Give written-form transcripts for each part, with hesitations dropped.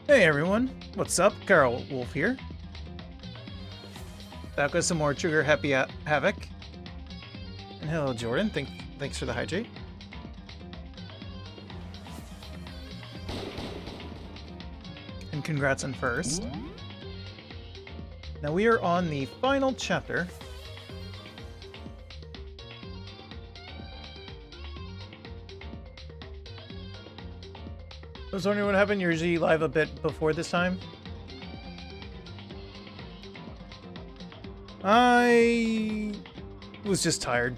Hey everyone, what's up? Carol Wolf here. Back with some more Trigger Happy Havoc. And hello Jordan, thanks for the hydrate. And congrats on first. Now we are on the final chapter. I was wondering what happened. You're usually live a bit before this time. I was just tired.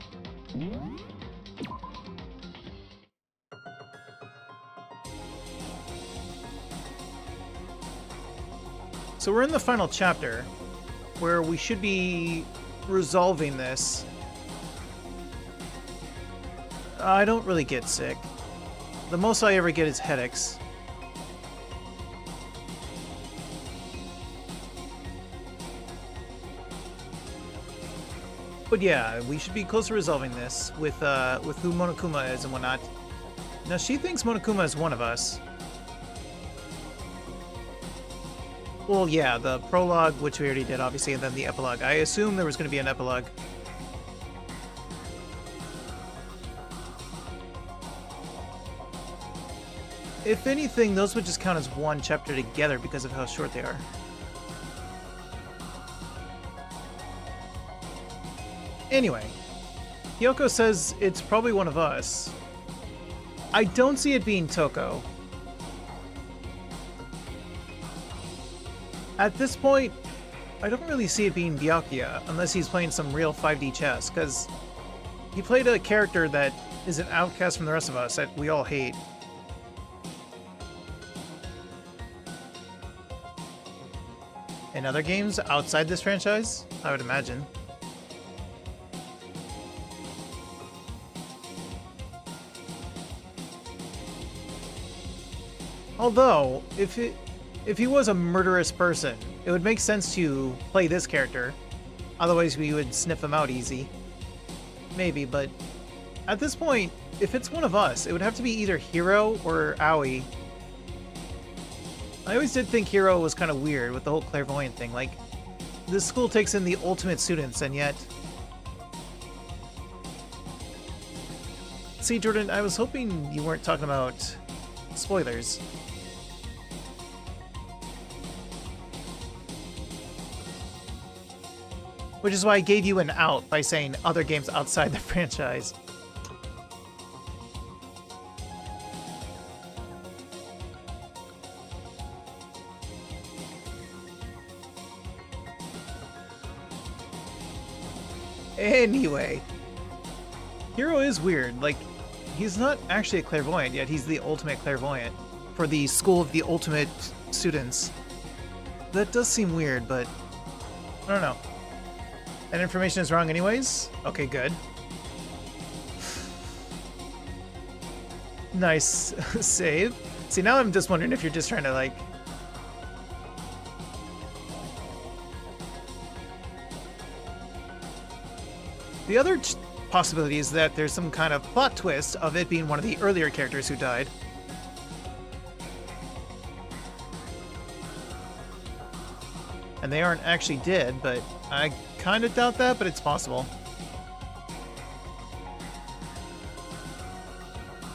So we're in the final chapter where we should be resolving this. I don't really get sick. The most I ever get is headaches. But yeah, we should be close to resolving this with who Monokuma is and whatnot. Now she thinks Monokuma is one of us. Well, yeah, the prologue, which we already did, obviously, and then the epilogue. I assume there was going to be an epilogue. If anything, those would just count as one chapter together because of how short they are. Anyway, Kyoko says it's probably one of us. I don't see it being Toko. At this point, I don't really see it being Byakuya, unless he's playing some real 5D chess, because he played a character that is an outcast from the rest of us that we all hate. In other games outside this franchise, I would imagine. Although, if he was a murderous person, it would make sense to play this character. Otherwise, we would sniff him out easy. Maybe, but at this point, if it's one of us, it would have to be either Hiro or Aoi. I always did think Hiro was kind of weird with the whole clairvoyant thing. Like, this school takes in the ultimate students, and yet... See, Jordan, I was hoping you weren't talking about spoilers. Which is why I gave you an out by saying other games outside the franchise. Anyway, Hiro is weird. Like, he's not actually a clairvoyant, yet he's the ultimate clairvoyant for the School of the Ultimate Students. That does seem weird, but I don't know. That information is wrong anyways? Okay, good. Nice save. See, now I'm just wondering if you're just trying to, like... The other possibility is that there's some kind of plot twist of it being one of the earlier characters who died. And they aren't actually dead, but I kind of doubt that, but it's possible.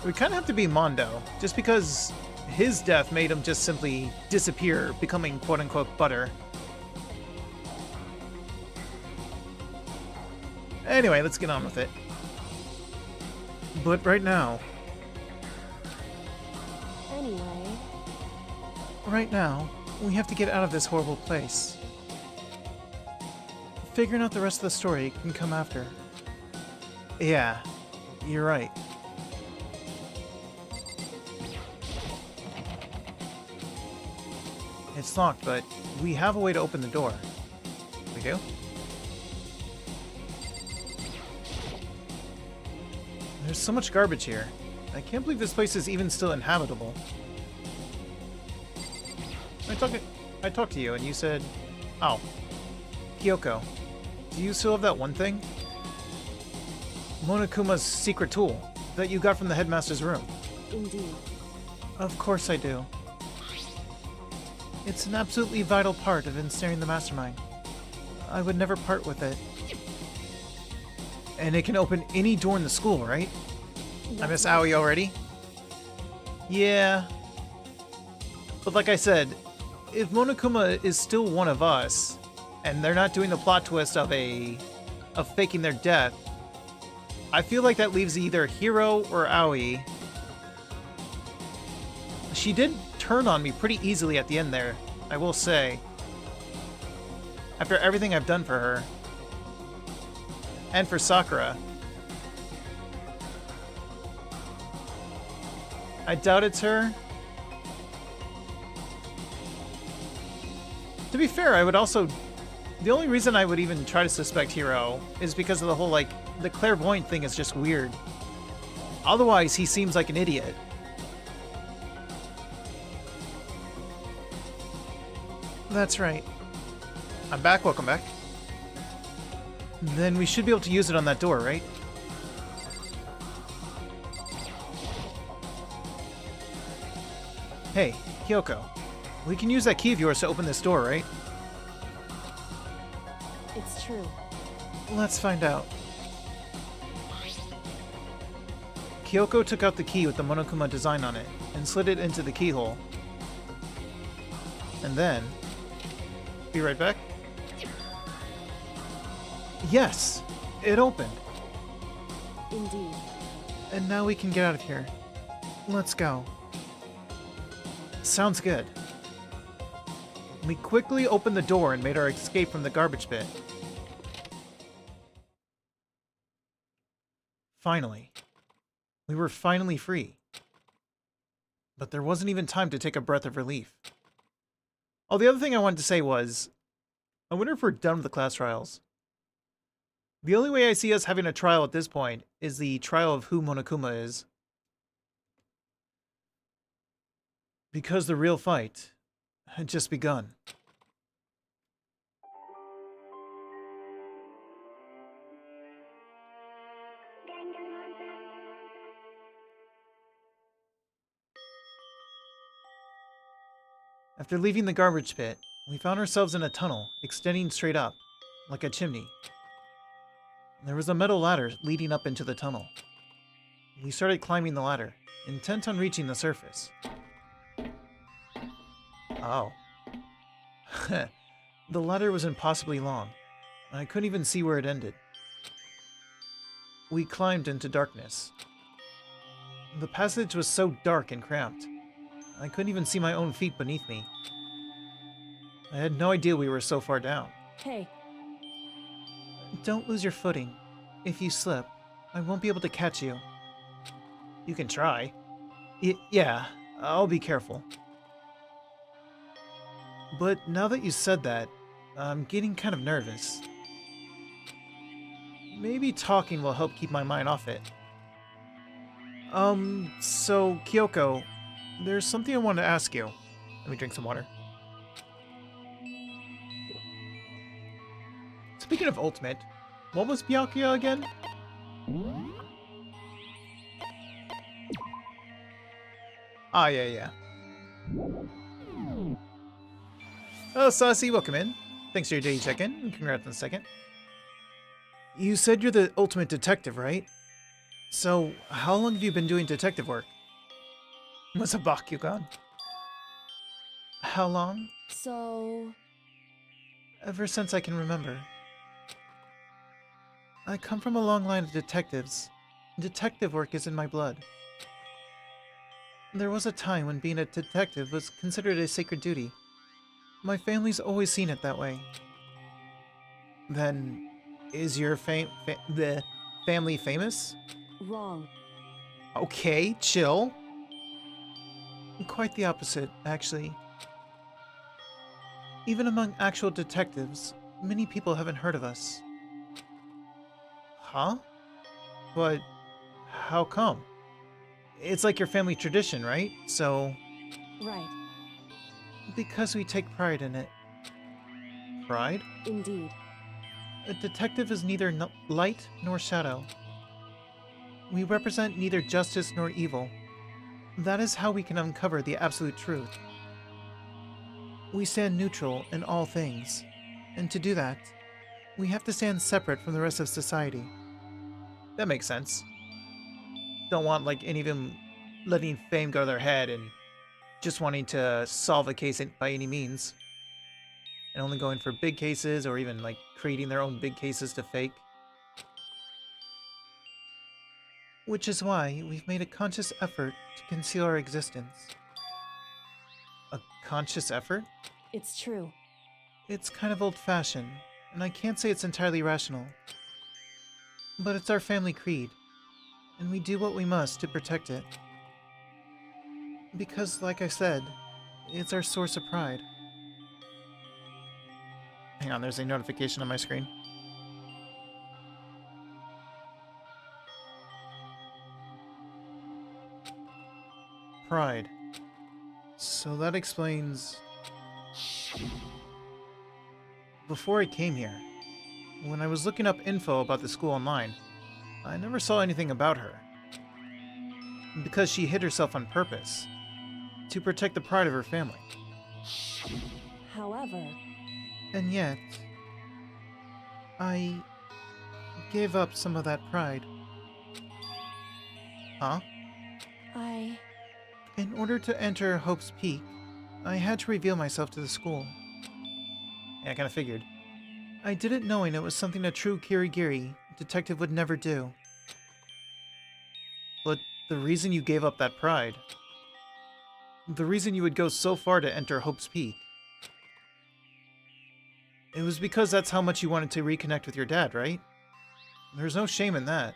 We kind of have to be Mondo, just because his death made him just simply disappear, becoming quote-unquote butter. Anyway, let's get on with it. But right now... Right now, we have to get out of this horrible place. Figuring out the rest of the story can come after. Yeah, you're right. It's locked, but we have a way to open the door. We do? There's so much garbage here. I can't believe this place is even still inhabitable. I talked to you and you said... Oh. Kyoko, do you still have that one thing? Monokuma's secret tool that you got from the headmaster's room. Indeed. Of course I do. It's an absolutely vital part of ensnaring the mastermind. I would never part with it. And it can open any door in the school, right? I miss Aoi already? Yeah. But like I said, if Monokuma is still one of us, and they're not doing the plot twist of faking their death, I feel like that leaves either Hiro or Aoi. She did turn on me pretty easily at the end there, I will say. After everything I've done for her. And for Sakura. I doubt it's her. To be fair, I would also... The only reason I would even try to suspect Hiro is because of the whole, like, the clairvoyant thing is just weird. Otherwise, he seems like an idiot. That's right. I'm back, welcome back. Then we should be able to use it on that door, right? Hey, Kyoko. We can use that key of yours to open this door, right? It's true. Let's find out. Kyoko took out the key with the Monokuma design on it and slid it into the keyhole. And then... Be right back. Yes! It opened! Indeed. And now we can get out of here. Let's go. Sounds good. We quickly opened the door and made our escape from the garbage pit. Finally. We were finally free. But there wasn't even time to take a breath of relief. Oh, the other thing I wanted to say was, I wonder if we're done with the class trials. The only way I see us having a trial at this point is the trial of who Monokuma is. Because the real fight had just begun. After leaving the garbage pit, we found ourselves in a tunnel extending straight up, like a chimney. There was a metal ladder leading up into the tunnel. We started climbing the ladder, intent on reaching the surface. Oh. The ladder was impossibly long, and I couldn't even see where it ended. We climbed into darkness. The passage was so dark and cramped, I couldn't even see my own feet beneath me. I had no idea we were so far down. Hey. Don't lose your footing. If you slip, I won't be able to catch you. You can try. Yeah, I'll be careful. But now that you said that, I'm getting kind of nervous. Maybe talking will help keep my mind off it. So, Kyoko, there's something I wanted to ask you. Let me drink some water. Speaking of Ultimate, what was Byakuya again? Ah, yeah. Oh, Saucy, welcome in. Thanks for your daily check-in, and congrats on the second. You said you're the ultimate detective, right? So, how long have you been doing detective work? What's a Bakugan? How long? So... Ever since I can remember. I come from a long line of detectives. Detective work is in my blood. There was a time when being a detective was considered a sacred duty. My family's always seen it that way. Then, is your the family famous? Wrong. Okay, chill. Quite the opposite, actually. Even among actual detectives, many people haven't heard of us. Huh? But how come? It's like your family tradition, right? So... Right. Because we take pride in it. Pride? Indeed. A detective is neither light nor shadow. We represent neither justice nor evil. That is how we can uncover the absolute truth. We stand neutral in all things, and to do that, we have to stand separate from the rest of society. That makes sense. Don't want, like, any of them letting fame go to their head and just wanting to solve a case by any means. And only going for big cases or even, like, creating their own big cases to fake. Which is why we've made a conscious effort to conceal our existence. A conscious effort? It's true. It's kind of old-fashioned, and I can't say it's entirely rational. But it's our family creed, and we do what we must to protect it. Because, like I said, it's our source of pride. Hang on, there's a notification on my screen. Pride. So that explains... Before I came here, when I was looking up info about the school online, I never saw anything about her. Because she hid herself on purpose, to protect the pride of her family. However, And yet, I gave up some of that pride. Huh? In order to enter Hope's Peak, I had to reveal myself to the school. Yeah, I kinda figured. I did it knowing it was something a true Kirigiri detective would never do. But the reason you gave up that pride, the reason you would go so far to enter Hope's Peak, it was because that's how much you wanted to reconnect with your dad, right? There's no shame in that.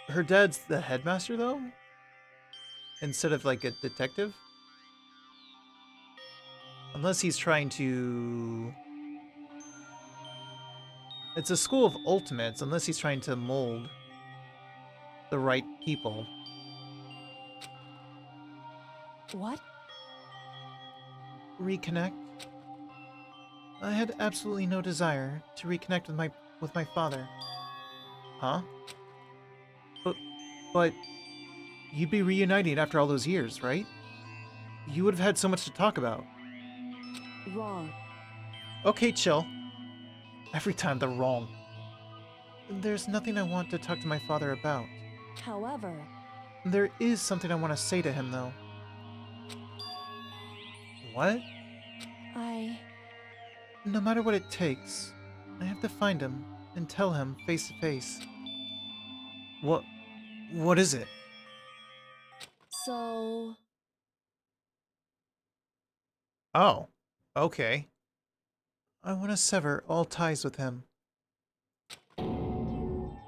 Her dad's the headmaster, though? Instead of, like, a detective? Unless he's trying to... It's a school of ultimates, unless he's trying to mold the right people. what? Reconnect? I had absolutely no desire to reconnect with my father. Huh? But you'd be reunited after all those years, right? You would have had so much to talk about. Wrong. Okay, chill. Every time they're wrong. There's nothing I want to talk to my father about. However, There is something I want to say to him, though. What? No matter what it takes, I have to find him and tell him face to face. What is it? So... Oh, okay. I want to sever all ties with him.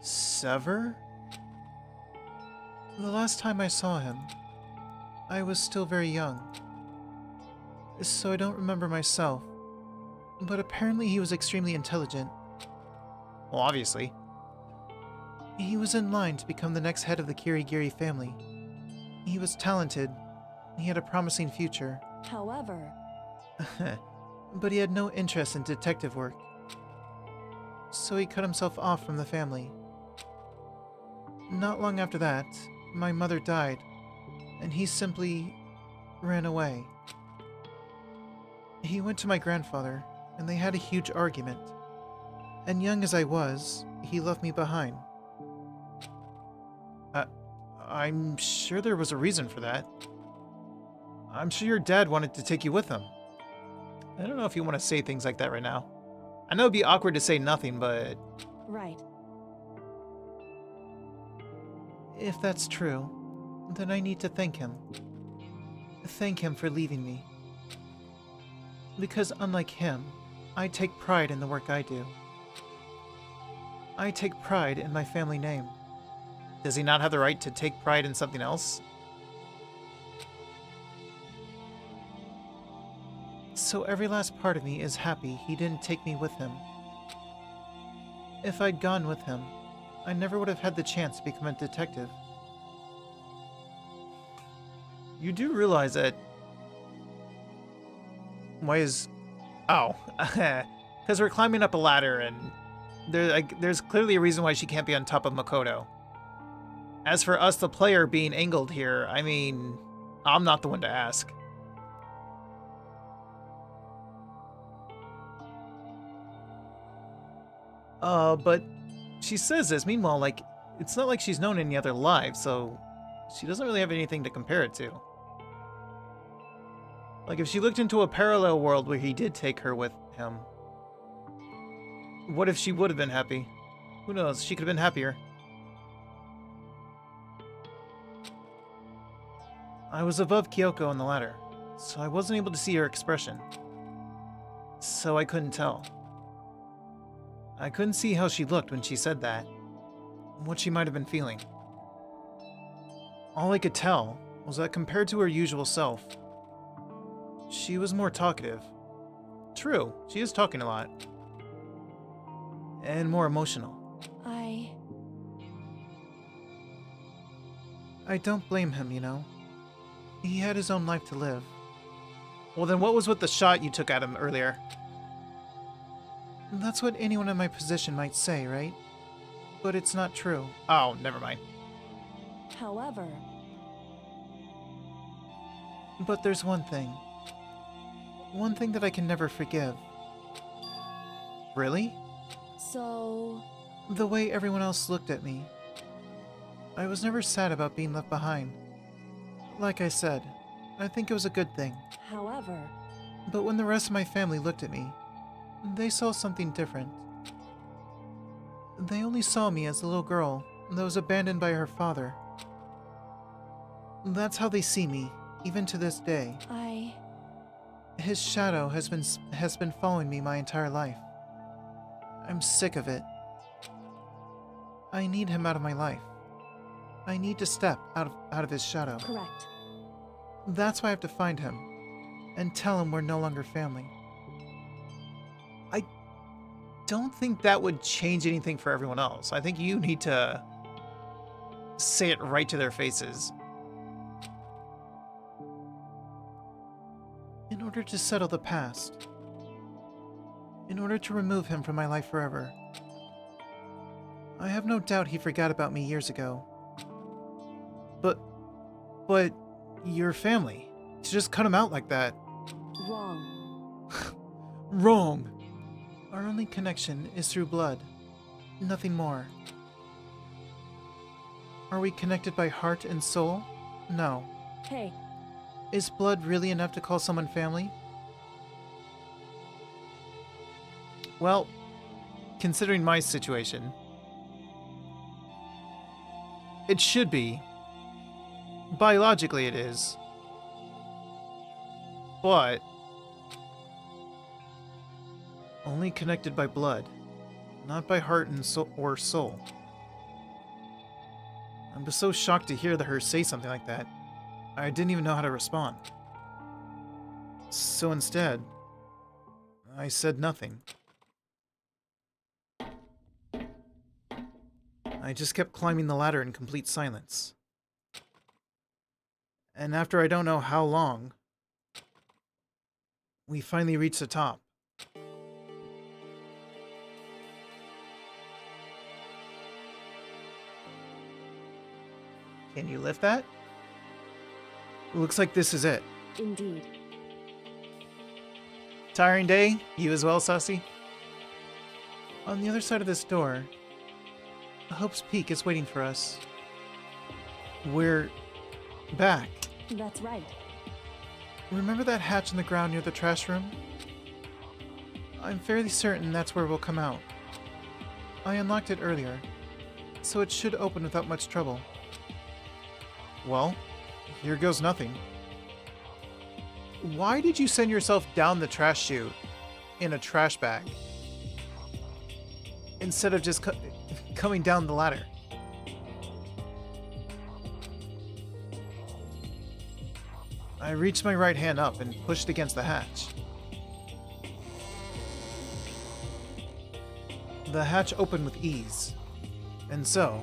Sever? The last time I saw him, I was still very young. So I don't remember myself. But apparently he was extremely intelligent. Well, obviously. He was in line to become the next head of the Kirigiri family. He was talented. He had a promising future. However, But he had no interest in detective work. So he cut himself off from the family. Not long after that, my mother died, and he simply ran away. He went to my grandfather, and they had a huge argument. And young as I was, he left me behind. I'm sure there was a reason for that. I'm sure your dad wanted to take you with him. I don't know if you want to say things like that right now. I know it'd be awkward to say nothing, but... right. If that's true, then I need to thank him. Thank him for leaving me. Because unlike him, I take pride in the work I do. I take pride in my family name. Does he not have the right to take pride in something else? So every last part of me is happy he didn't take me with him. If I'd gone with him, I never would have had the chance to become a detective. You do realize that... Why is... Oh. Because we're climbing up a ladder and... there's clearly a reason why she can't be on top of Makoto. As for us, the player, being angled here, I mean... I'm not the one to ask. But she says this. Meanwhile, like, it's not like she's known any other lives, so she doesn't really have anything to compare it to. Like, if she looked into a parallel world where he did take her with him, what if she would have been happy? Who knows? She could have been happier. I was above Kyoko on the ladder, so I wasn't able to see her expression. So I couldn't tell. I couldn't see how she looked when she said that, what she might have been feeling. All I could tell was that compared to her usual self, she was more talkative. True, she is talking a lot. And more emotional. I don't blame him, you know. He had his own life to live. Well, then what was with the shot you took at him earlier? That's what anyone in my position might say, right? But it's not true. Oh, never mind. However, But there's one thing. One thing that I can never forgive. Really? so The way everyone else looked at me. I was never sad about being left behind. Like I said, I think it was a good thing. however, But when the rest of my family looked at me, they saw something different. They only saw me as the little girl that was abandoned by her father. That's how they see me, even to this day. His shadow has been following me my entire life. I'm sick of it. I need him out of my life. I need to step out of his shadow. correct. That's why I have to find him and tell him we're no longer family. I don't think that would change anything for everyone else. I think you need to say it right to their faces. In order to settle the past. In order to remove him from my life forever. I have no doubt he forgot about me years ago. But your family, to just cut him out like that. Wrong. Wrong. Our only connection is through blood. Nothing more. Are we connected by heart and soul? No. Hey, Is blood really enough to call someone family? Well, considering my situation, it should be. Biologically it is. But only connected by blood, not by heart and soul. I'm just so shocked to hear her say something like that. I didn't even know how to respond. So instead, I said nothing. I just kept climbing the ladder in complete silence. And after I don't know how long, we finally reached the top. Can you lift that? Looks like this is it. indeed. Tiring day? You as well, Sussy? On the other side of this door, Hope's Peak is waiting for us. We're back. That's right. Remember that hatch in the ground near the trash room? I'm fairly certain that's where we'll come out. I unlocked it earlier, so it should open without much trouble. Well, here goes nothing. Why did you send yourself down the trash chute in a trash bag instead of just coming down the ladder? I reached my right hand up and pushed against the hatch. The hatch opened with ease, and so...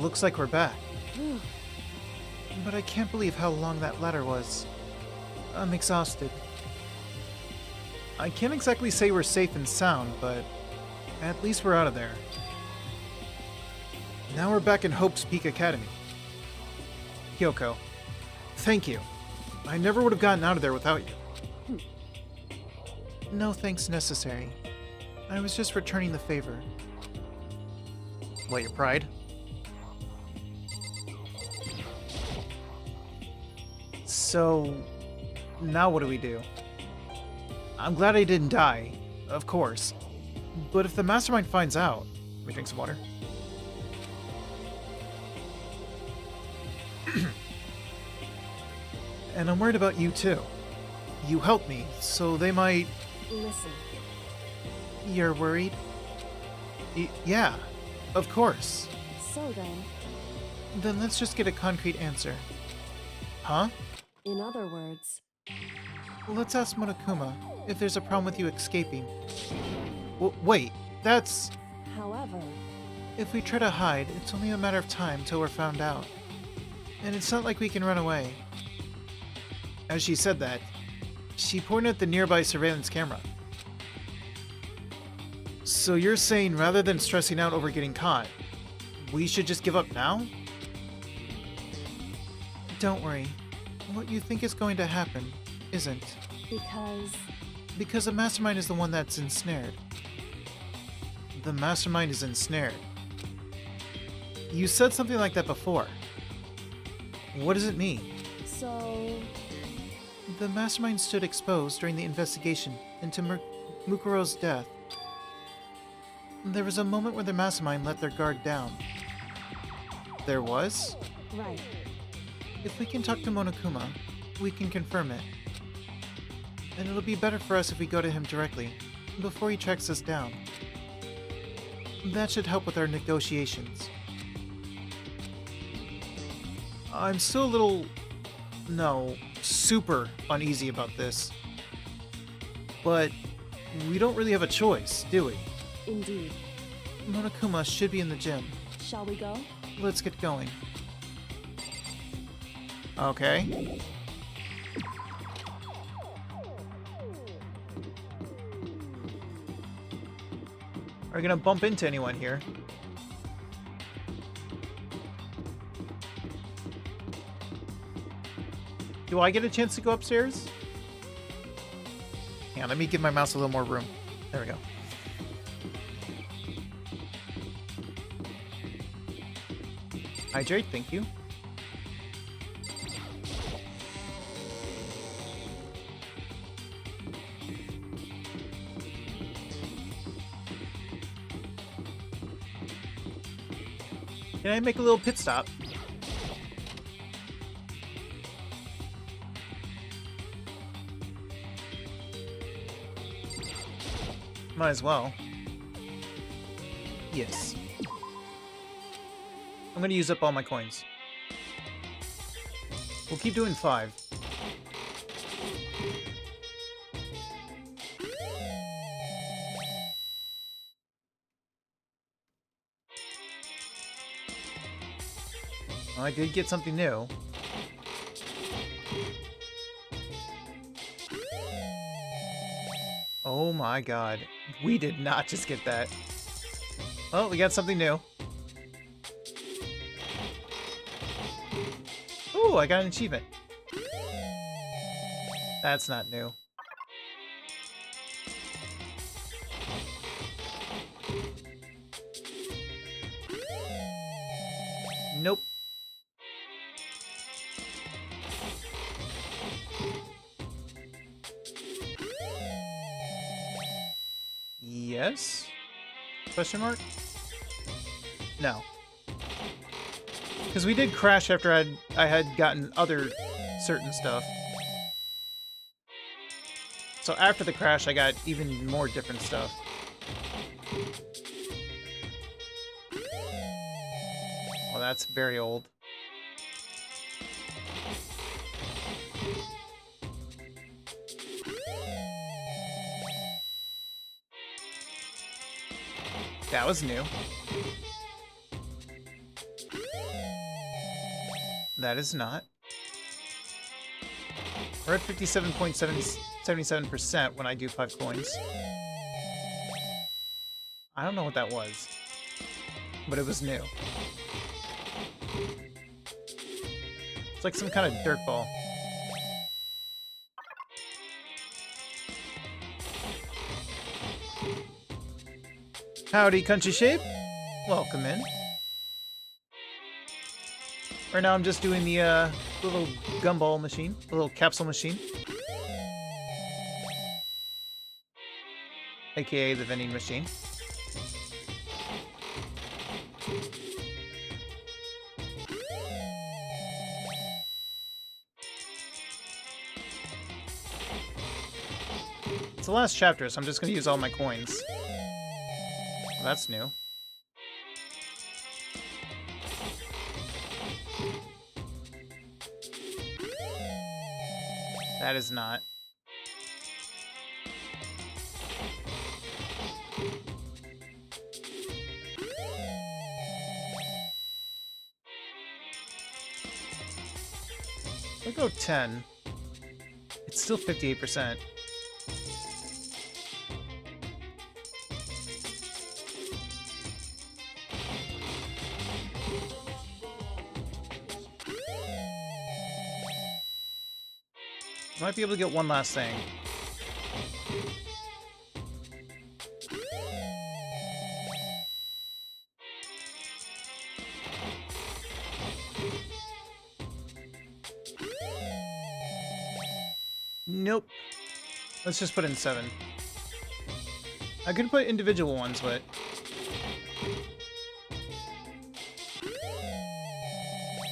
looks like we're back. But I can't believe how long that ladder was. I'm exhausted. I can't exactly say we're safe and sound, but at least we're out of there. Now we're back in Hope's Peak Academy. Kyoko, thank you. I never would have gotten out of there without you. No thanks necessary. I was just returning the favor. What, your pride? So, now what do we do? I'm glad I didn't die, of course. But if the mastermind finds out... Let me drink some water. And I'm worried about you too. You helped me, so they might... Listen. You're worried? Yeah, of course. So then... Then let's just get a concrete answer. Huh? In other words... Let's ask Monokuma if there's a problem with you escaping. Wait, that's... However... If we try to hide, it's only a matter of time till we're found out. And it's not like we can run away. As she said that, she pointed at the nearby surveillance camera. So you're saying rather than stressing out over getting caught, we should just give up now? Don't worry. What you think is going to happen isn't. Because the mastermind is the one that's ensnared. The mastermind is ensnared. You said something like that before. What does it mean? So... The mastermind stood exposed during the investigation into Mukuro's death. There was a moment where the mastermind let their guard down. There was? Right. If we can talk to Monokuma, we can confirm it. And it'll be better for us if we go to him directly, before he tracks us down. That should help with our negotiations. I'm still a little... No, super uneasy about this. But we don't really have a choice, do we? Indeed. Monokuma should be in the gym. Shall we go? Let's get going. Okay. Are we gonna bump into anyone here? Do I get a chance to go upstairs? Hang on, let me give my mouse a little more room. There we go. Hydrate, thank you. Can I make a little pit stop? Might as well. Yes. I'm gonna use up all my coins. We'll keep doing 5. Well, I did get something new. Oh my god. We did not just get that. Oh, we got something new. Ooh, I got an achievement. That's not new. Nope. Yes? Question mark? No. Because we did crash after I had gotten other certain stuff. So after the crash, I got even more different stuff. Well, that's very old. That was new. That is not. We're at 57.77% when I do 5 coins. I don't know what that was, but it was new. It's like some kind of dirt ball. Howdy, country shape. Welcome in. Right now I'm just doing the little gumball machine, the little capsule machine. AKA the vending machine. It's the last chapter, so I'm just going to use all my coins. Well, that's new. That is not. I'll go 10. It's still 58%. Might be able to get one last thing. Nope. Let's just put in 7. I could put individual ones, but...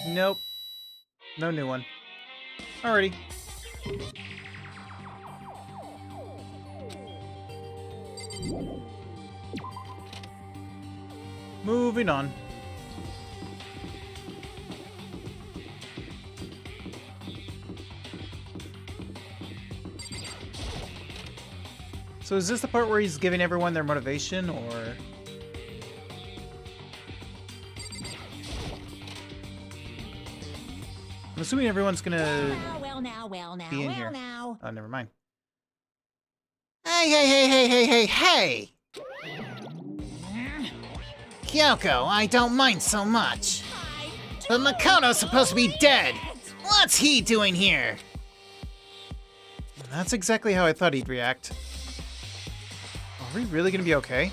Nope. No new one. Alrighty. Moving on. So is this the part where he's giving everyone their motivation, or... I'm assuming everyone's gonna be in here. Oh, never mind. Hey! Kyoko, I don't mind so much. But Makoto's supposed to be dead. What's he doing here? That's exactly how I thought he'd react. Are we really gonna be okay?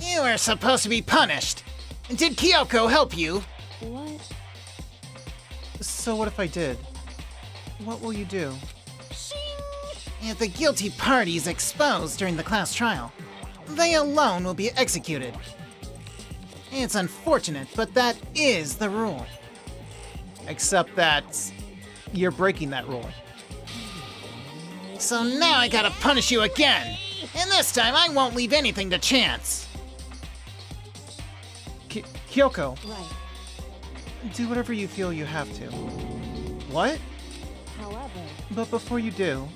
You were supposed to be punished. Did Kyoko help you? What? So what if I did? What will you do? If the guilty party is exposed during the class trial, they alone will be executed. It's unfortunate, but that is the rule. Except that you're breaking that rule. So now I gotta punish you again. And this time I won't leave anything to chance. Kyoko, Right. do whatever you feel you have to. What? However, But before you do,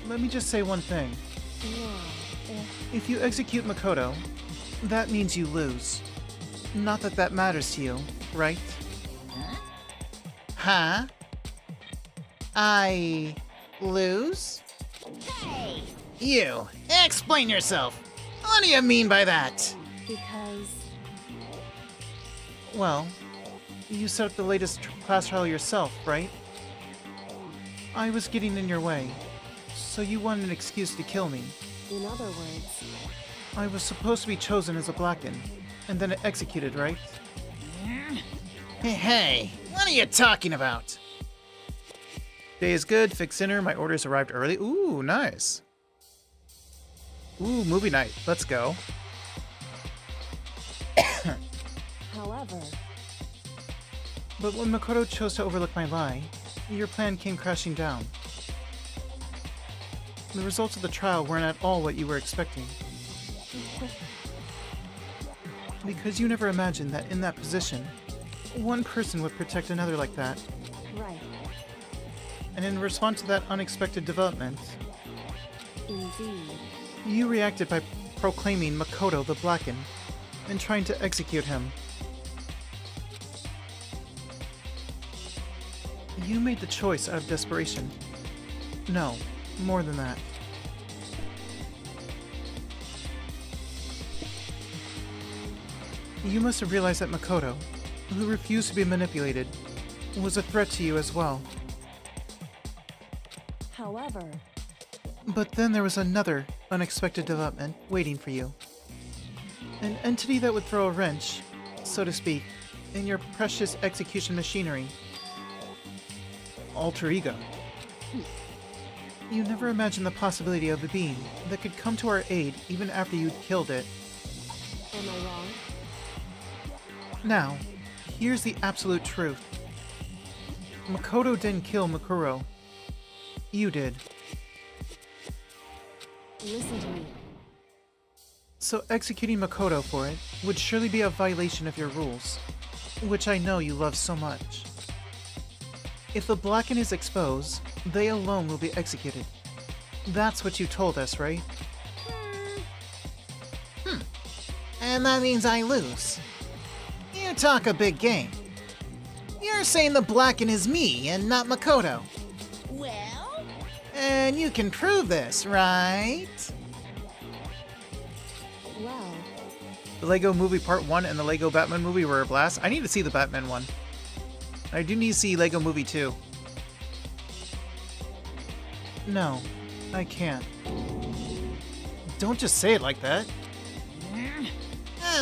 let me just say one thing. yeah, If you execute Makoto, that means you lose. Not that that matters to you, right? Huh? I lose? You, explain yourself. What do you mean by that? because Well, you set up the latest class trial yourself, right? I was getting in your way, so you wanted an excuse to kill me. in other words, I was supposed to be chosen as a Blacken, and then executed, right? Hey, what are you talking about? Day is good, fix dinner, my orders arrived early. Ooh, nice. Ooh, movie night. Let's go. however, But when Makoto chose to overlook my lie, your plan came crashing down. The results of the trial weren't at all what you were expecting. Because you never imagined that in that position, one person would protect another like that. right, And in response to that unexpected development, indeed, you reacted by proclaiming Makoto the Blacken and trying to execute him. You made the choice out of desperation. No, more than that. You must have realized that Makoto, who refused to be manipulated, was a threat to you as well. however, But then there was another unexpected development waiting for you. An entity that would throw a wrench, so to speak, in your precious execution machinery. Alter ego. You never imagined the possibility of a being that could come to our aid even after you'd killed it. Am I wrong? Now, here's the absolute truth. Makoto didn't kill Mukuro. You did. Listen to me. So executing Makoto for it would surely be a violation of your rules, which I know you love so much. If the Blacken is exposed, they alone will be executed. That's what you told us, right? And that means I lose. You talk a big game. You're saying the Blacken is me and not Makoto. Well, And you can prove this, right? Well, The Lego Movie Part 1 and the Lego Batman movie were a blast. I need to see the Batman one. I do need to see Lego Movie 2. No, I can't. Don't just say it like that.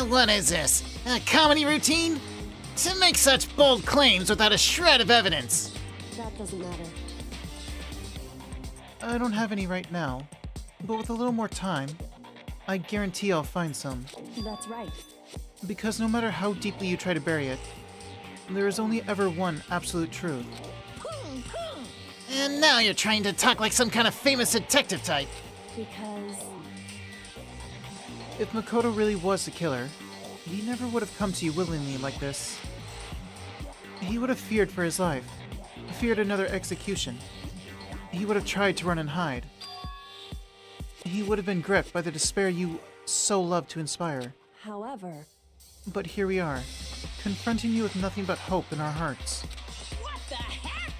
What is this? A comedy routine? To make such bold claims without a shred of evidence. that doesn't matter. I don't have any right now, but with a little more time, I guarantee I'll find some. That's right. Because no matter how deeply you try to bury it, there is only ever one absolute truth. And now you're trying to talk like some kind of famous detective type. Because If Makoto really was the killer, he never would have come to you willingly like this. He would have feared for his life, feared another execution. He would have tried to run and hide. He would have been gripped by the despair you so love to inspire. however, But here we are, confronting you with nothing but hope in our hearts. what the heck?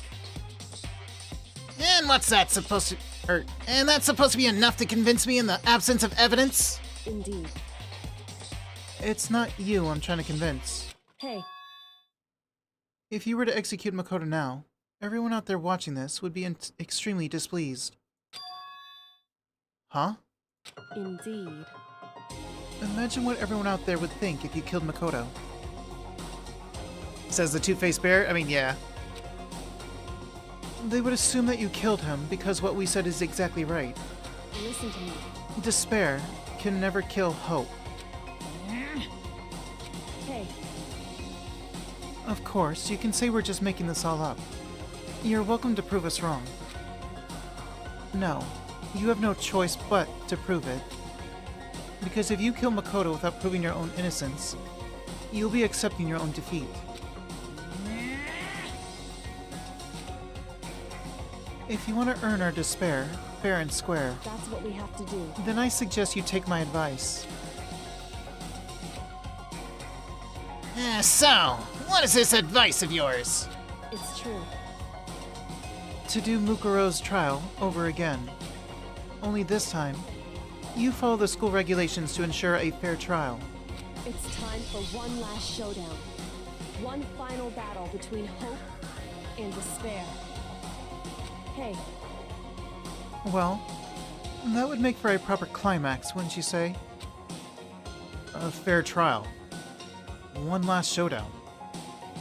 And what's that supposed to... and that's supposed to be enough to convince me in the absence of evidence? indeed. It's not you I'm trying to convince. Hey, If you were to execute Makoto now, everyone out there watching this would be extremely displeased. Huh? indeed. Imagine what everyone out there would think if you killed Makoto. Says the two-faced bear? I mean, yeah. They would assume that you killed him because what we said is exactly right. Listen to me. Despair can never kill hope. Hey, Of course, you can say we're just making this all up. You're welcome to prove us wrong. No, you have no choice but to prove it. Because if you kill Makoto without proving your own innocence, you'll be accepting your own defeat. If you want to earn our despair, fair and square, that's what we have to do. then I suggest you take my advice. So, what is this advice of yours? It's true. To do Mukuro's trial over again. Only this time, you follow the school regulations to ensure a fair trial. It's time for one last showdown. One final battle between hope and despair. Hey, Well, that would make for a proper climax, wouldn't you say? A fair trial. One last showdown.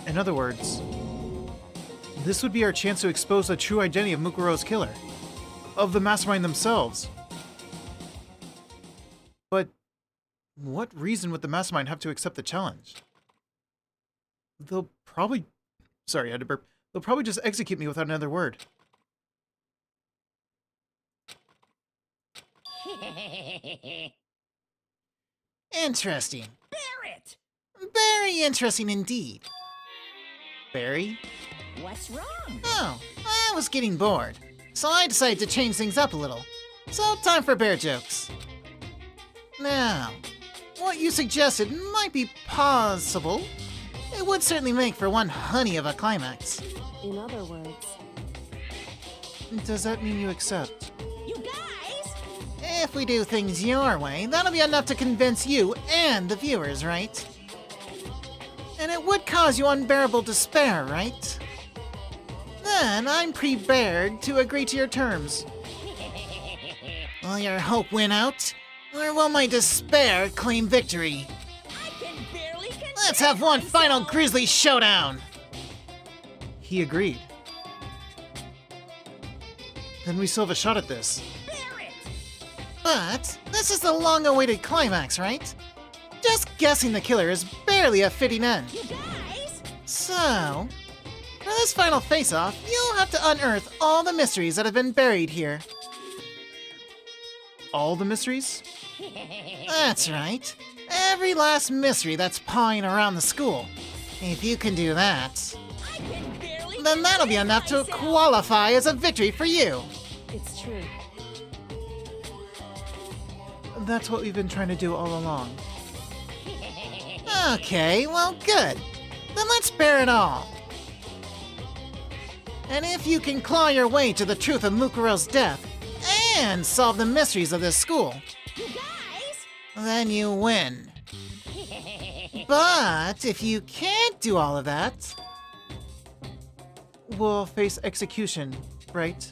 In other words, this would be our chance to expose the true identity of Mukuro's killer. Of the mastermind themselves. But what reason would the mastermind have to accept the challenge? They'll probably... Sorry, I had to burp. They'll probably just execute me without another word. Interesting. Barrett! Very interesting indeed. Barry? What's wrong? Oh, I was getting bored, so I decided to change things up a little. So, time for bear jokes. Now, what you suggested might be possible. It would certainly make for one honey of a climax. in other words, Does that mean you accept? You guys! If we do things your way, that'll be enough to convince you and the viewers, right? And it would cause you unbearable despair, right? Then I'm prepared to agree to your terms. Will your hope win out? Or will my despair claim victory? I can barely contain Let's have one final myself. grisly showdown! He agreed. Then we still have a shot at this. Bear it. But this is the long-awaited climax, right? Just guessing the killer is barely a fitting end. You guys. So, for this final face-off, you'll have to unearth all the mysteries that have been buried here. All the mysteries? That's right. Every last mystery that's pawing around the school. If you can do that, I can barely then that'll be contain enough to myself. qualify as a victory for you. It's true. That's what we've been trying to do all along. Okay, well, good. Then let's bear it all. And if you can claw your way to the truth of Mukuro's death and solve the mysteries of this school, You guys. then you win. But if you can't do all of that, We'll face execution, right?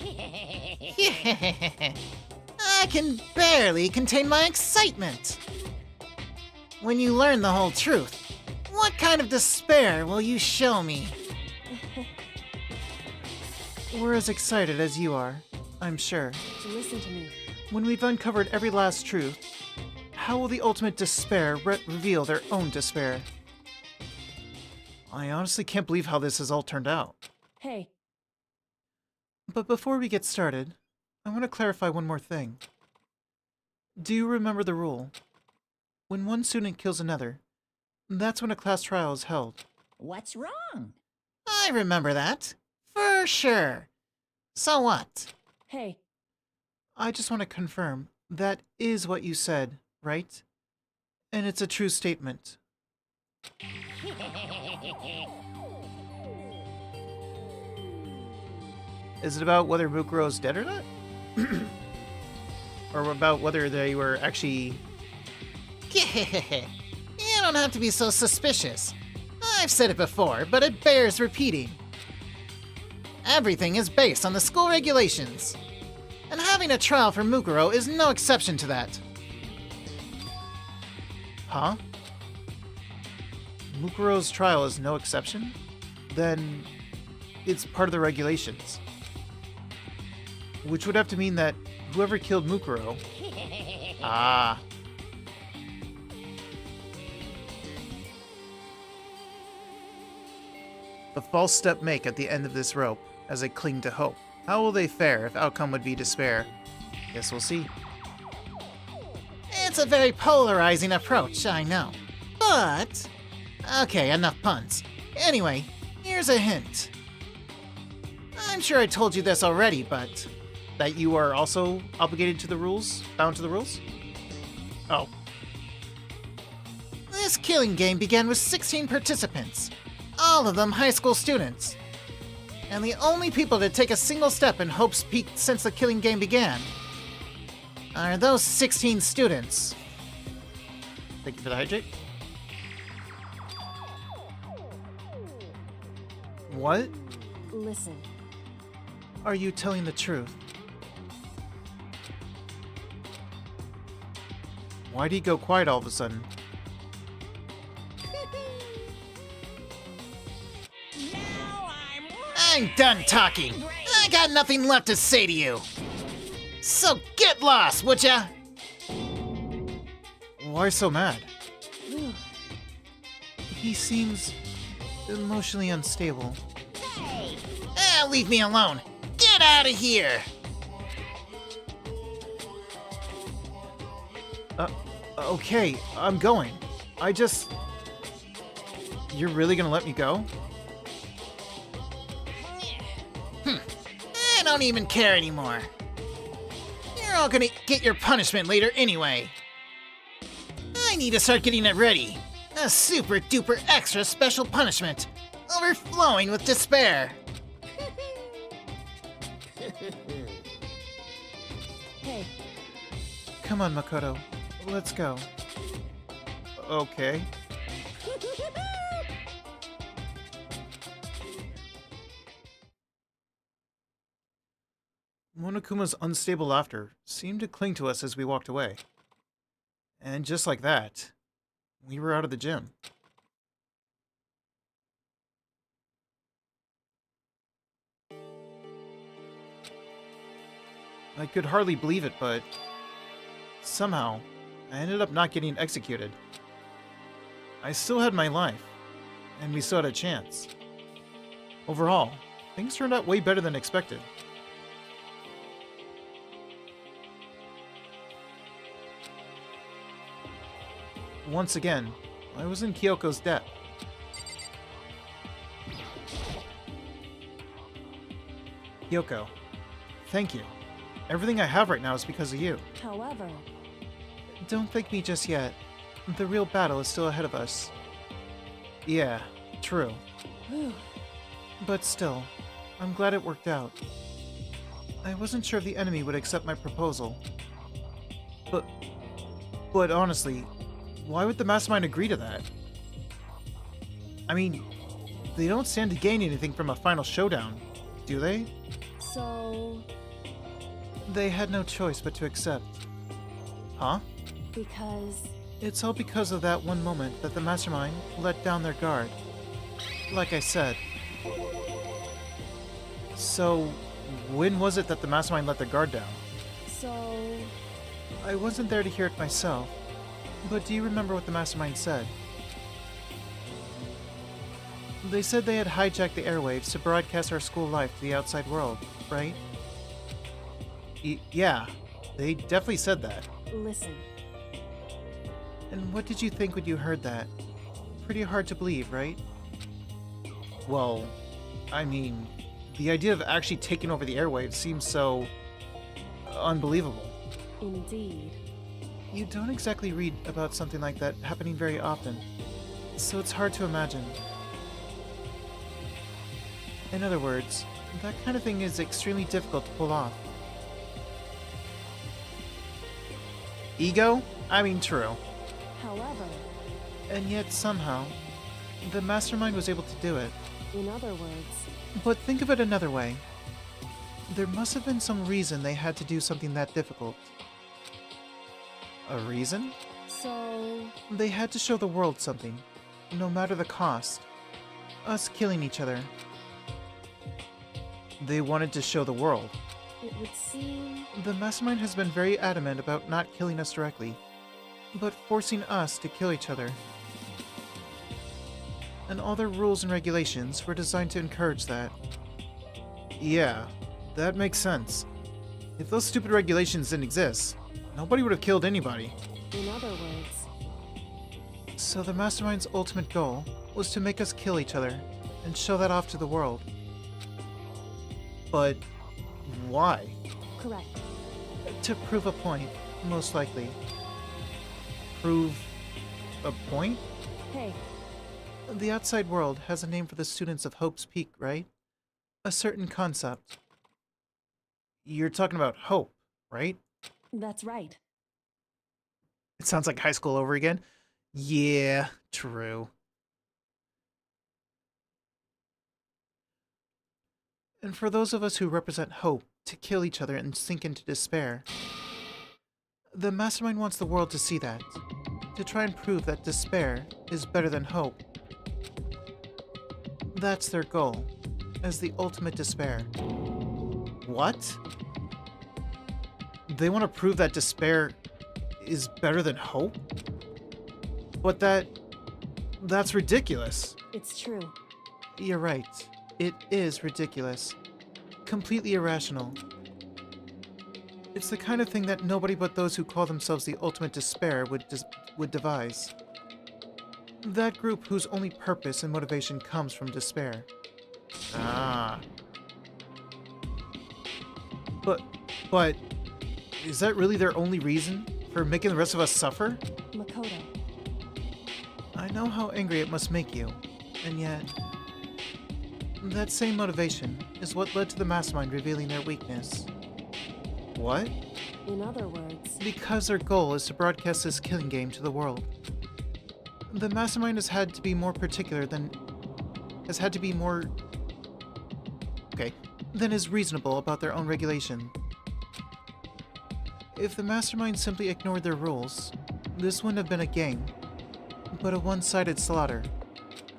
I can barely contain my excitement. When you learn the whole truth, what kind of despair will you show me? We're as excited as you are, I'm sure. Listen to me. When we've uncovered every last truth, how will the ultimate despair reveal their own despair? I honestly can't believe how this has all turned out. Hey, But before we get started, I want to clarify one more thing. Do you remember the rule? When one student kills another, that's when a class trial is held. What's wrong? I remember that. For sure. So what? hey, I just want to confirm that is what you said, right? And it's a true statement. Is it about whether Mukuro's dead or not? Or about whether they were actually... You don't have to be so suspicious. I've said it before, but it bears repeating. Everything is based on the school regulations. And having a trial for Mukuro is no exception to that. Huh? Mukuro's trial is no exception? Then it's part of the regulations. Which would have to mean that whoever killed Mukuro... Ah. The false step make at the end of this rope, as they cling to hope. How will they fare if outcome would be despair? Guess we'll see. It's a very polarizing approach, I know. But... Okay, enough puns. Anyway, here's a hint. I'm sure I told you this already, but... That you are also obligated to the rules? Bound to the rules? Oh. This killing game began with 16 participants. All of them high school students. And the only people to take a single step in Hope's Peak since the killing game began are those 16 students. Thank you for the hydrate. What? listen. Are you telling the truth? Why'd he go quiet all of a sudden? Now I'm done talking. I got nothing left to say to you. So get lost, would ya? Why so mad? He seems emotionally unstable. Leave me alone. Get out of here. Okay, I'm going. You're really gonna let me go? I don't even care anymore. You're all gonna get your punishment later anyway. I need to start getting it ready. A super duper extra special punishment. Overflowing with despair. Hey, Come on, Makoto. Let's go. Okay. Monokuma's unstable laughter seemed to cling to us as we walked away. And just like that, we were out of the gym. I could hardly believe it, but somehow, I ended up not getting executed. I still had my life, and we still had a chance. Overall, things turned out way better than expected. Once again, I was in Kyoko's debt. Kyoko, thank you. Everything I have right now is because of you. However, Don't thank me just yet. The real battle is still ahead of us. Yeah, true. whew, But still, I'm glad it worked out. I wasn't sure if the enemy would accept my proposal. But honestly, why would the mastermind agree to that? I mean, they don't stand to gain anything from a final showdown, do they? so They had no choice but to accept. Huh? because It's all because of that one moment that the mastermind let down their guard. Like I said. So, when was it that the mastermind let their guard down? so I wasn't there to hear it myself, but do you remember what the mastermind said? They said they had hijacked the airwaves to broadcast our school life to the outside world, right? Yeah, they definitely said that. listen, And what did you think when you heard that? Pretty hard to believe, right? Well, I mean, the idea of actually taking over the airwaves seems so unbelievable. indeed. You don't exactly read about something like that happening very often, so it's hard to imagine. In other words, that kind of thing is extremely difficult to pull off. Ego? I mean, true. However, And yet, somehow, the mastermind was able to do it. in other words, But think of it another way. There must have been some reason they had to do something that difficult. A reason? so They had to show the world something, no matter the cost. Us killing each other. They wanted to show the world. it would seem The mastermind has been very adamant about not killing us directly, but forcing us to kill each other. And all their rules and regulations were designed to encourage that. Yeah, that makes sense. If those stupid regulations didn't exist, nobody would have killed anybody. in other words, So the mastermind's ultimate goal was to make us kill each other and show that off to the world. But why? correct. To prove a point, most likely. Prove a point? Hey, The outside world has a name for the students of Hope's Peak, right? A certain concept. You're talking about hope, right? that's right. It sounds like high school over again. Yeah, true. And for those of us who represent hope to kill each other and sink into despair, the mastermind wants the world to see that, to try and prove that despair is better than hope. That's their goal, as the ultimate despair. What? They want to prove that despair is better than hope? But that's ridiculous. It's true. You're right. It is ridiculous. Completely irrational. It's the kind of thing that nobody but those who call themselves the ultimate despair would devise. That group whose only purpose and motivation comes from despair. Ah. But, is that really their only reason for making the rest of us suffer? Makoto, I know how angry it must make you, and yet... that same motivation is what led to the mastermind revealing their weakness. What? in other words, Because their goal is to broadcast this killing game to the world. The mastermind has had to be more particular than... than is reasonable about their own regulation If the mastermind simply ignored their rules, this wouldn't have been a game, but a one-sided slaughter.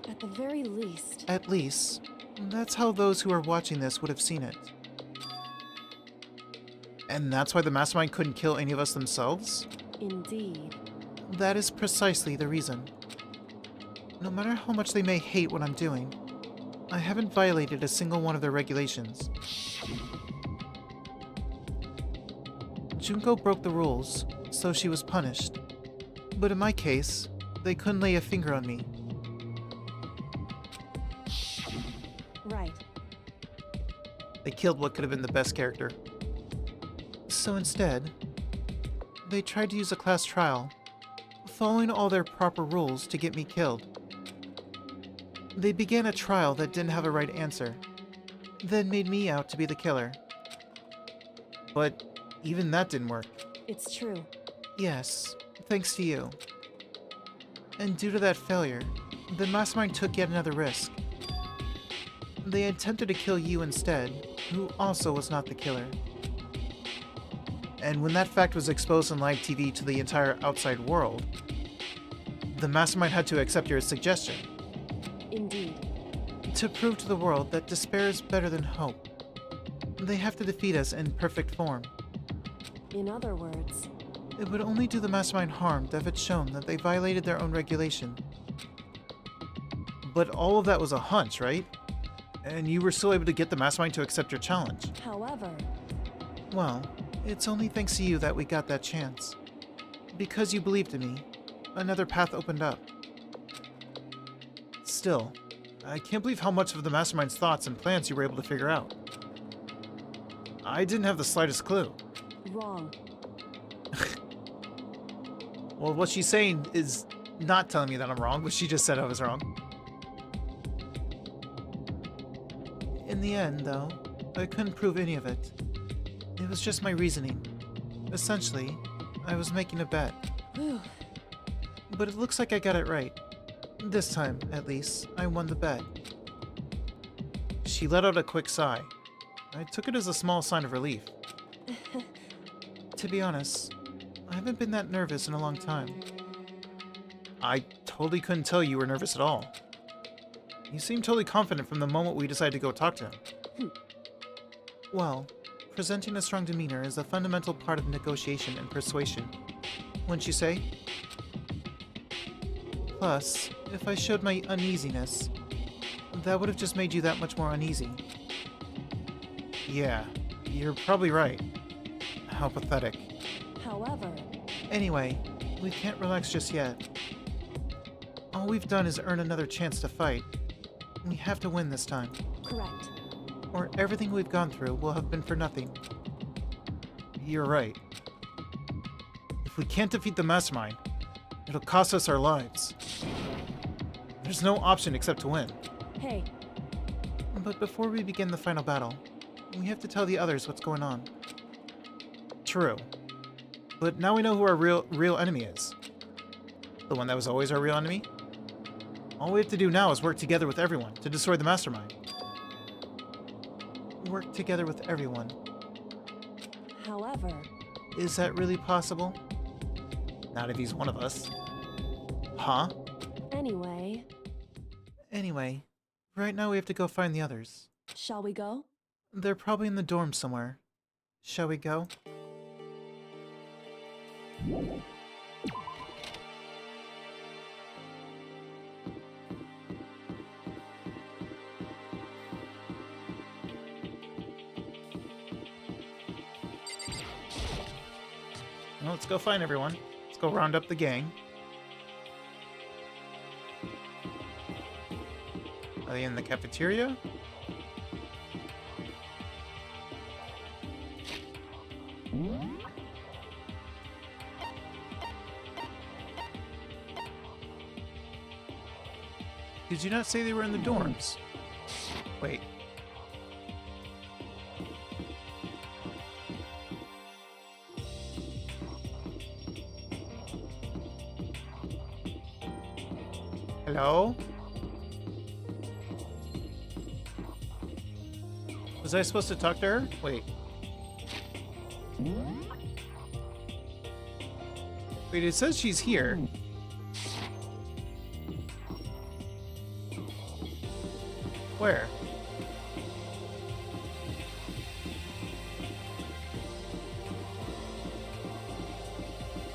At the very least. At least, that's how those who are watching this would have seen it. And that's why the mastermind couldn't kill any of us themselves? Indeed. That is precisely the reason. No matter how much they may hate what I'm doing, I haven't violated a single one of their regulations. Junko broke the rules, so she was punished. But in my case, they couldn't lay a finger on me. Right. They killed what could have been the best character. So instead, they tried to use a class trial, following all their proper rules to get me killed. They began a trial that didn't have a right answer, then made me out to be the killer. But even that didn't work. It's true. Yes, thanks to you. And due to that failure, the mastermind took yet another risk. They attempted to kill you instead, who also was not the killer. And when that fact was exposed on live TV to the entire outside world, the mastermind had to accept your suggestion. Indeed. To prove to the world that despair is better than hope, they have to defeat us in perfect form. In other words, It would only do the mastermind harm if it's shown that they violated their own regulation. But all of that was a hunch, right? And you were still able to get the mastermind to accept your challenge. however, Well, it's only thanks to you that we got that chance. Because you believed in me, another path opened up. Still, I can't believe how much of the mastermind's thoughts and plans you were able to figure out. I didn't have the slightest clue. wrong. Well, what she's saying is not telling me that I'm wrong, but she just said I was wrong. In the end, though, I couldn't prove any of it. It was just my reasoning. Essentially, I was making a bet. Whew. But it looks like I got it right. This time, at least, I won the bet. She let out a quick sigh. I took it as a small sign of relief. To be honest, I haven't been that nervous in a long time. I totally couldn't tell you were nervous at all. You seemed totally confident from the moment we decided to go talk to him. Well, presenting a strong demeanor is a fundamental part of negotiation and persuasion. Wouldn't you say? Plus, if I showed my uneasiness, that would have just made you that much more uneasy. Yeah, you're probably right. How pathetic. However, Anyway, we can't relax just yet. All we've done is earn another chance to fight. We have to win this time, correct. or everything we've gone through will have been for nothing. You're right. If we can't defeat the mastermind, it'll cost us our lives. There's no option except to win. Hey, But before we begin the final battle, we have to tell the others what's going on. True. But now we know who our real enemy is. The one that was always our real enemy? All we have to do now is work together with everyone to destroy the mastermind. Work together with everyone. however, Is that really possible? Not if he's one of us. Huh? anyway, Anyway, right now we have to go find the others. shall we go? They're probably in the dorm somewhere. Shall we go? Well, let's go find everyone. Let's go round up the gang. Are they in the cafeteria? Did you not say they were in the dorms? Wait. Hello? Was I supposed to talk to her? Wait. Wait, it says she's here. Where?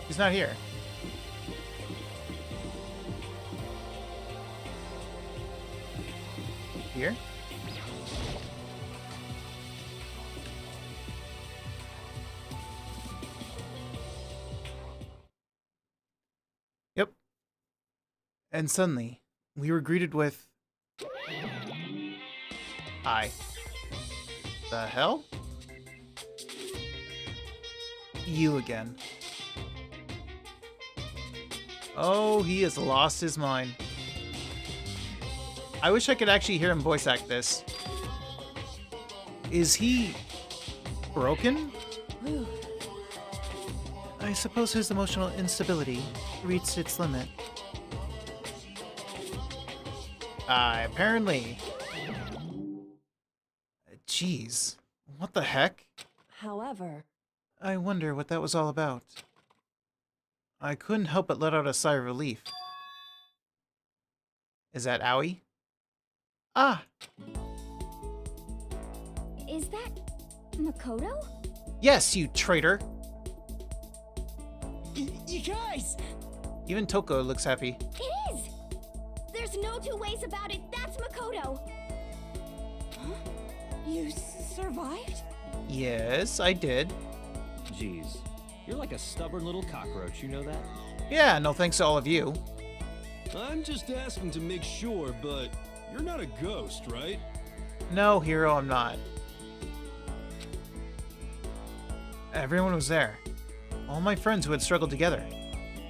She's not here. Here? Yep. And suddenly, we were greeted with... Hi. The hell? You again. Oh, he has lost his mind. I wish I could actually hear him voice act this. Is he... broken? I suppose his emotional instability reached its limit. Apparently. Jeez. What the heck? However, I wonder what that was all about. I couldn't help but let out a sigh of relief. Is that Aoi? Ah! is that Makoto? Yes, you traitor! You guys! Even Toko looks happy. It is! There's no two ways about it. That's Makoto. Huh? You survived? Yes, I did. Jeez, you're like a stubborn little cockroach, you know that? Yeah, no thanks to all of you. I'm just asking to make sure, but you're not a ghost, right? No, Hero, I'm not. Everyone was there. All my friends who had struggled together.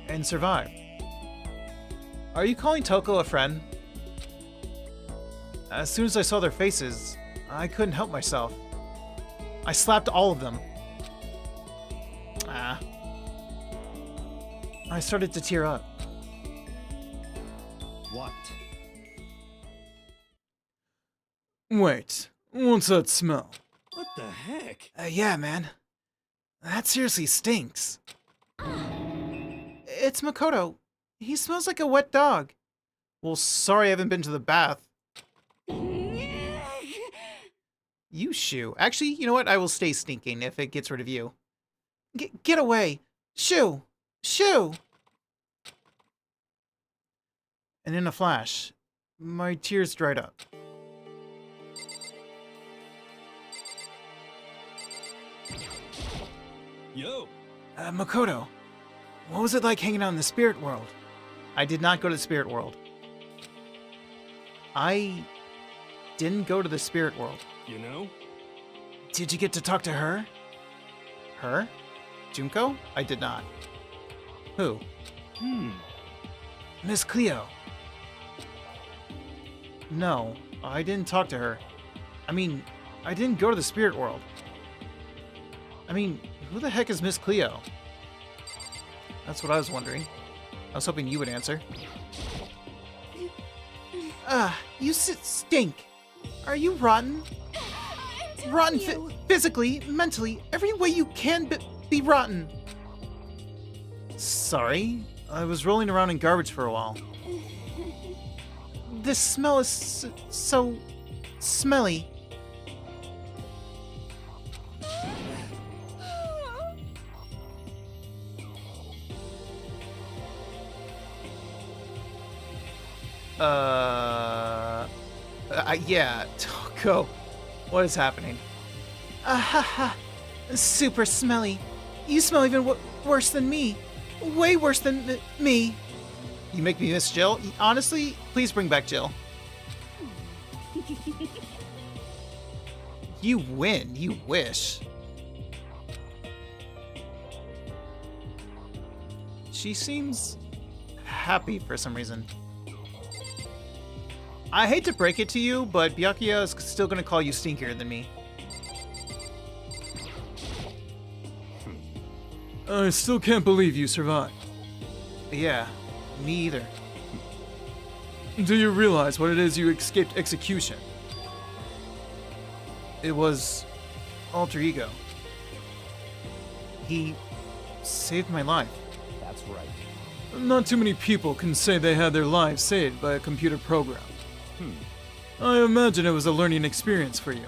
And survived. Are you calling Toko a friend? As soon as I saw their faces, I couldn't help myself. I slapped all of them. I started to tear up. What? Wait, what's that smell? What the heck? Yeah, man. That seriously stinks. It's Makoto. He smells like a wet dog. Well, sorry I haven't been to the bath. You shoo. Actually, you know what? I will stay stinking if it gets rid of you. Get away. Shoo! Shoo! And in a flash, my tears dried up. Yo! Makoto, what was it like hanging out in the spirit world? I did not go to the spirit world. I didn't go to the spirit world. You know? Did you get to talk to her? Her? Junko? I did not. Who? Miss Cleo. No, I didn't talk to her. I mean, I didn't go to the spirit world. I mean, who the heck is Miss Cleo? That's what I was wondering. I was hoping you would answer. You stink. Are you rotten? Rotten physically, mentally, every way you can be rotten. Sorry, I was rolling around in garbage for a while. This smell is so smelly. Yeah, Toko. What is happening? Super smelly. You smell even worse than me. Way worse than me. You make me miss Jill. Honestly, please bring back Jill. You win. You wish. She seems happy for some reason. I hate to break it to you, but Byakuya is still gonna call you stinkier than me. I still can't believe you survived. Yeah, me either. Do you realize what it is you escaped execution? It was alter ego. He saved my life. That's right. Not too many people can say they had their lives saved by a computer program. I imagine it was a learning experience for you.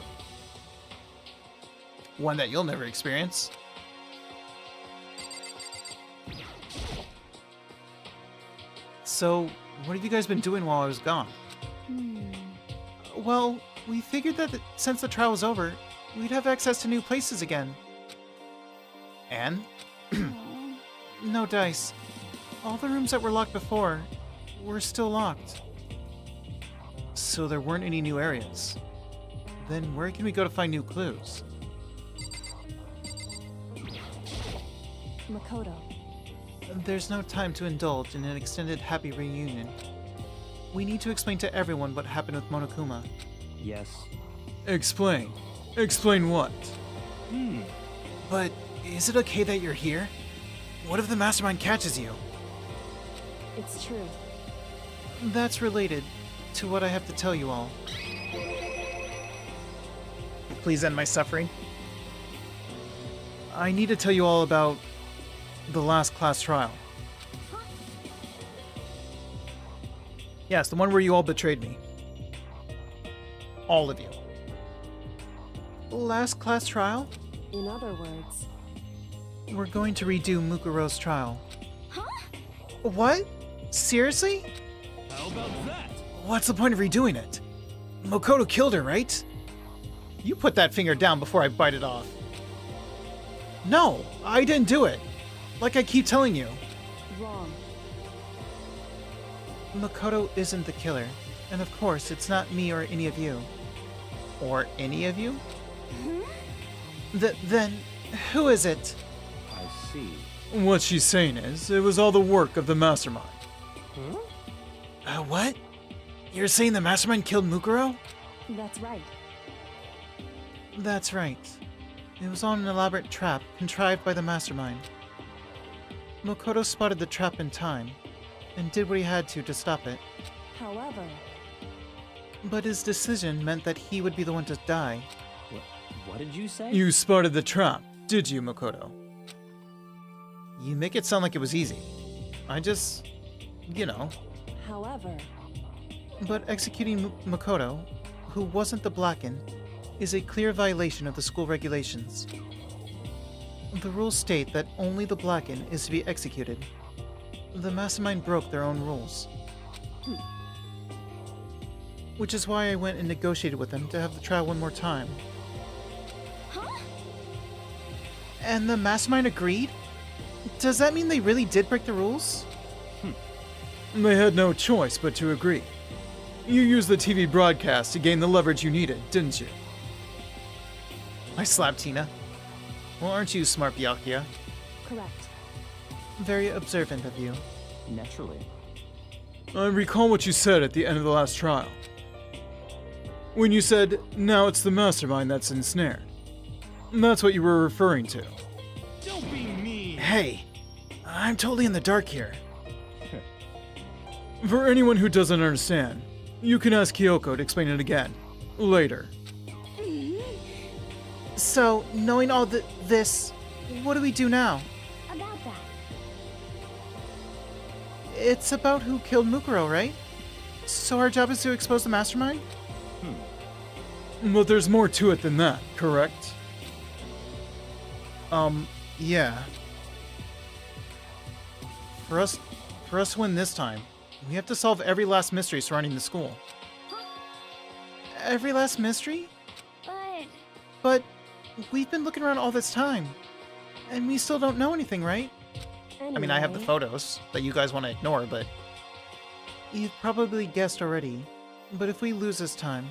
One that you'll never experience. So, what have you guys been doing while I was gone? Well, we figured that since the trial was over, we'd have access to new places again. And? No dice. All the rooms that were locked before were still locked. So there weren't any new areas. Then where can we go to find new clues? Makoto. There's no time to indulge in an extended happy reunion. We need to explain to everyone what happened with Monokuma. Yes. Explain. Explain what? But is it okay that you're here? What if the mastermind catches you? It's true. That's related to what I have to tell you all. Please end my suffering. I need to tell you all about the last class trial. Yes, the one where you all betrayed me. All of you. Last class trial? In other words, We're going to redo Mukuro's trial. Huh? What? Seriously? How about that? What's the point of redoing it? Makoto killed her, right? You put that finger down before I bite it off. No, I didn't do it. Like I keep telling you. wrong. Makoto isn't the killer. And of course, it's not me or any of you. Or any of you? Then, who is it? I see. What she's saying is, it was all the work of the mastermind. What? You're saying the mastermind killed Mukuro? That's right. That's right. It was on an elaborate trap contrived by the mastermind. Makoto spotted the trap in time, and did what he had to stop it. However, But his decision meant that he would be the one to die. What did you say? You spotted the trap, did you, Makoto? You make it sound like it was easy. I just... you know. however, But executing Makoto, who wasn't the Blacken, is a clear violation of the school regulations. The rules state that only the Blacken is to be executed. The mastermind broke their own rules. Which is why I went and negotiated with them to have the trial one more time. And the mastermind agreed? Does that mean they really did break the rules? They had no choice but to agree. You used the TV broadcast to gain the leverage you needed, didn't you? I slapped Tina. Well, aren't you smart, Byakuya? correct. Very observant of you. Naturally. I recall what you said at the end of the last trial. When you said, now it's the mastermind that's ensnared. That's what you were referring to. Don't be mean. Hey, I'm totally in the dark here. For anyone who doesn't understand, you can ask Kyoko to explain it again. Later. So, knowing all this, what do we do now? About that. It's about who killed Mukuro, right? So our job is to expose the mastermind? But there's more to it than that, correct? Yeah. For us to win this time, we have to solve every last mystery surrounding the school. Every last mystery? But But we've been looking around all this time, and we still don't know anything, right? I mean, I have the anyway, photos that you guys want to ignore, but... You've probably guessed already, but if we lose this time,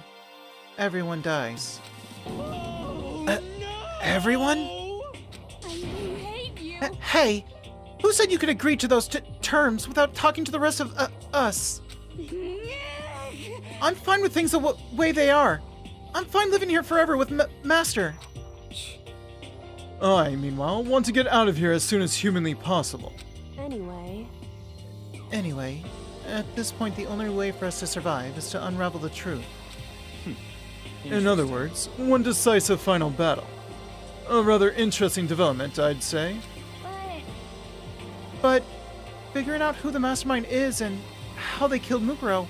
everyone dies. Oh, Uh, no! everyone? I hate you. Hey! Who said you could agree to those terms without talking to the rest of us? I'm fine with things the way they are. I'm fine living here forever with Master. I, meanwhile, want to get out of here as soon as humanly possible. Anyway, at this point the only way for us to survive is to unravel the truth. In other words, one decisive final battle. A rather interesting development, I'd say. But But figuring out who the mastermind is and how they killed Mukuro,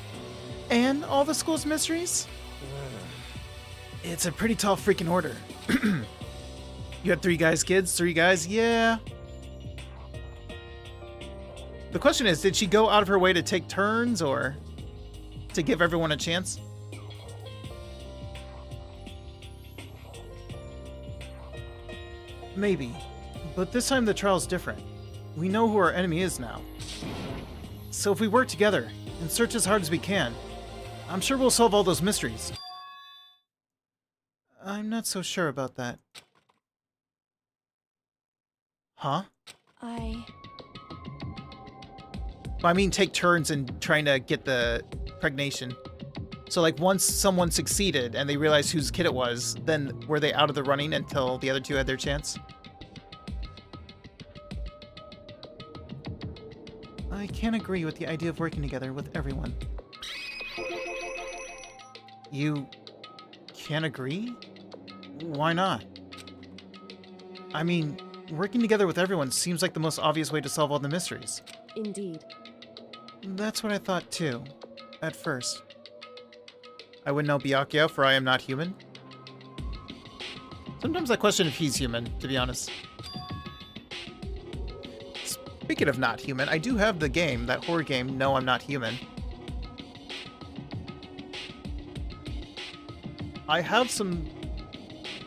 and all the school's mysteries? It's a pretty tall freaking order. You had 3 guys, kids? 3 guys? Yeah. The question is, did she go out of her way to take turns or to give everyone a chance? Maybe. But this time the trial's different. We know who our enemy is now. So if we work together and search as hard as we can, I'm sure we'll solve all those mysteries. I'm not so sure about that. Huh? I mean, take turns in trying to get the pregnation. So, like, once someone succeeded and they realized whose kid it was, then were they out of the running until the other 2 had their chance? I can't agree with the idea of working together with everyone. You can't agree? Why not? I mean, working together with everyone seems like the most obvious way to solve all the mysteries. Indeed. That's what I thought too, at first. I would know Byakuya, for I am not human. Sometimes I question if he's human, to be honest. Speaking of not human, I do have the game, that horror game, No, I'm Not Human. I have some...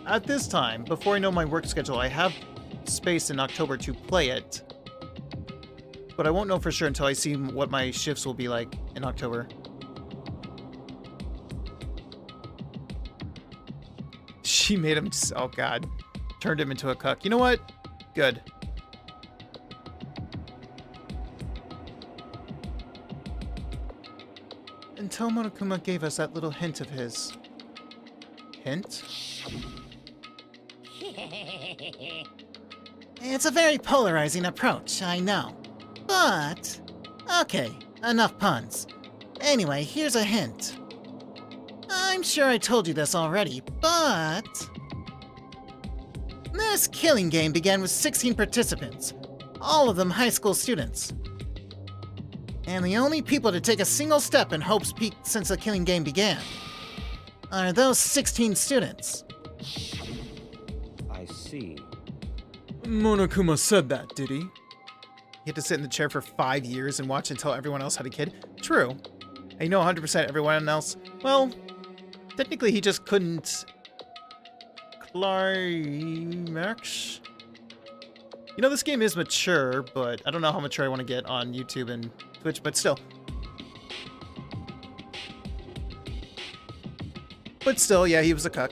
At this time, before I know my work schedule, I have space in October to play it. But I won't know for sure until I see what my shifts will be like in October. She made him... Oh, God. Turned him into a cuck. You know what? Good. Until Monokuma gave us that little hint of his. Hint? It's a very polarizing approach, I know. But... okay, enough puns. Anyway, here's a hint. I'm sure I told you this already, but... this killing game began with 16 participants, all of them high school students. And the only people to take a single step in Hope's Peak since the killing game began are those 16 students. I see. Monokuma said that, did he? He had to sit in the chair for 5 years and watch until everyone else had a kid? True. I know 100% everyone else. Well, technically he just couldn't... climax? You know, this game is mature, but I don't know how mature I want to get on YouTube and Twitch, but still. But still, yeah, he was a cuck.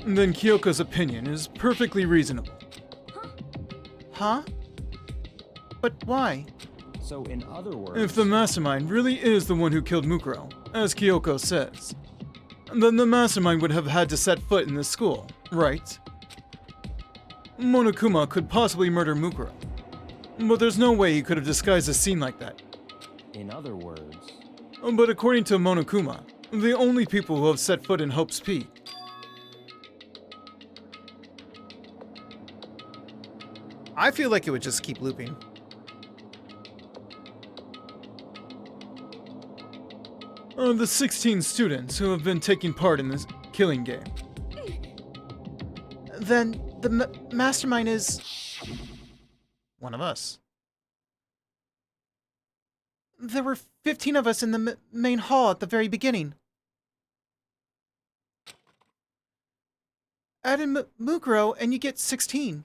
Then Kyoko's opinion is perfectly reasonable. Huh? But why? So, in other words... If the mastermind really is the one who killed Mukuro, as Kyoko says, then the mastermind would have had to set foot in this school, right? Monokuma could possibly murder Mukuro, but there's no way he could have disguised a scene like that. In other words... But according to Monokuma, the only people who have set foot in Hope's Peak I feel like it would just keep looping. are the 16 students who have been taking part in this killing game. Then the mastermind is... one of us. There were 15 of us in the main hall at the very beginning. Add in Mukuro and you get 16.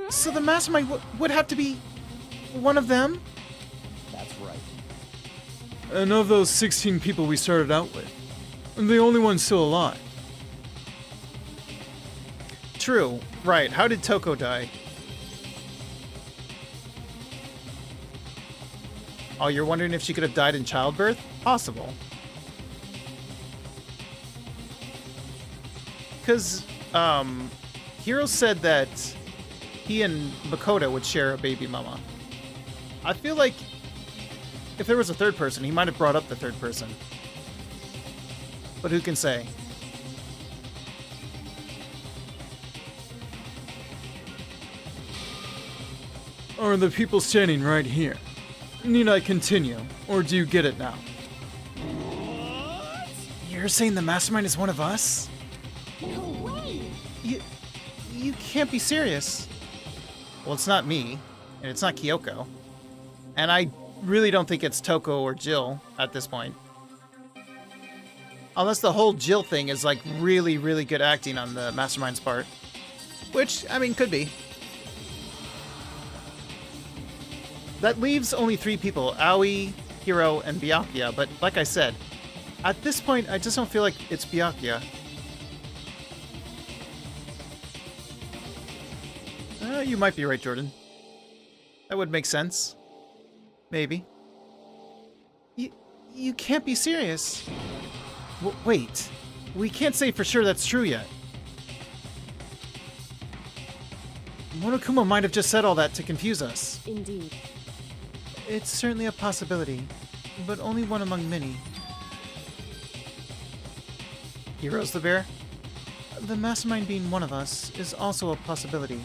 So the mastermind would have to be one of them? That's right. And of those 16 people we started out with, the only one still alive. True. Right. How did Toko die? Oh, you're wondering if she could have died in childbirth? Possible. Because, Hiro said that he and Makoto would share a baby mama. I feel like if there was a third person, he might have brought up the third person. But who can say? Are the people standing right here? Need I continue, or do you get it now? You're saying the mastermind is one of us? No way! You can't be serious. Well, it's not me, and it's not Kyoko. And I really don't think it's Toko or Jill at this point. Unless the whole Jill thing is like really, really good acting on the mastermind's part. Which, I mean, could be. That leaves only 3 people, Aoi, Hiro, and Byakuya, but like I said, at this point, I just don't feel like it's Byakuya. You might be right, Jordan. That would make sense. Maybe. You can't be serious. Wait. We can't say for sure that's true yet. Monokuma might have just said all that to confuse us. Indeed. It's certainly a possibility, but only one among many. Heroes the bear? The mastermind being one of us is also a possibility.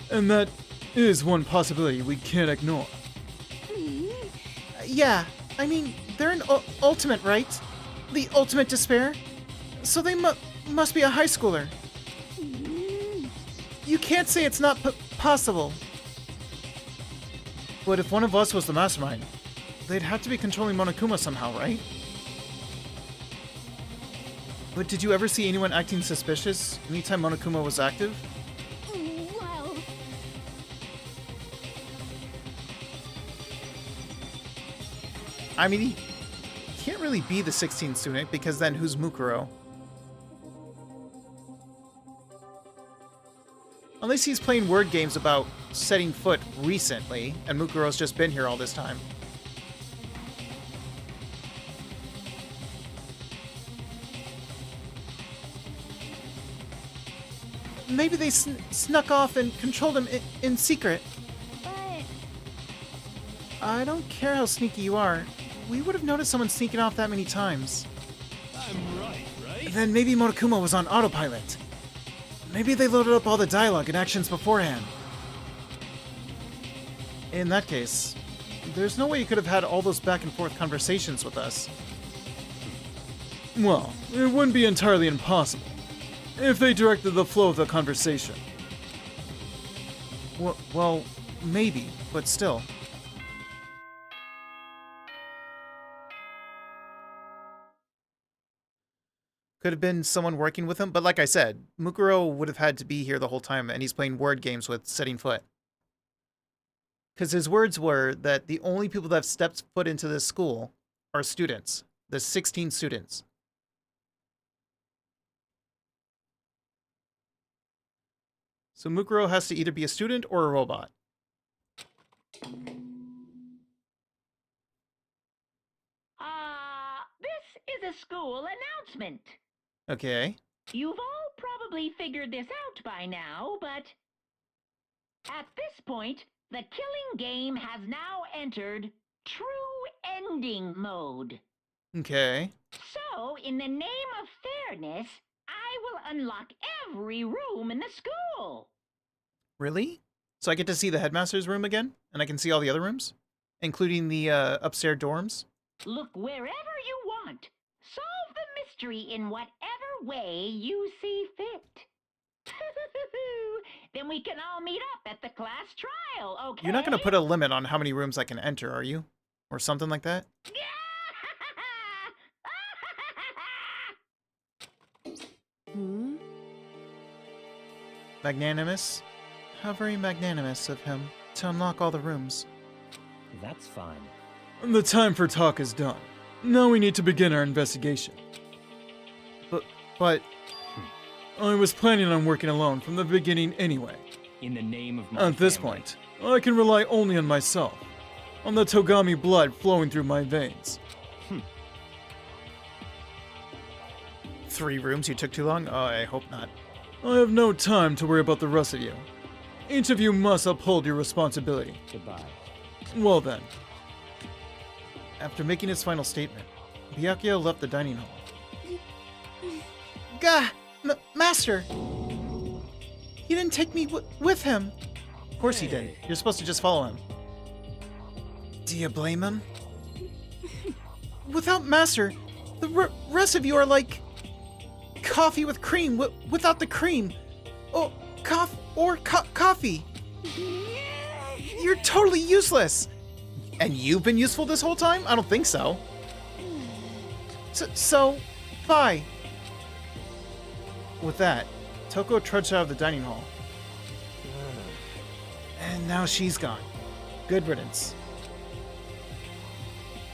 And that is one possibility we can't ignore. Yeah, I mean, they're an ultimate, right? The ultimate despair? So they must be a high schooler. You can't say it's not possible. But if one of us was the mastermind, they'd have to be controlling Monokuma somehow, right? But did you ever see anyone acting suspicious anytime Monokuma was active? Well, I mean, he can't really be the 16th student, because then who's Mukuro? Unless he's playing word games about setting foot recently, and Mukuro's just been here all this time. Maybe they snuck off and controlled him in secret. But I don't care how sneaky you are. We would have noticed someone sneaking off that many times. I'm right, right? Then maybe Monokuma was on autopilot. Maybe they loaded up all the dialogue and actions beforehand. In that case, there's no way you could have had all those back and forth conversations with us. Well, it wouldn't be entirely impossible if they directed the flow of the conversation. Well, maybe, but still. Could have been someone working with him, but like I said, Mukuro would have had to be here the whole time, and he's playing word games with setting foot. Because his words were that the only people that have stepped foot into this school are students. The 16 students. So Mukuro has to either be a student or a robot. This is a school announcement. Okay. You've all probably figured this out by now, but at this point, the killing game has now entered true ending mode. Okay. So, in the name of fairness, I will unlock every room in the school. Really? So I get to see the headmaster's room again? And I can see all the other rooms? Including the upstairs dorms? Look wherever you want. Solve the mystery in whatever way you see fit. Then we can all meet up at the class trial, okay? You're not going to put a limit on how many rooms I can enter, are you? Or something like that? hmm? Magnanimous? How very magnanimous of him to unlock all the rooms. That's fine. The time for talk is done. Now we need to begin our investigation. But I was planning on working alone from the beginning anyway. In the name of my At this family. point, I can rely only on myself, on the Togami blood flowing through my veins. 3 rooms, you took too long? Oh, I hope not. I have no time to worry about the rest of you. Each of you must uphold your responsibility. Goodbye. Well then, After making his final statement, Byakuya left the dining hall. Gah! Master! He didn't take me with him. Of course he didn't. You're supposed to just follow him. Do you blame him? Without Master, the rest of you are like coffee with cream without the cream. Oh, coffee. You're totally useless. And you've been useful this whole time? I don't think so. So, bye. With that, Toko trudged out of the dining hall. And now she's gone. Good riddance.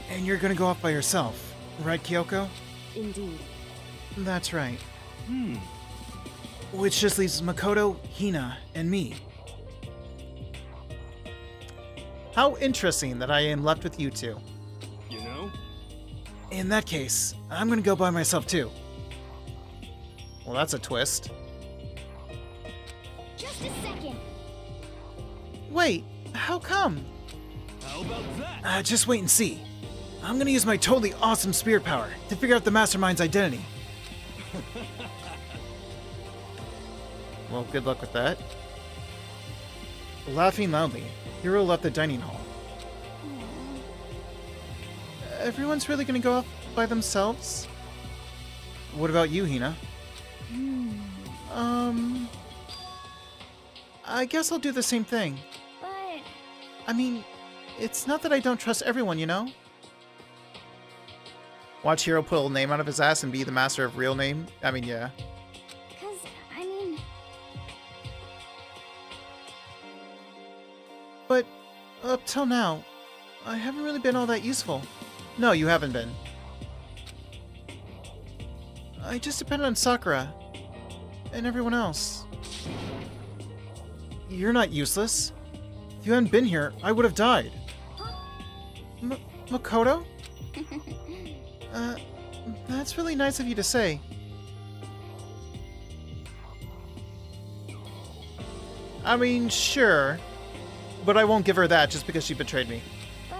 And you're gonna go off by yourself, right, Kyoko? Indeed. That's right. Which just leaves Makoto, Hina, and me. How interesting that I am left with you two. You know? In that case, I'm gonna go by myself too. Well, that's a twist. Just a second. Wait, how come? How about that? Just wait and see. I'm gonna use my totally awesome spirit power to figure out the mastermind's identity. Well, good luck with that. Laughing loudly, Hiro left the dining hall. Everyone's really gonna go off by themselves? What about you, Hina? I guess I'll do the same thing. But I mean, it's not that I don't trust everyone, you know? Watch Hiro pull a name out of his ass and be the master of real name. I mean, yeah. cause I mean, But up till now, I haven't really been all that useful. No, you haven't been. I just depend on Sakura and everyone else. You're not useless. If you hadn't been here, I would have died. Makoto? That's really nice of you to say. I mean, sure. But I won't give her that just because she betrayed me. but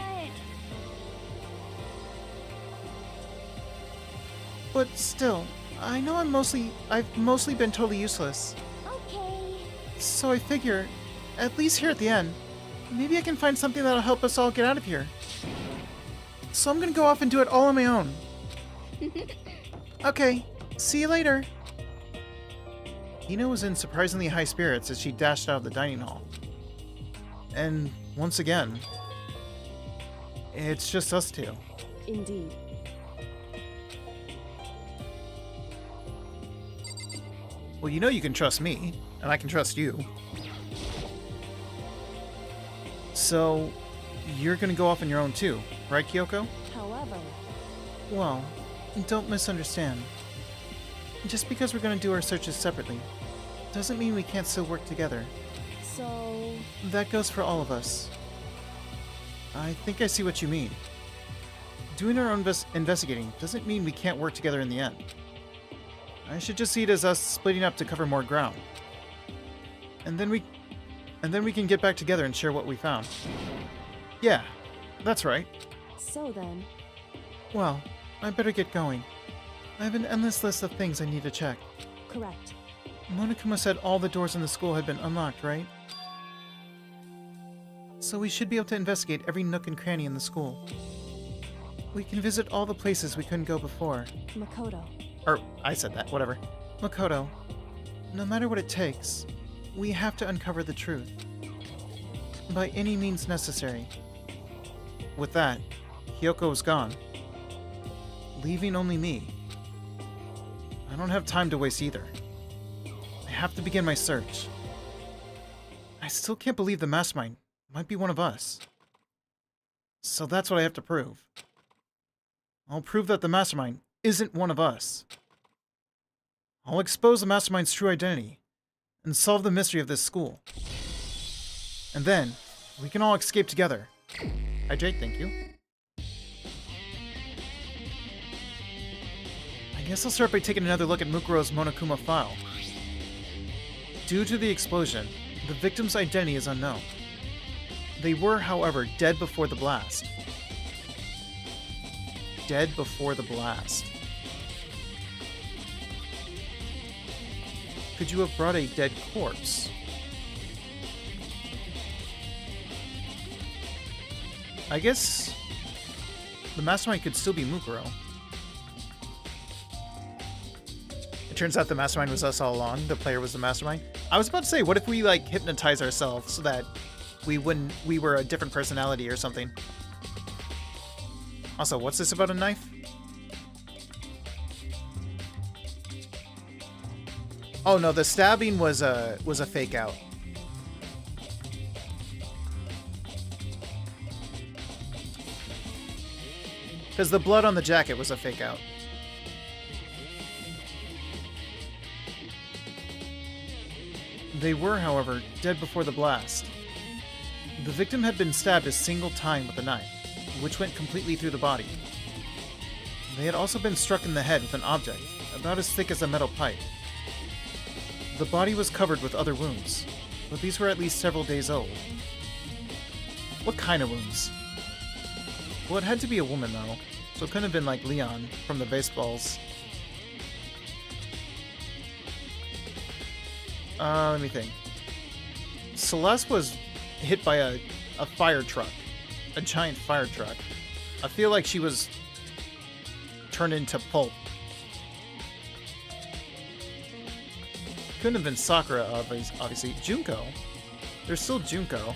But still, I know I've mostly been totally useless. okay. So I figure, at least here at the end, maybe I can find something that'll help us all get out of here. So I'm gonna go off and do it all on my own. Okay, see you later. Hina was in surprisingly high spirits as she dashed out of the dining hall. And once again, it's just us two. Indeed. Well, you know you can trust me, and I can trust you. So, you're gonna go off on your own too, right, Kyoko? However, Well, don't misunderstand. Just because we're gonna do our searches separately, doesn't mean we can't still work together. so That goes for all of us. I think I see what you mean. Doing our own investigating doesn't mean we can't work together in the end. I should just see it as us splitting up to cover more ground. And then we can get back together and share what we found. Yeah, that's right. so then, Well, I better get going. I have an endless list of things I need to check. correct. Monokuma said all the doors in the school had been unlocked, right? So we should be able to investigate every nook and cranny in the school. We can visit all the places we couldn't go before. Makoto. Or, I said that, whatever. Makoto, no matter what it takes, we have to uncover the truth. By any means necessary. With that, Kyoko is gone, leaving only me. I don't have time to waste either. I have to begin my search. I still can't believe the mastermind might be one of us. So that's what I have to prove. I'll prove that the mastermind isn't one of us. I'll expose the mastermind's true identity and solve the mystery of this school. And then, we can all escape together. Hydrate, thank you. I guess I'll start by taking another look at Mukuro's Monokuma file. Due to the explosion, the victim's identity is unknown. They were, however, dead before the blast. dead before the blast. Could you have brought a dead corpse? I guess the mastermind could still be Mukuro. It turns out the mastermind was us all along. The player was the mastermind. I was about to say, what if we like hypnotize ourselves so that we were a different personality or something? Also, what's this about a knife? Oh no, the stabbing was a fake out. Because the blood on the jacket was a fake out. They were, however, dead before the blast. The victim had been stabbed a single time with a knife, which went completely through the body. They had also been struck in the head with an object, about as thick as a metal pipe. The body was covered with other wounds, but these were at least several days old. What kind of wounds? Well, it had to be a woman, though, so it couldn't have been like Leon from the Baseballs. Let me think. Celeste was hit by a fire truck. A giant fire truck. I feel like she was turned into pulp. Couldn't have been Sakura, obviously. Junko. There's still Junko.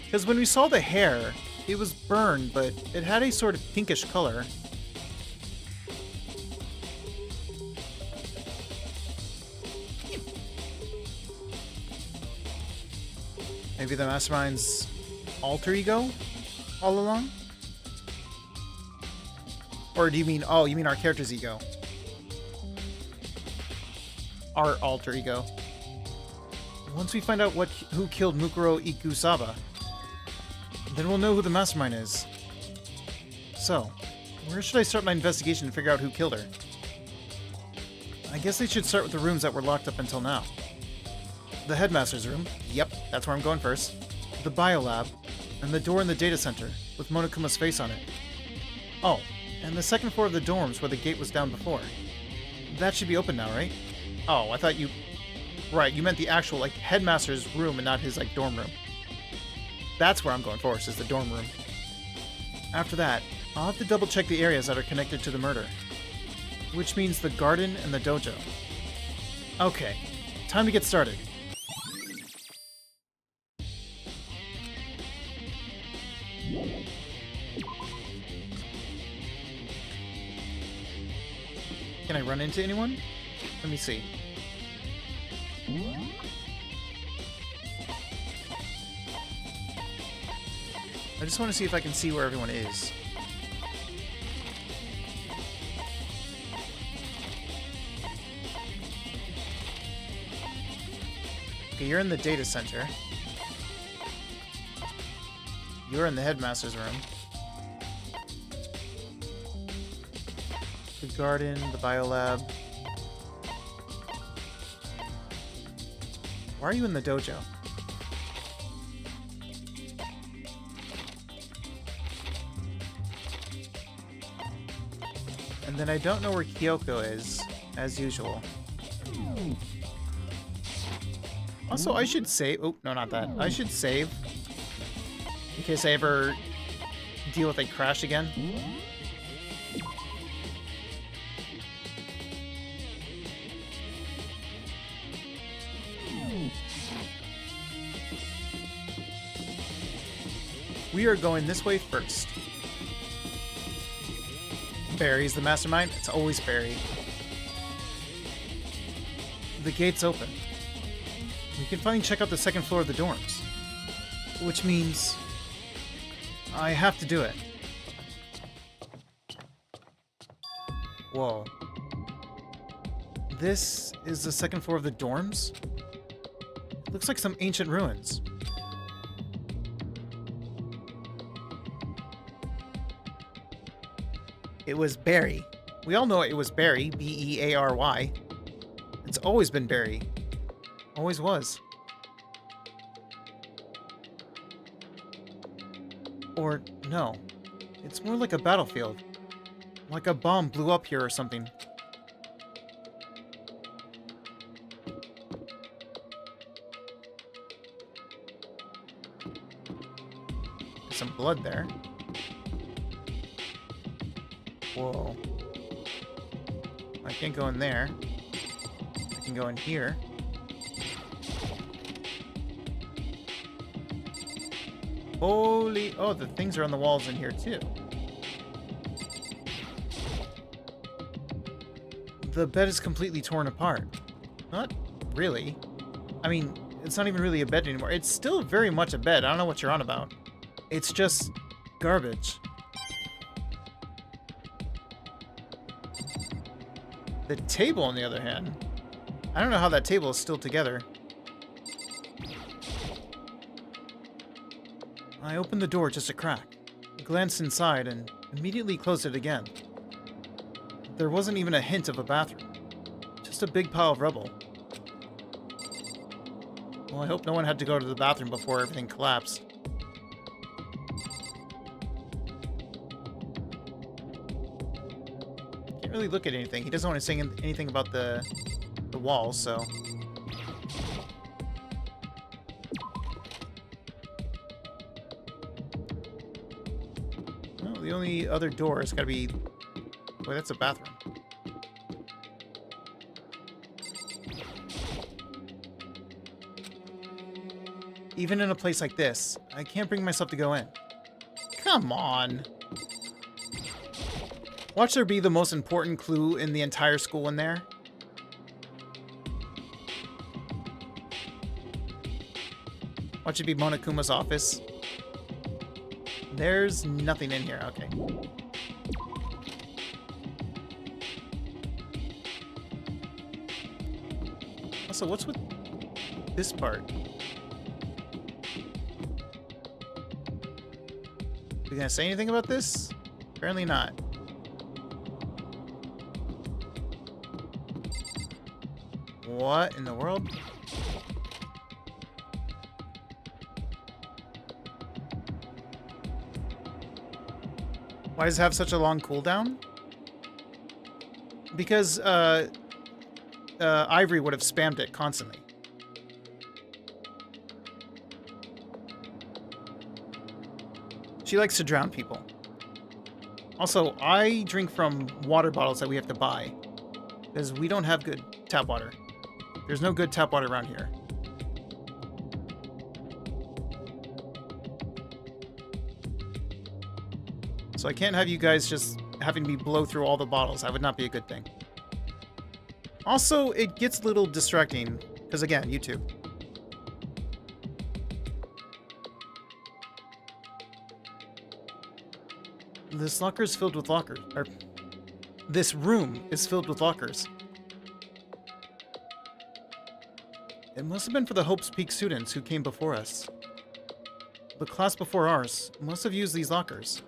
Because when we saw the hair, it was burned, but it had a sort of pinkish color. Maybe the mastermind's alter ego all along? Or do you mean, oh, you mean our character's ego? Our alter ego. Once we find out who killed Mukuro Ikusaba, then we'll know who the mastermind is. So, where should I start my investigation to figure out who killed her? I guess I should start with the rooms that were locked up until now. The headmaster's room. Yep, that's where I'm going first. The biolab, and the door in the data center, with Monokuma's face on it. Oh, and the second floor of the dorms where the gate was down before. That should be open now, right? Oh, I thought you... Right, you meant the actual, like, headmaster's room and not his, like, dorm room. That's where I'm going first, is the dorm room. After that, I'll have to double-check the areas that are connected to the murder. Which means the garden and the dojo. Okay, time to get started. Can I run into anyone? Let me see. I just want to see if I can see where everyone is. Okay, you're in the data center. You're in the headmaster's room. The garden, the biolab. Why are you in the dojo? And then I don't know where Kyoko is, as usual. Also, I should save... Oh, no, not that. I should save. In case I ever deal with a crash again. We are going this way first. Barry's the mastermind. It's always Barry. The gate's open. We can finally check out the second floor of the dorms. Which means... I have to do it. Whoa. This is the second floor of the dorms? Looks like some ancient ruins. It was Barry. We all know it was Barry, B-E-A-R-Y. It's always been Barry. Always was. Or, no. It's more like a battlefield. Like a bomb blew up here or something. There's some blood there. Whoa. I can't go in there. I can go in here. Holy... Oh, the things are on the walls in here, too. The bed is completely torn apart. Not really. I mean, it's not even really a bed anymore. It's still very much a bed. I don't know what you're on about. It's just garbage. The table, on the other hand, I don't know how that table is still together. I opened the door just a crack, glanced inside, and immediately closed it again. There wasn't even a hint of a bathroom. Just a big pile of rubble. Well, I hope no one had to go to the bathroom before everything collapsed. Can't really look at anything. He doesn't want to say anything about the walls, so... Well, the only other door has got to be... Wait, that's a bathroom. Even in a place like this, I can't bring myself to go in. Come on! Watch there be the most important clue in the entire school in there. Watch it be Monokuma's office. There's nothing in here, okay. Also, what's with this part? We gonna say anything about this? Apparently not. What in the world? Why does it have such a long cooldown? Because, Ivory would have spammed it constantly. She likes to drown people. Also, I drink from water bottles that we have to buy, because we don't have good tap water. There's no good tap water around here. So I can't have you guys just having me blow through all the bottles. That would not be a good thing. Also, it gets a little distracting, because again, YouTube. This locker is filled with lockers. Or, this room is filled with lockers. It must have been for the Hope's Peak students who came before us. The class before ours must have used these lockers.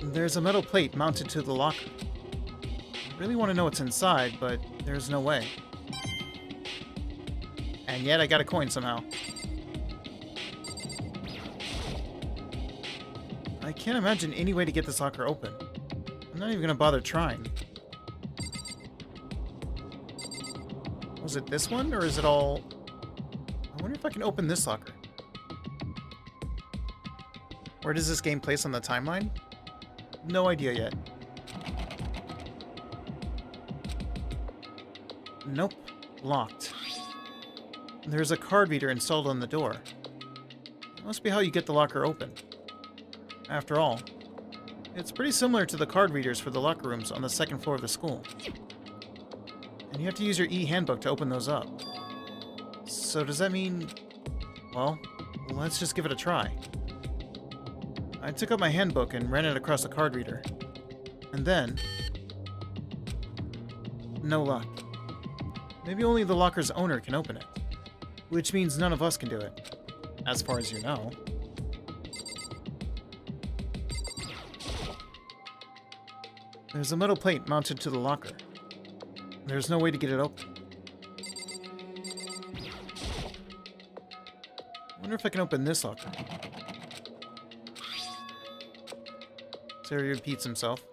There's a metal plate mounted to the locker. I really want to know what's inside, but there's no way. And yet I got a coin somehow. I can't imagine any way to get this locker open. I'm not even gonna bother trying. Was it this one, or is it all... I wonder if I can open this locker. Where does this game place on the timeline? No idea yet. Nope. Locked. There's a card reader installed on the door. That must be how you get the locker open. After all, it's pretty similar to the card readers for the locker rooms on the second floor of the school. And you have to use your e-handbook to open those up. So does that mean... Well, let's just give it a try. I took out my handbook and ran it across the card reader. And then... no luck. Maybe only the locker's owner can open it. Which means none of us can do it. As far as you know. There's a metal plate mounted to the locker. There's no way to get it open. Wonder if I can open this locker. So he repeats himself.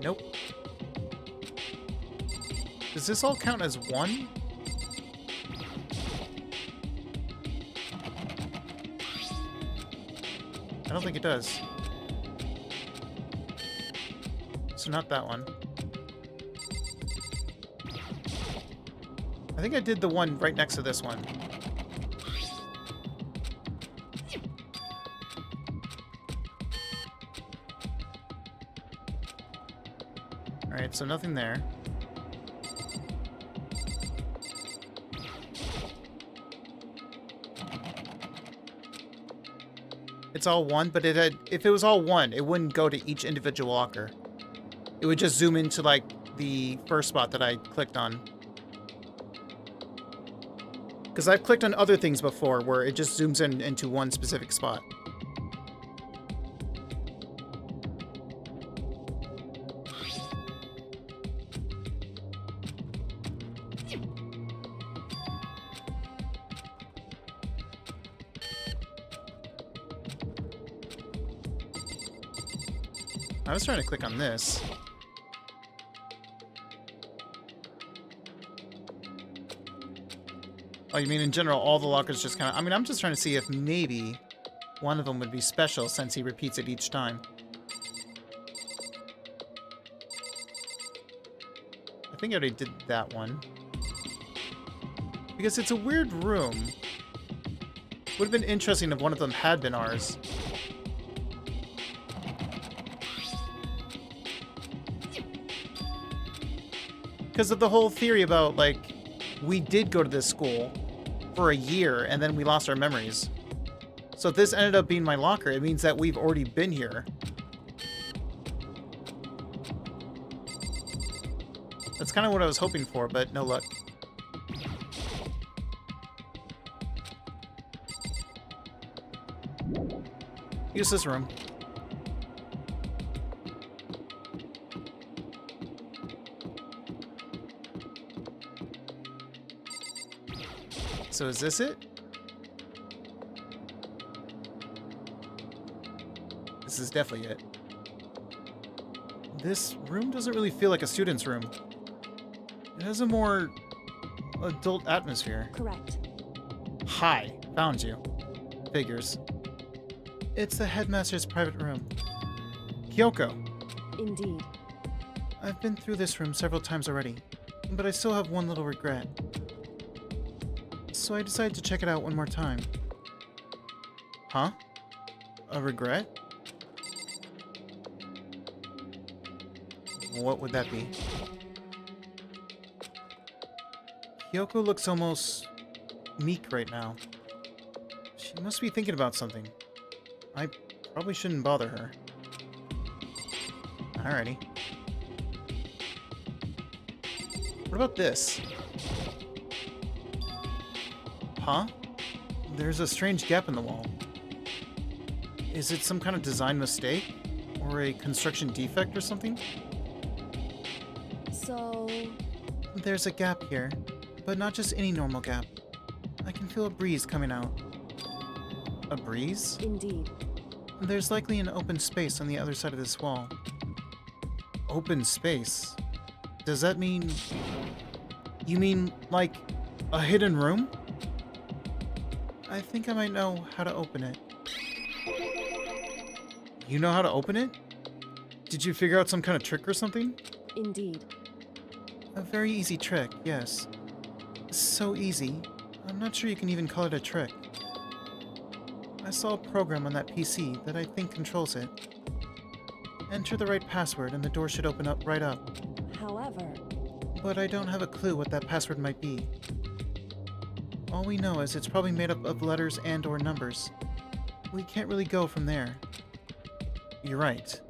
Nope. Does this all count as one? I don't think it does. So not that one. I think I did the one right next to this one. Alright, so nothing there. It's all one, but if it was all one, it wouldn't go to each individual locker. It would just zoom into, like, the first spot that I clicked on. Because I've clicked on other things before where it just zooms in into one specific spot. I was trying to click on this. Oh, you mean in general, all the lockers just kind of... I mean, I'm just trying to see if maybe one of them would be special since he repeats it each time. I think I already did that one. Because it's a weird room. Would have been interesting if one of them had been ours. Because of the whole theory about, like, we did go to this school for a year and then we lost our memories. So if this ended up being my locker, it means that we've already been here. That's kind of what I was hoping for, but no luck. Use this room. So is this it? This is definitely it. This room doesn't really feel like a student's room. It has a more adult atmosphere. Correct. Hi, found you. Figures. It's the headmaster's private room. Kyoko. Indeed. I've been through this room several times already, but I still have one little regret. So I decided to check it out one more time. Huh? A regret? What would that be? Kyoko looks almost meek right now. She must be thinking about something. I probably shouldn't bother her. Alrighty. What about this? Huh? There's a strange gap in the wall. Is it some kind of design mistake? Or a construction defect or something? So... There's a gap here, but not just any normal gap. I can feel a breeze coming out. A breeze? Indeed. There's likely an open space on the other side of this wall. Open space? Does that mean... You mean, like, a hidden room? I think I might know how to open it. You know how to open it? Did you figure out some kind of trick or something? Indeed. A very easy trick, yes. So easy, I'm not sure you can even call it a trick. I saw a program on that PC that I think controls it. Enter the right password and the door should open up right up. However... But I don't have a clue what that password might be. All we know is it's probably made up of letters and or numbers. We can't really go from there. You're right.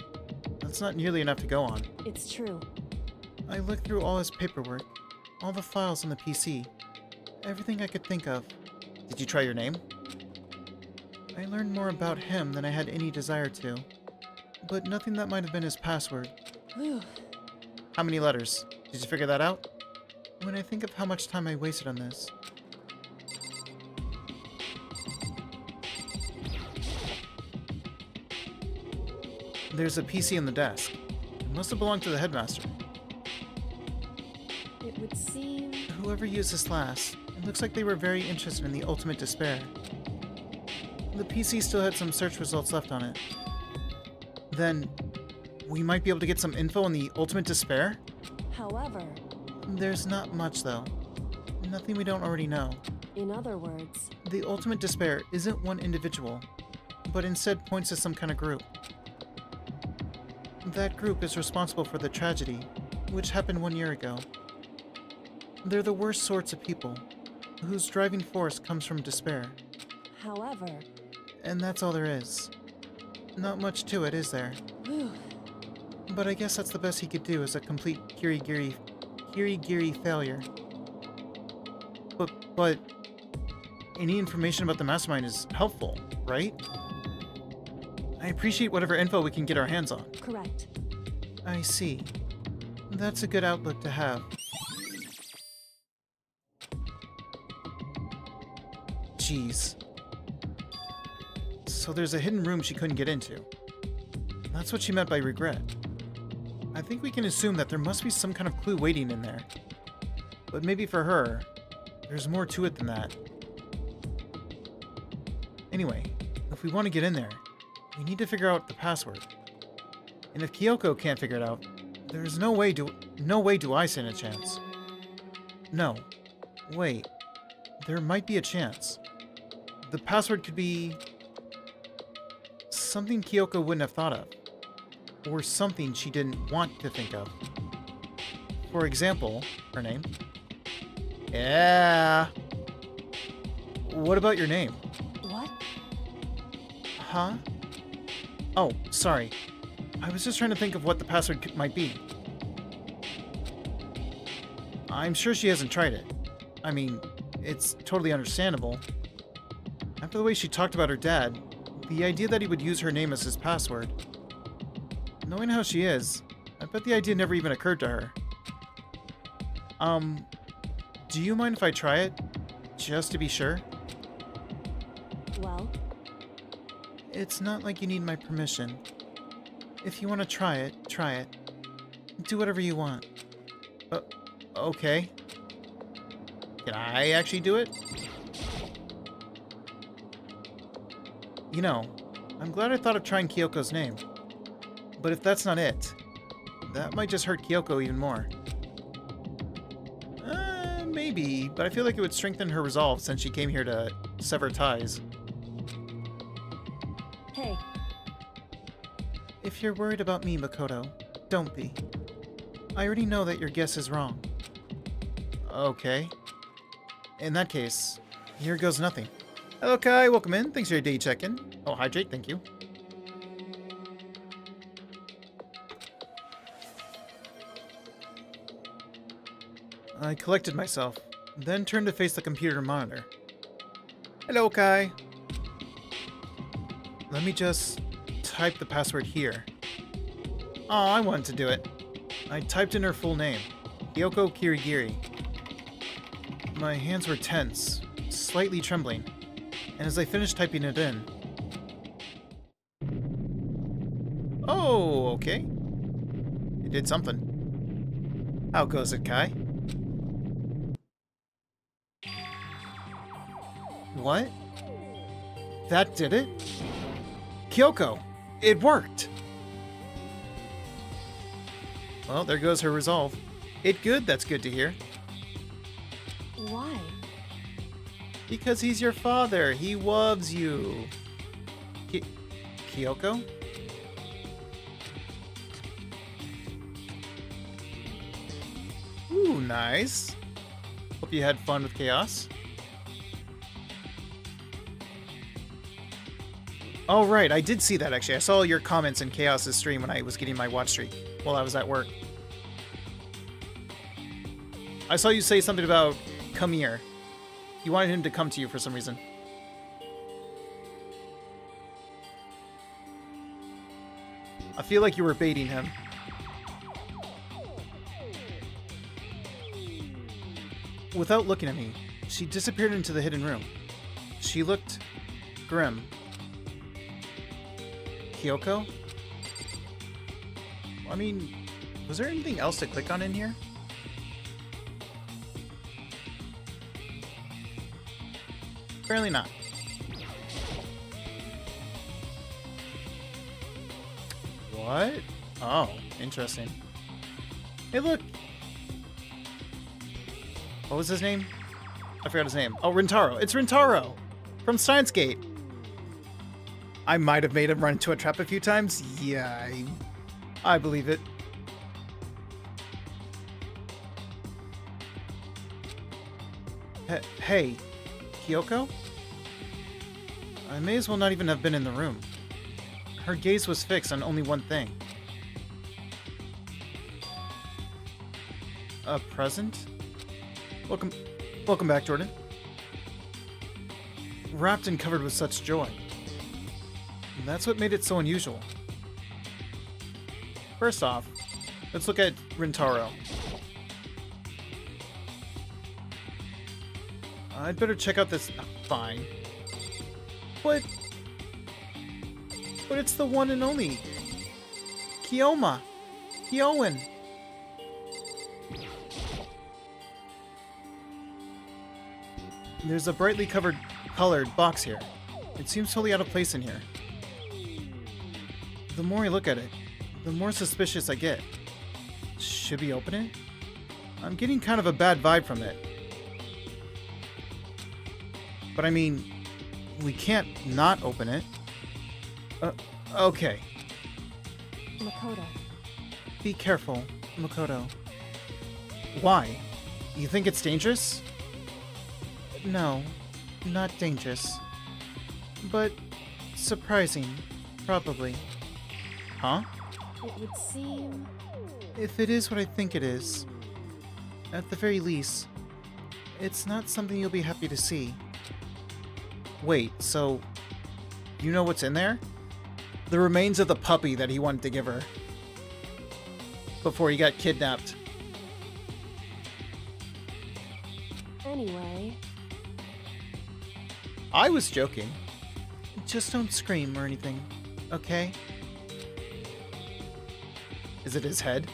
That's not nearly enough to go on. It's true. I looked through all his paperwork, all the files on the PC, everything I could think of. Did you try your name? I learned more about him than I had any desire to, but nothing that might have been his password. How many letters? Did you figure that out? When I think of how much time I wasted on this. There's a PC in the desk. It must have belonged to the headmaster. It would seem. Whoever used this last, it looks like they were very interested in the ultimate despair. The PC still had some search results left on it. Then, we might be able to get some info on the ultimate despair? However, There's not much, though. Nothing we don't already know. in other words, The ultimate despair isn't one individual, but instead points to some kind of group. That group is responsible for the tragedy, which happened 1 year ago. They're the worst sorts of people, whose driving force comes from despair. however, And that's all there is. Not much to it, is there? whew, But I guess that's the best he could do as a complete Kirigiri failure. But any information about the mastermind is helpful, right? I appreciate whatever info we can get our hands on. correct. I see. That's a good outlook to have. Jeez. So there's a hidden room she couldn't get into. That's what she meant by regret. I think we can assume that there must be some kind of clue waiting in there. But maybe for her, there's more to it than that. Anyway, if we want to get in there, we need to figure out the password. And if Kyoko can't figure it out, there's no way do I stand a chance. No. Wait. There might be a chance. The password could be something Kyoko wouldn't have thought of. Or something she didn't want to think of. For example, her name. Yeah. What about your name? What? Huh? Oh, sorry. I was just trying to think of what the password might be. I'm sure she hasn't tried it. I mean, it's totally understandable. After the way she talked about her dad, the idea that he would use her name as his password. Knowing how she is, I bet the idea never even occurred to her. Do you mind if I try it? Just to be sure? Well, It's not like you need my permission. If you want to try it, try it. Do whatever you want. Okay. Can I actually do it? You know, I'm glad I thought of trying Kyoko's name. But if that's not it, that might just hurt Kyoko even more. Maybe, but I feel like it would strengthen her resolve since she came here to sever ties. hey, If you're worried about me, Makoto, don't be. I already know that your guess is wrong. Okay. In that case, here goes nothing. Hello, Kai. Welcome in. Thanks for your day check-in. Oh, hydrate. Thank you. I collected myself, then turned to face the computer monitor. Hello, Kai. Let me just type the password here. Oh, I wanted to do it. I typed in her full name, Kyoko Kirigiri. My hands were tense, slightly trembling, and as I finished typing it in... Oh, okay. It did something. How goes it, Kai? What? That did it? Kyoko! It worked! Well, there goes her resolve. It good, that's good to hear. why? Because he's your father. He loves you. Kyoko? Ooh, nice. Hope you had fun with Chaos. Oh, right. I did see that, actually. I saw your comments in Chaos's stream when I was getting my watch streak while I was at work. I saw you say something about come here. You wanted him to come to you for some reason. I feel like you were baiting him. Without looking at me, she disappeared into the hidden room. She looked grim. Kyoko? I mean, was there anything else to click on in here? Apparently not. What? Oh, interesting. Hey, look! What was his name? I forgot his name. Oh, Rintaro. It's Rintaro! From Steins Gate. I might have made him run into a trap a few times. Yeah, I believe it. Hey, Kyoko? I may as well not even have been in the room. Her gaze was fixed on only one thing. A present? Welcome back, Jordan. Wrapped and covered with such joy. That's what made it so unusual. First off, let's look at Rintaro. I'd better check out this... Fine. But it's the one and only. Kyowen. There's a brightly colored box here. It seems totally out of place in here. The more I look at it, the more suspicious I get. Should we open it? I'm getting kind of a bad vibe from it. But I mean, we can't not open it. Okay. Makoto. Be careful, Makoto. Why? You think it's dangerous? No, not dangerous. But surprising, probably. Huh? It would seem... If it is what I think it is, at the very least, it's not something you'll be happy to see. Wait, so you know what's in there? The remains of the puppy that he wanted to give her before he got kidnapped. Anyway... I was joking. Just don't scream or anything, okay? Is it his head?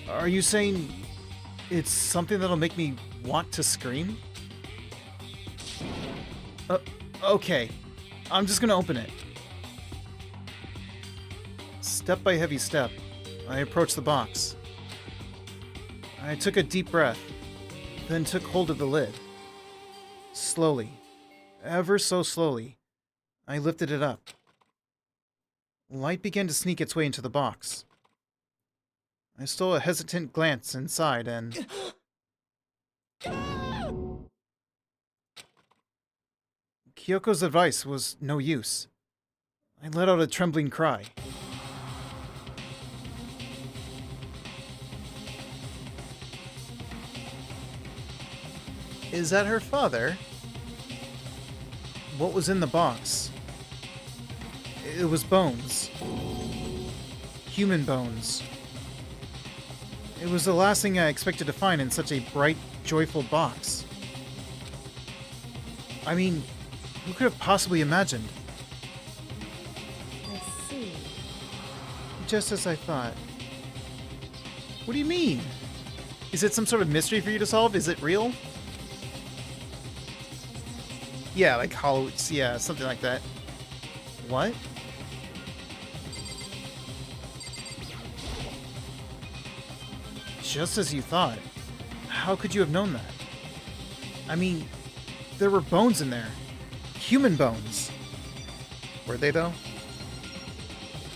Are you saying it's something that'll make me want to scream? Okay. I'm just gonna open it. Step by heavy step, I approached the box. I took a deep breath, then took hold of the lid. Slowly, ever so slowly, I lifted it up. Light began to sneak its way into the box. I stole a hesitant glance inside and... Kyoko's advice was no use. I let out a trembling cry. Is that her father? What was in the box? It was bones. Human bones. It was the last thing I expected to find in such a bright, joyful box. I mean, who could have possibly imagined? I see. Just as I thought. What do you mean? Is it some sort of mystery for you to solve? Is it real? Yeah, like Hollow... Yeah, something like that. What? Just as you thought. How could you have known that? I mean, there were bones in there. Human bones. Were they, though?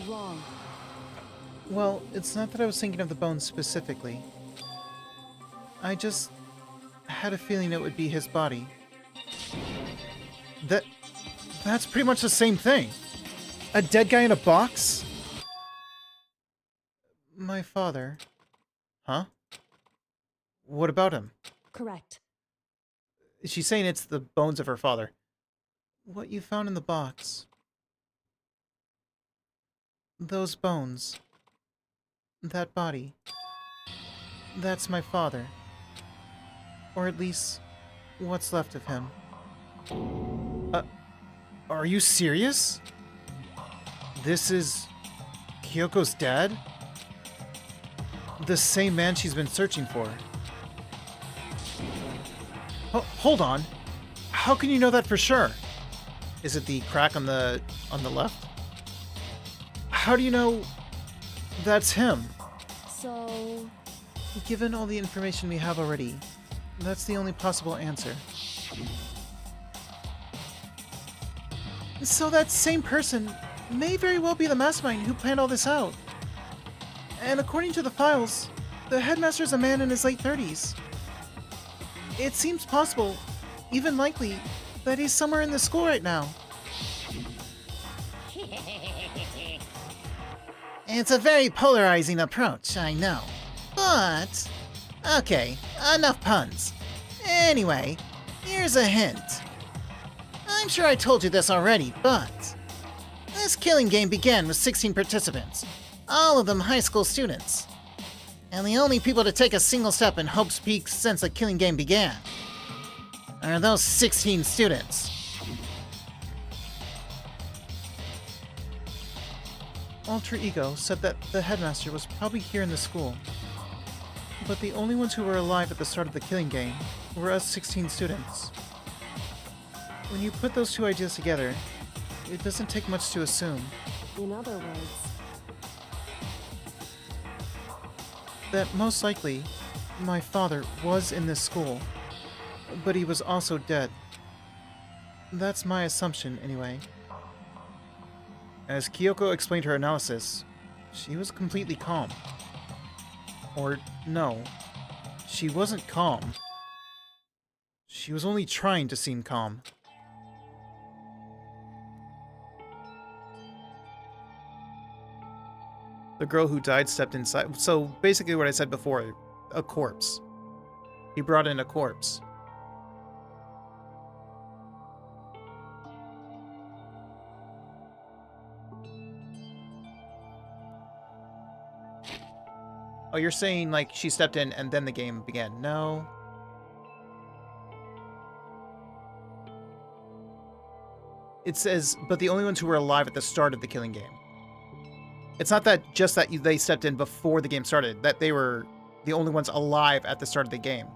Wrong. Well, it's not that I was thinking of the bones specifically. I just had a feeling it would be his body. That's pretty much the same thing. A dead guy in a box? My father. Huh? What about him? Correct. She's saying it's the bones of her father. What you found in the box. Those bones. That body. That's my father. Or at least, what's left of him. Are you serious? This is Kyoko's dad? The same man she's been searching for. Hold on. How can you know that for sure? Is it the crack on the left? How do you know that's him? So, Given all the information we have already, that's the only possible answer. So that same person may very well be the mastermind who planned all this out. And according to the files, the headmaster is a man in his late 30s. It seems possible, even likely, that he's somewhere in the school right now. It's a very polarizing approach, I know. But... okay, enough puns. Anyway, here's a hint. I'm sure I told you this already, but... this killing game began with 16 participants, all of them high school students. And the only people to take a single step in Hope's Peak since the killing game began are those 16 students. Alter Ego said that the headmaster was probably here in the school. But the only ones who were alive at the start of the killing game were us 16 students. When you put those two ideas together, it doesn't take much to assume in other words, that most likely my father was in this school, but he was also dead. That's my assumption, anyway. As Kyoko explained her analysis, she was completely calm. Or, no, she wasn't calm. She was only trying to seem calm. The girl who died stepped inside. So basically what I said before, a corpse. He brought in a corpse. Oh, you're saying like she stepped in and then the game began. No. It says, but the only ones who were alive at the start of the killing game. It's not that just that they stepped in before the game started, that they were the only ones alive at the start of the game.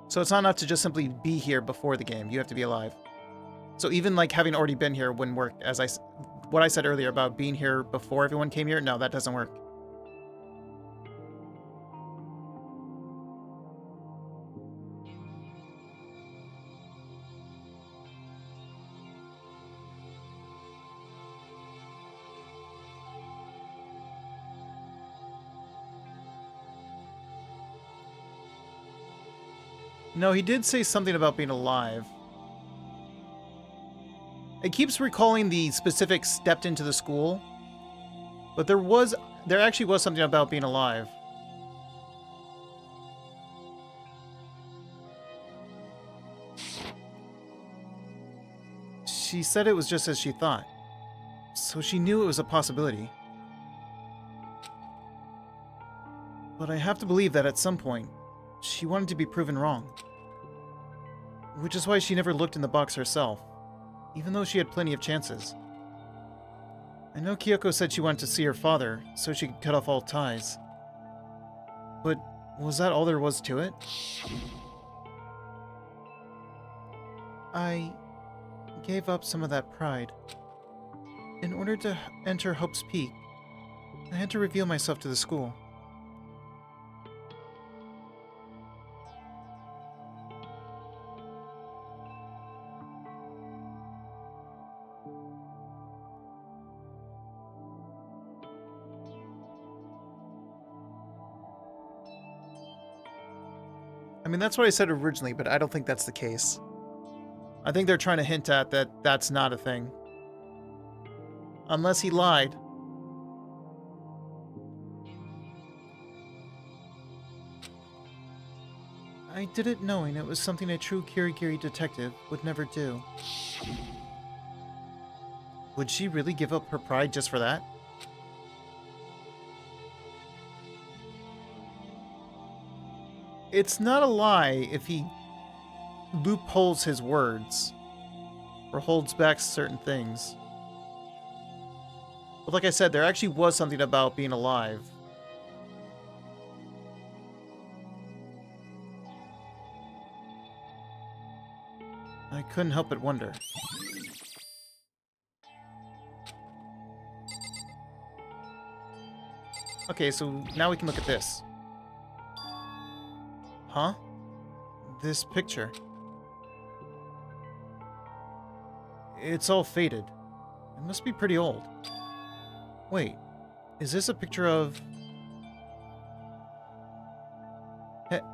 So it's not enough to just simply be here before the game. You have to be alive. So even like having already been here wouldn't work. As what I said earlier about being here before everyone came here, no, that doesn't work. No, he did say something about being alive. It keeps recalling the specific stepped into the school, but there actually was something about being alive. She said it was just as she thought, so she knew it was a possibility. But I have to believe that at some point, she wanted to be proven wrong. Which is why she never looked in the box herself, even though she had plenty of chances. I know Kyoko said she wanted to see her father, so she could cut off all ties. But was that all there was to it? I gave up some of that pride. In order to enter Hope's Peak, I had to reveal myself to the school. I mean, that's what I said originally, but I don't think that's the case. I think they're trying to hint at that that's not a thing. Unless he lied. I did it knowing it was something a true Kirigiri detective would never do. Would she really give up her pride just for that? It's not a lie if he loopholes his words or holds back certain things. But like I said, there actually was something about being alive. I couldn't help but wonder. Okay, so now we can look at this. Huh? This picture. It's all faded. It must be pretty old. Wait, is this a picture of...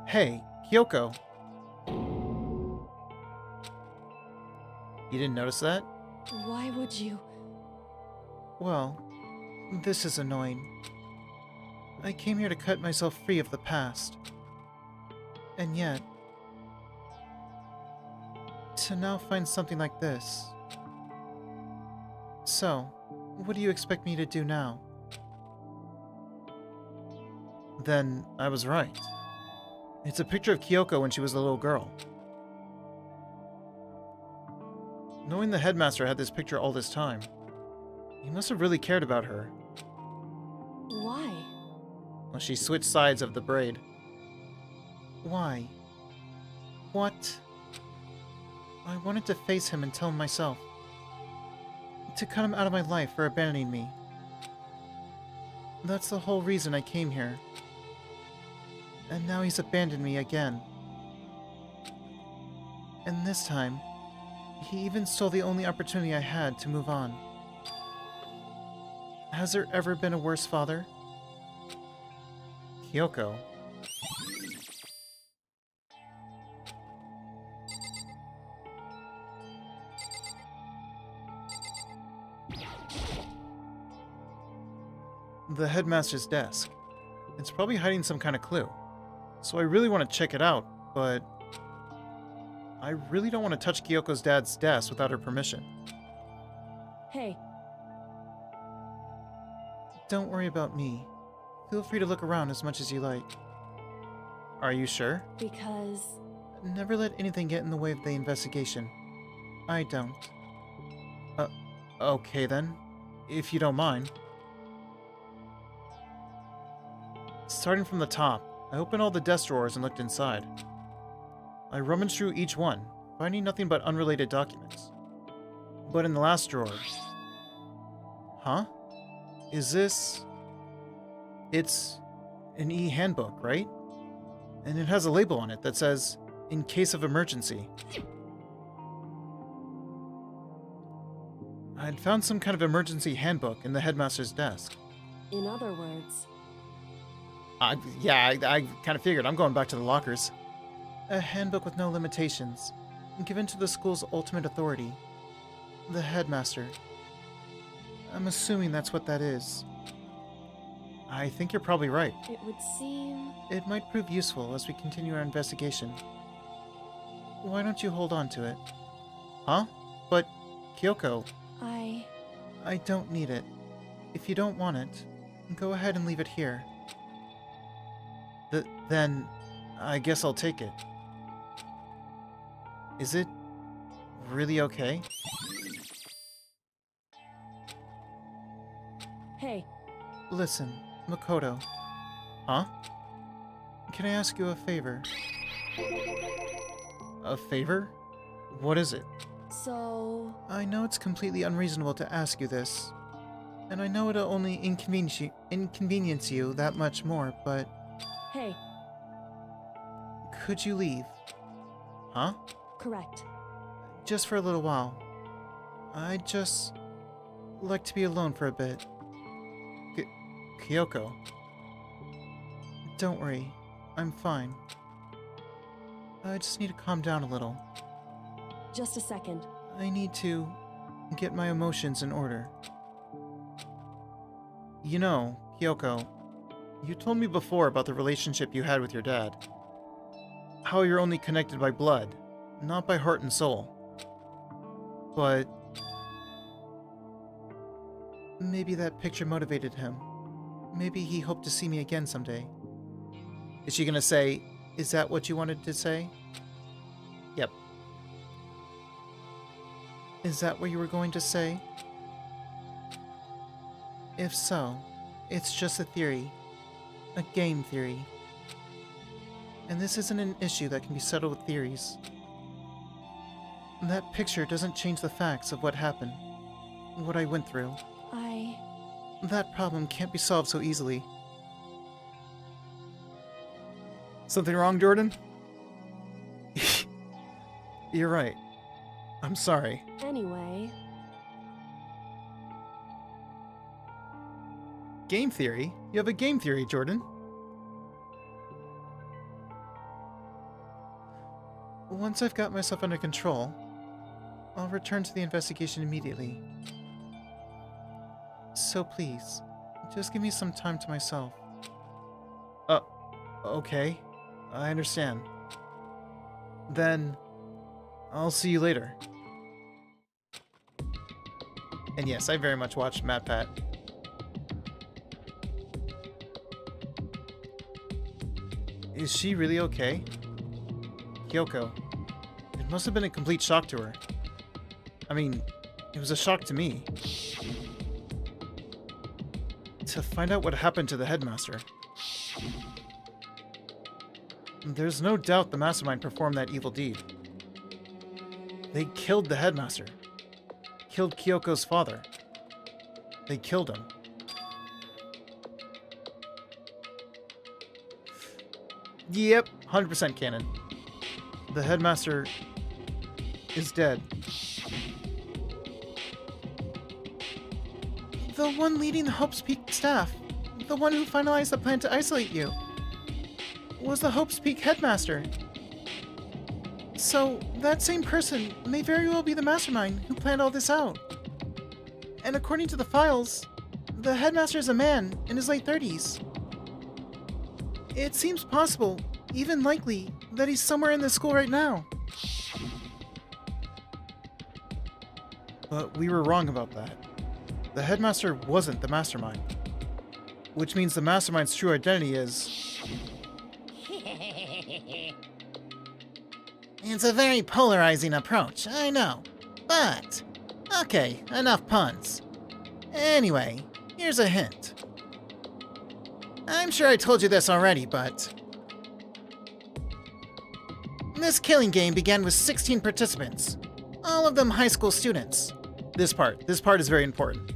Hey, Kyoko. You didn't notice that? Why would you? Well, this is annoying. I came here to cut myself free of the past. And yet... to now find something like this. So, what do you expect me to do now? Then, I was right. It's a picture of Kyoko when she was a little girl. Knowing the headmaster had this picture all this time, he must have really cared about her. Why? Well, she switched sides of the braid. Why? What? I wanted to face him and tell him myself. To cut him out of my life for abandoning me. That's the whole reason I came here. And now he's abandoned me again. And this time, he even stole the only opportunity I had to move on. Has there ever been a worse father? Kyoko. The headmaster's desk. It's probably hiding some kind of clue. So I really want to check it out, but I really don't want to touch Kyoko's dad's desk without her permission. Hey, Don't worry about me. Feel free to look around as much as you like. Are you sure? because... Never let anything get in the way of the investigation. I don't. Okay then. If you don't mind. Starting from the top, I opened all the desk drawers and looked inside. I rummaged through each one, finding nothing but unrelated documents. But in the last drawer... Huh? Is this... It's an e-handbook, right? And it has a label on it that says, "In case of emergency." I had found some kind of emergency handbook in the headmaster's desk. In other words, I kind of figured. I'm going back to the lockers. A handbook with no limitations, given to the school's ultimate authority, the headmaster. I'm assuming that's what that is. I think you're probably right. it would seem... It might prove useful as we continue our investigation. Why don't you hold on to it? Huh? But, Kyoko, I don't need it. If you don't want it, go ahead and leave it here. Then, I guess I'll take it. Is it really okay? Hey, Listen, Makoto. Huh? Can I ask you a favor? A favor? What is it? so... I know it's completely unreasonable to ask you this, and I know it'll only inconvenience you that much more, but Hey, could you leave? Huh? correct. Just for a little while. I'd just like to be alone for a bit. Kyoko. Don't worry, I'm fine. I just need to calm down a little. Just a second. I need to get my emotions in order. You know, Kyoko, you told me before about the relationship you had with your dad. How you're only connected by blood, not by heart and soul. But Maybe that picture motivated him. Maybe he hoped to see me again someday. Is she gonna say, "Is that what you wanted to say?" Yep. Is that what you were going to say? If so, it's just a theory. A game theory. And this isn't an issue that can be settled with theories. That picture doesn't change the facts of what happened. What I went through. That problem can't be solved so easily. Something wrong, Jordan? You're right. I'm sorry. Anyway, Game theory? You have a game theory, Jordan. Once I've got myself under control, I'll return to the investigation immediately. So please, just give me some time to myself. Okay. I understand. Then, I'll see you later. And yes, I very much watched MatPat. Is she really okay? Kyoko. It must have been a complete shock to her. I mean, it was a shock to me. To find out what happened to the headmaster. There's no doubt the mastermind performed that evil deed. They killed the headmaster. Killed Kyoko's father. They killed him. Yep, 100% canon. The headmaster is dead. The one leading the Hope's Peak staff. The one who finalized the plan to isolate you. Was the Hope's Peak headmaster. So, that same person may very well be the mastermind who planned all this out. And according to the files, the headmaster is a man in his late 30s. It seems possible, even likely, that he's somewhere in the school right now. But we were wrong about that. The headmaster wasn't the mastermind. Which means the mastermind's true identity is... It's a very polarizing approach, I know. But, okay, enough puns. Anyway, here's a hint. I'm sure I told you this already, but... This killing game began with 16 participants. All of them high school students. This part is very important.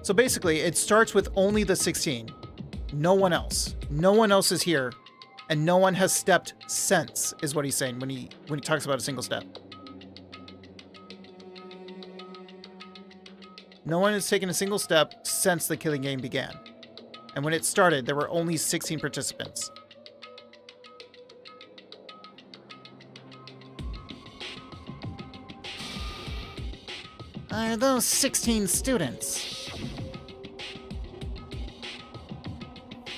So basically, it starts with only the 16. No one else. No one else is here, and no one has stepped since, is what he's saying when he talks about a single step. No one has taken a single step since the killing game began. And when it started, there were only 16 participants. Are those 16 students?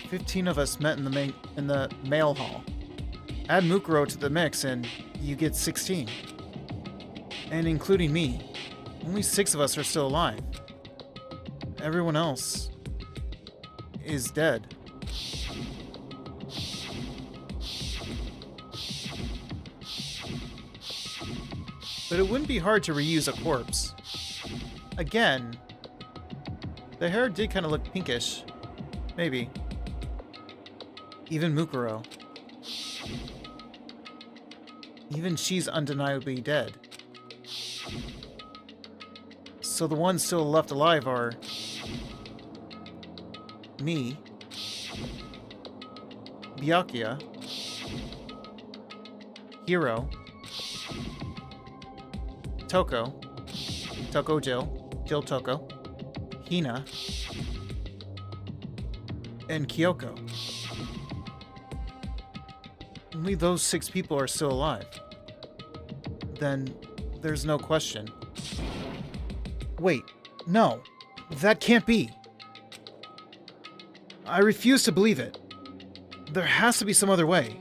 15 of us met in the mail hall. Add Mukuro to the mix and you get 16. And including me, only 6 of us are still alive. Everyone else is dead. But it wouldn't be hard to reuse a corpse. Again, the hair did kind of look pinkish. Maybe. Even Mukuro. Even she's undeniably dead. So the ones still left alive are... me, Byakuya, Hiro, Toko, Jill Toko, Hina, and Kyoko. Only those 6 people are still alive. Then there's no question. Wait, no, that can't be. I refuse to believe it. There has to be some other way.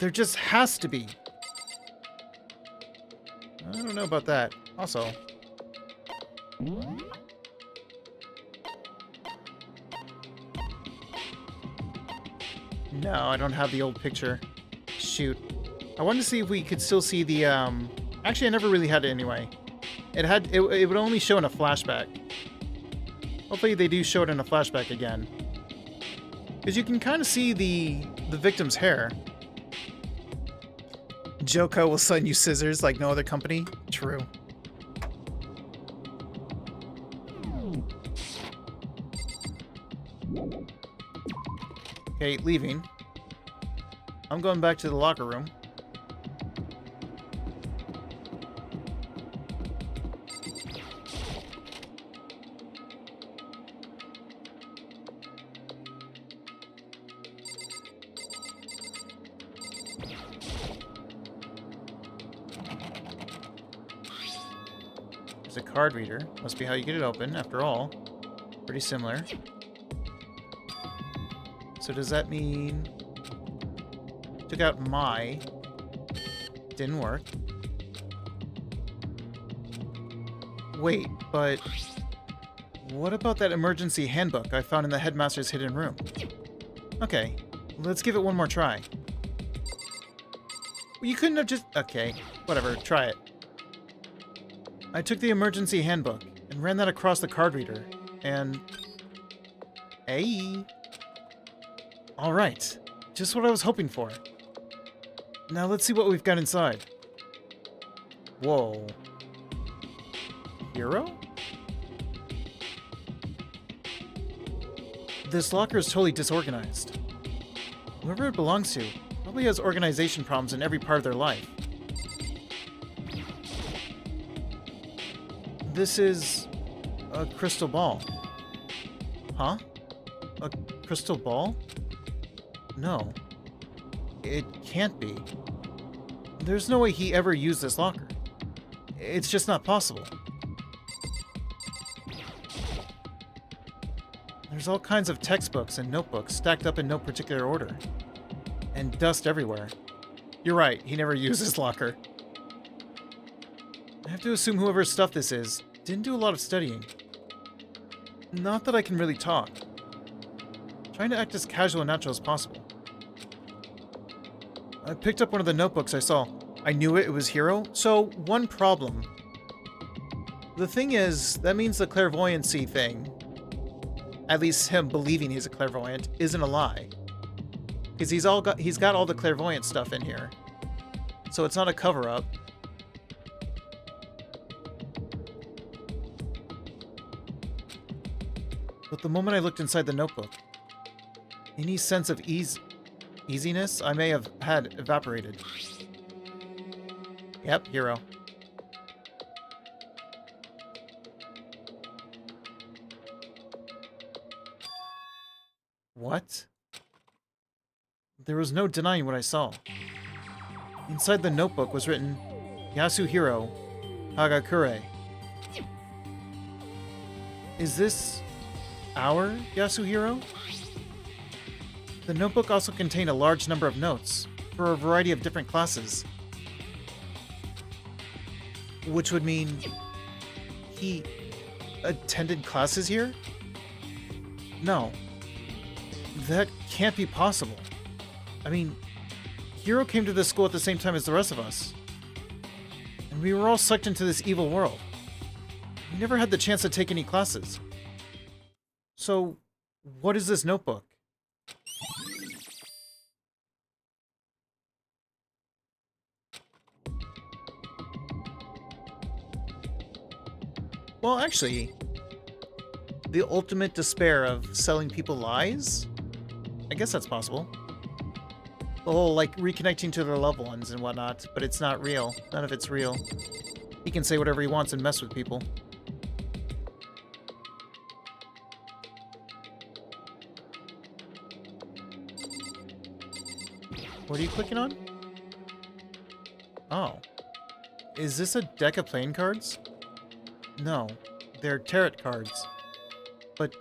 There just has to be. I don't know about that. Also. No, I don't have the old picture. Shoot. I wanted to see if we could still see the, Actually, I never really had it anyway. It would only show in a flashback. Hopefully they do show it in a flashback again. Because you can kind of see the victim's hair. Joko will send you scissors like no other company. True. Okay, leaving. I'm going back to the locker room. There's a card reader. Must be how you get it open, after all. Pretty similar. So does that mean... Took out my... Didn't work. Wait, but... What about that emergency handbook I found in the headmaster's hidden room? Okay, let's give it one more try. You couldn't have just... Okay, whatever, try it. I took the emergency handbook and ran that across the card reader, and... Hey! Alright, just what I was hoping for. Now let's see what we've got inside. Whoa. Hero? This locker is totally disorganized. Whoever it belongs to probably has organization problems in every part of their life. This is a crystal ball. Huh? A crystal ball? No. It can't be. There's no way he ever used this locker. It's just not possible. There's all kinds of textbooks and notebooks stacked up in no particular order. And dust everywhere. You're right, he never used his locker. I have to assume whoever's stuff this is didn't do a lot of studying. Not that I can really talk. Trying to act as casual and natural as possible. I picked up one of the notebooks I saw. I knew it was Hero, so one problem. The thing is, that means the clairvoyancy thing, at least him believing he's a clairvoyant, isn't a lie. Because he's got all the clairvoyant stuff in here. So it's not a cover-up. But the moment I looked inside the notebook, any sense of easiness I may have had evaporated. Yep, Hero. What? There was no denying what I saw. Inside the notebook was written, Yasuhiro Hagakure. Is this our Yasuhiro? The notebook also contained a large number of notes for a variety of different classes. Which would mean he attended classes here? No. That can't be possible. I mean, Hiro came to this school at the same time as the rest of us. And we were all sucked into this evil world. We never had the chance to take any classes. So, what is this notebook? Well, actually, the ultimate despair of selling people lies? I guess that's possible. The whole, like, reconnecting to their loved ones and whatnot, but it's not real. None of it's real. He can say whatever he wants and mess with people. What are you clicking on? Oh. Is this a deck of playing cards? No, they're tarot cards. But,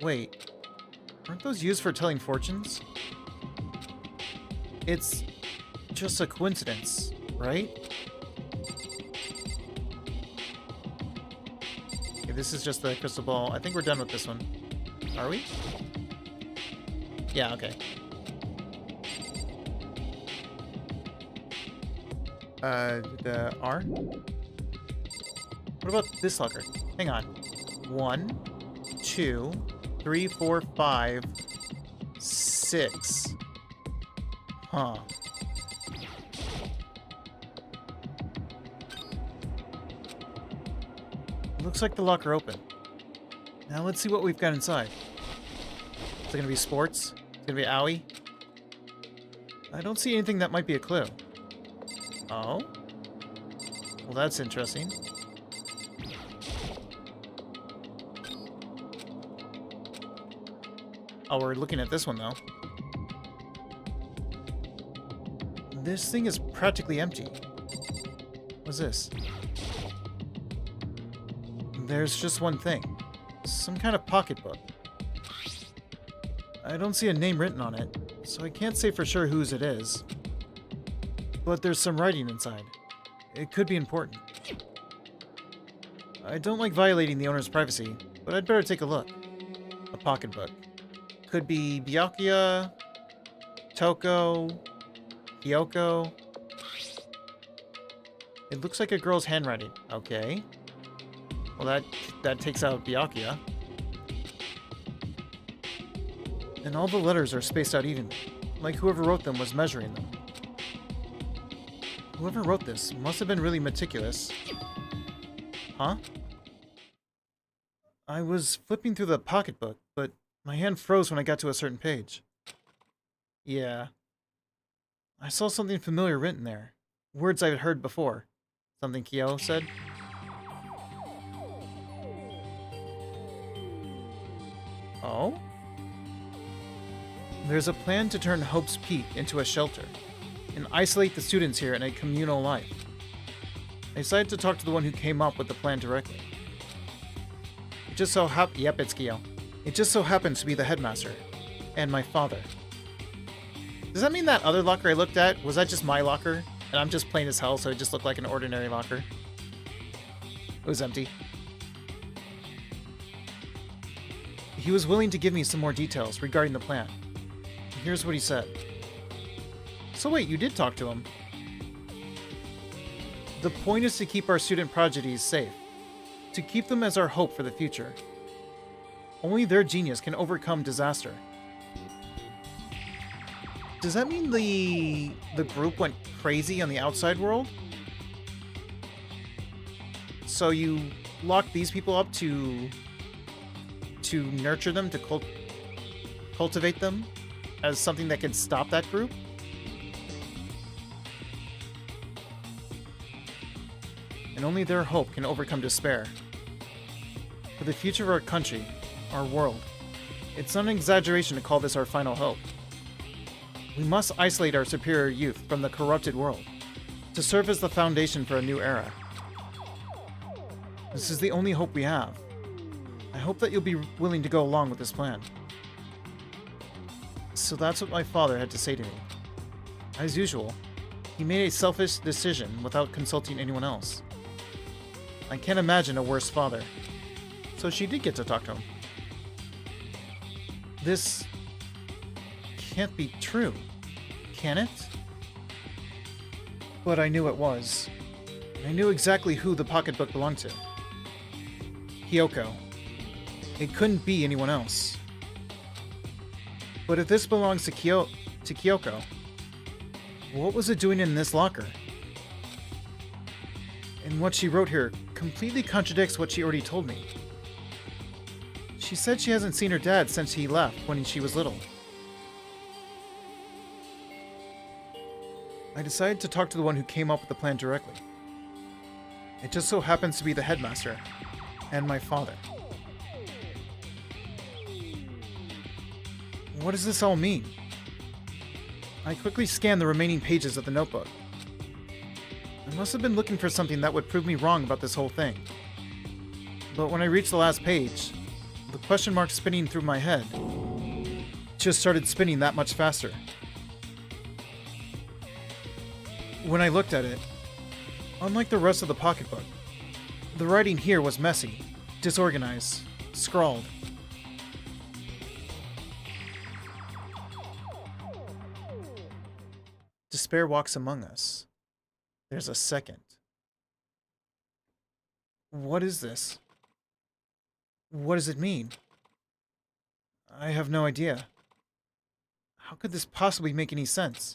wait. Aren't those used for telling fortunes? It's just a coincidence, right? Okay, this is just the crystal ball. I think we're done with this one. Are we? Yeah, okay. The R? What about this locker? Hang on. 1, 2, 3, 4, 5, 6. Huh. Looks like the locker opened. Now let's see what we've got inside. Is it gonna be sports? Is it gonna be owie? I don't see anything that might be a clue. Oh? Well, that's interesting. Oh, we're looking at this one, though. This thing is practically empty. What's this? There's just one thing. Some kind of pocketbook. I don't see a name written on it, so I can't say for sure whose it is. But there's some writing inside. It could be important. I don't like violating the owner's privacy, but I'd better take a look. A pocketbook. Could be Byakuya, Toko, Hyoko. It looks like a girl's handwriting. Okay. Well, that takes out Byakuya. And all the letters are spaced out evenly, like whoever wrote them was measuring them. Whoever wrote this must have been really meticulous. Huh? I was flipping through the pocketbook, but my hand froze when I got to a certain page. Yeah. I saw something familiar written there. Words I've heard before. Something Kyo said. Oh? There's a plan to turn Hope's Peak into a shelter and isolate the students here in a communal life. I decided to talk to the one who came up with the plan directly. It just so Yep, it's Kyo. It just so happens to be the headmaster and my father. Does that mean that other locker I looked at, was that just my locker? And I'm just plain as hell, so it just looked like an ordinary locker? It was empty. He was willing to give me some more details regarding the plan. Here's what he said. So wait, you did talk to him. The point is to keep our student prodigies safe. To keep them as our hope for the future. Only their genius can overcome disaster. Does that mean the group went crazy on the outside world? So you locked these people up to nurture them, to cultivate them as something that can stop that group? And only their hope can overcome despair. For the future of our country, our world, it's not an exaggeration to call this our final hope. We must isolate our superior youth from the corrupted world, to serve as the foundation for a new era. This is the only hope we have. I hope that you'll be willing to go along with this plan. So that's what my father had to say to me. As usual, he made a selfish decision without consulting anyone else. I can't imagine a worse father. So she did get to talk to him. This can't be true, can it? But I knew it was. I knew exactly who the pocketbook belonged to. Hyoko. It couldn't be anyone else. But if this belongs to Kyoko, what was it doing in this locker? And what she wrote here completely contradicts what she already told me. She said she hasn't seen her dad since he left when she was little. I decided to talk to the one who came up with the plan directly. It just so happens to be the headmaster and my father. What does this all mean? I quickly scanned the remaining pages of the notebook. I must have been looking for something that would prove me wrong about this whole thing. But when I reached the last page, the question mark spinning through my head just started spinning that much faster. When I looked at it, unlike the rest of the pocketbook, the writing here was messy, disorganized, scrawled. Despair walks among us. There's a second. What is this? What does it mean? I have no idea. How could this possibly make any sense?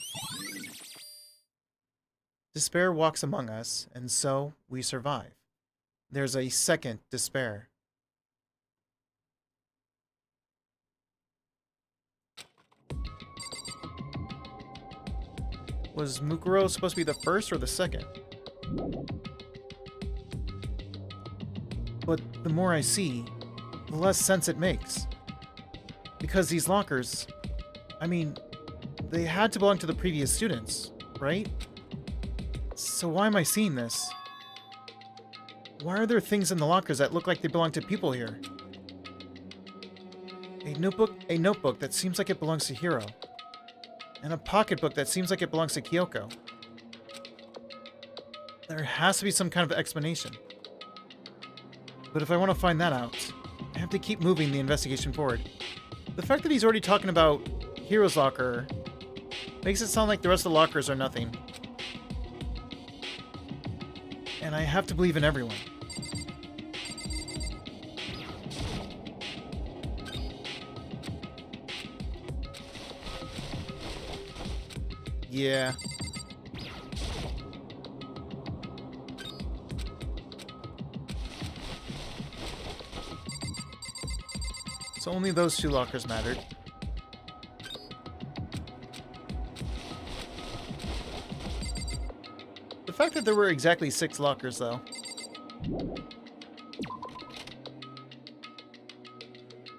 Despair walks among us, and so we survive. There's a second despair. Was Mukuro supposed to be the first or the second? But the more I see, the less sense it makes. Because these lockers, I mean, they had to belong to the previous students, right? So why am I seeing this? Why are there things in the lockers that look like they belong to people here? A notebook that seems like it belongs to Hiro. And a pocketbook that seems like it belongs to Kyoko. There has to be some kind of explanation. But if I want to find that out, I have to keep moving the investigation forward. The fact that he's already talking about Hiro's locker makes it sound like the rest of the lockers are nothing. And I have to believe in everyone. Yeah. So only those two lockers mattered. The fact that there were exactly 6 lockers, though.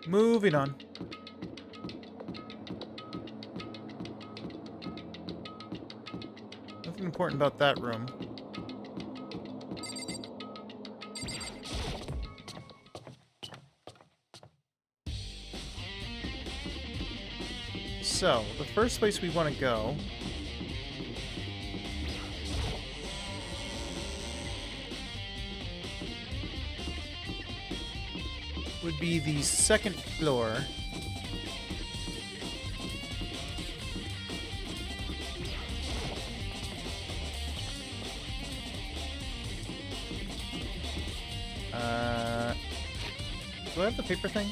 Moving on. Nothing important about that room. So, the first place we want to go would be the second floor. Do I have the paper thing?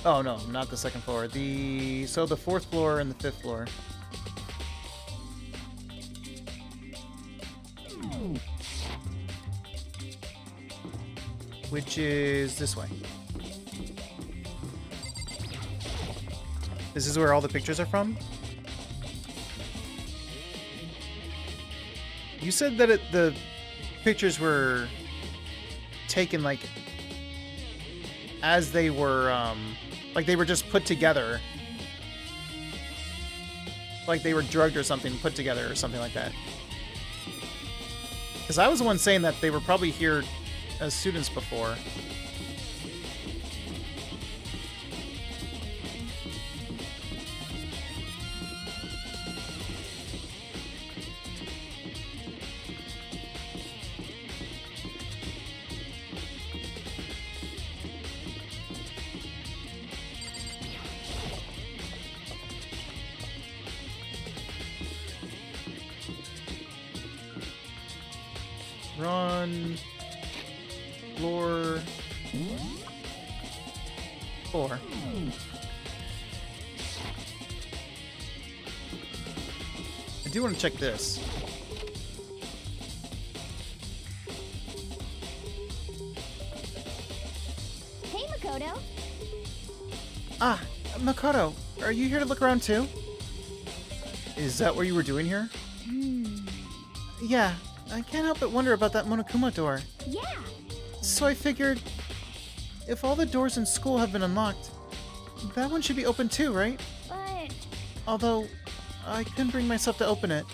Oh no, not the second floor. The 4th floor and the 5th floor. Which is this way. This is where all the pictures are from? You said that the pictures were taken like as they were like they were just put together. Like they were drugged or something, put together or something like that. Because I was the one saying that they were probably here as students before. Run. Floor 4. I do want to check this. Hey, Makoto. Ah, Makoto, are you here to look around too? Is that what you were doing here? Yeah, I can't help but wonder about that Monokuma door. Yeah. So I figured, if all the doors in school have been unlocked, that one should be open too, right? But, Although, I couldn't bring myself to open it.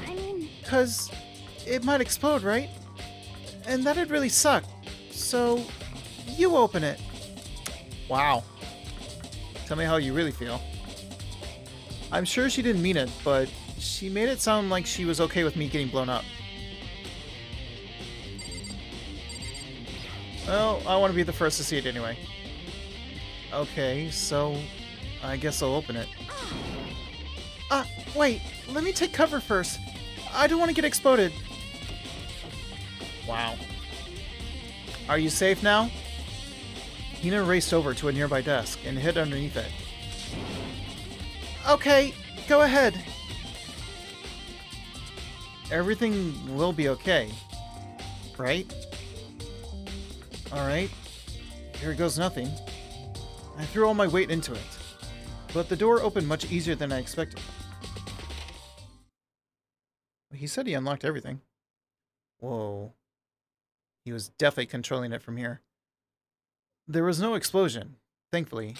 I mean, 'Cause it might explode, right? And that'd really suck. So, You open it. Wow. Tell me how you really feel. I'm sure she didn't mean it, but she made it sound like she was okay with me getting blown up. Well, I want to be the first to see it anyway. Okay, so I guess I'll open it. Wait, let me take cover first. I don't want to get exploded. Wow. Are you safe now? Hina raced over to a nearby desk and hid underneath it. Okay, go ahead. Everything will be okay, right? Alright, here goes nothing. I threw all my weight into it, but the door opened much easier than I expected. He said he unlocked everything. Whoa. He was definitely controlling it from here. There was no explosion, thankfully.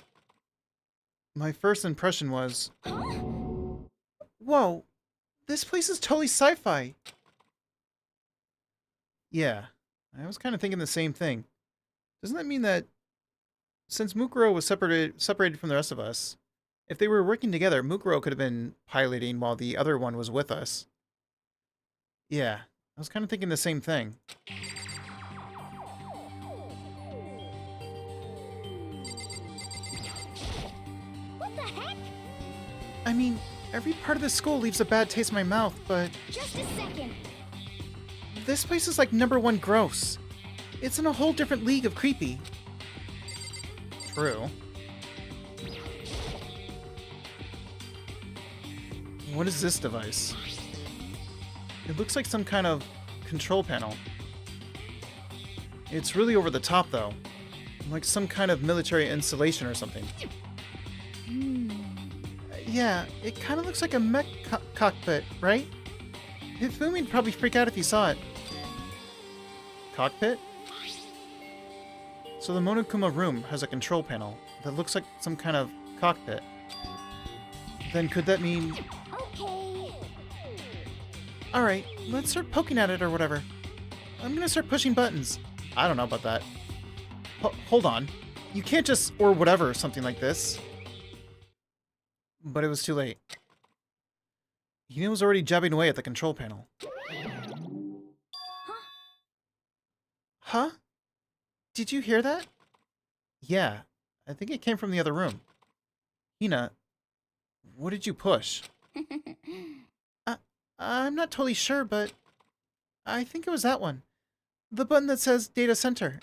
My first impression was... Whoa, this place is totally sci-fi. Yeah, I was kind of thinking the same thing. Doesn't that mean that since Mukuro was separated from the rest of us, if they were working together, Mukuro could have been piloting while the other one was with us? Yeah, I was kind of thinking the same thing. What the heck? I mean, every part of the school leaves a bad taste in my mouth, but Just a second. this place is like #1 gross. It's in a whole different league of creepy. True. What is this device? It looks like some kind of control panel. It's really over the top, though. Like some kind of military installation or something. Yeah, it kind of looks like a mech cockpit, right? Hifumi'd probably freak out if he saw it. Cockpit? So the Monokuma room has a control panel that looks like some kind of cockpit. Then could that mean... Okay. Alright, let's start poking at it or whatever. I'm gonna start pushing buttons. I don't know about that. Hold on. You can't just or whatever something like this. But it was too late. Hina was already jabbing away at the control panel. Huh? Did you hear that? Yeah, I think it came from the other room. Hina, what did you push? I'm not totally sure, but I think it was that one. The button that says Data Center.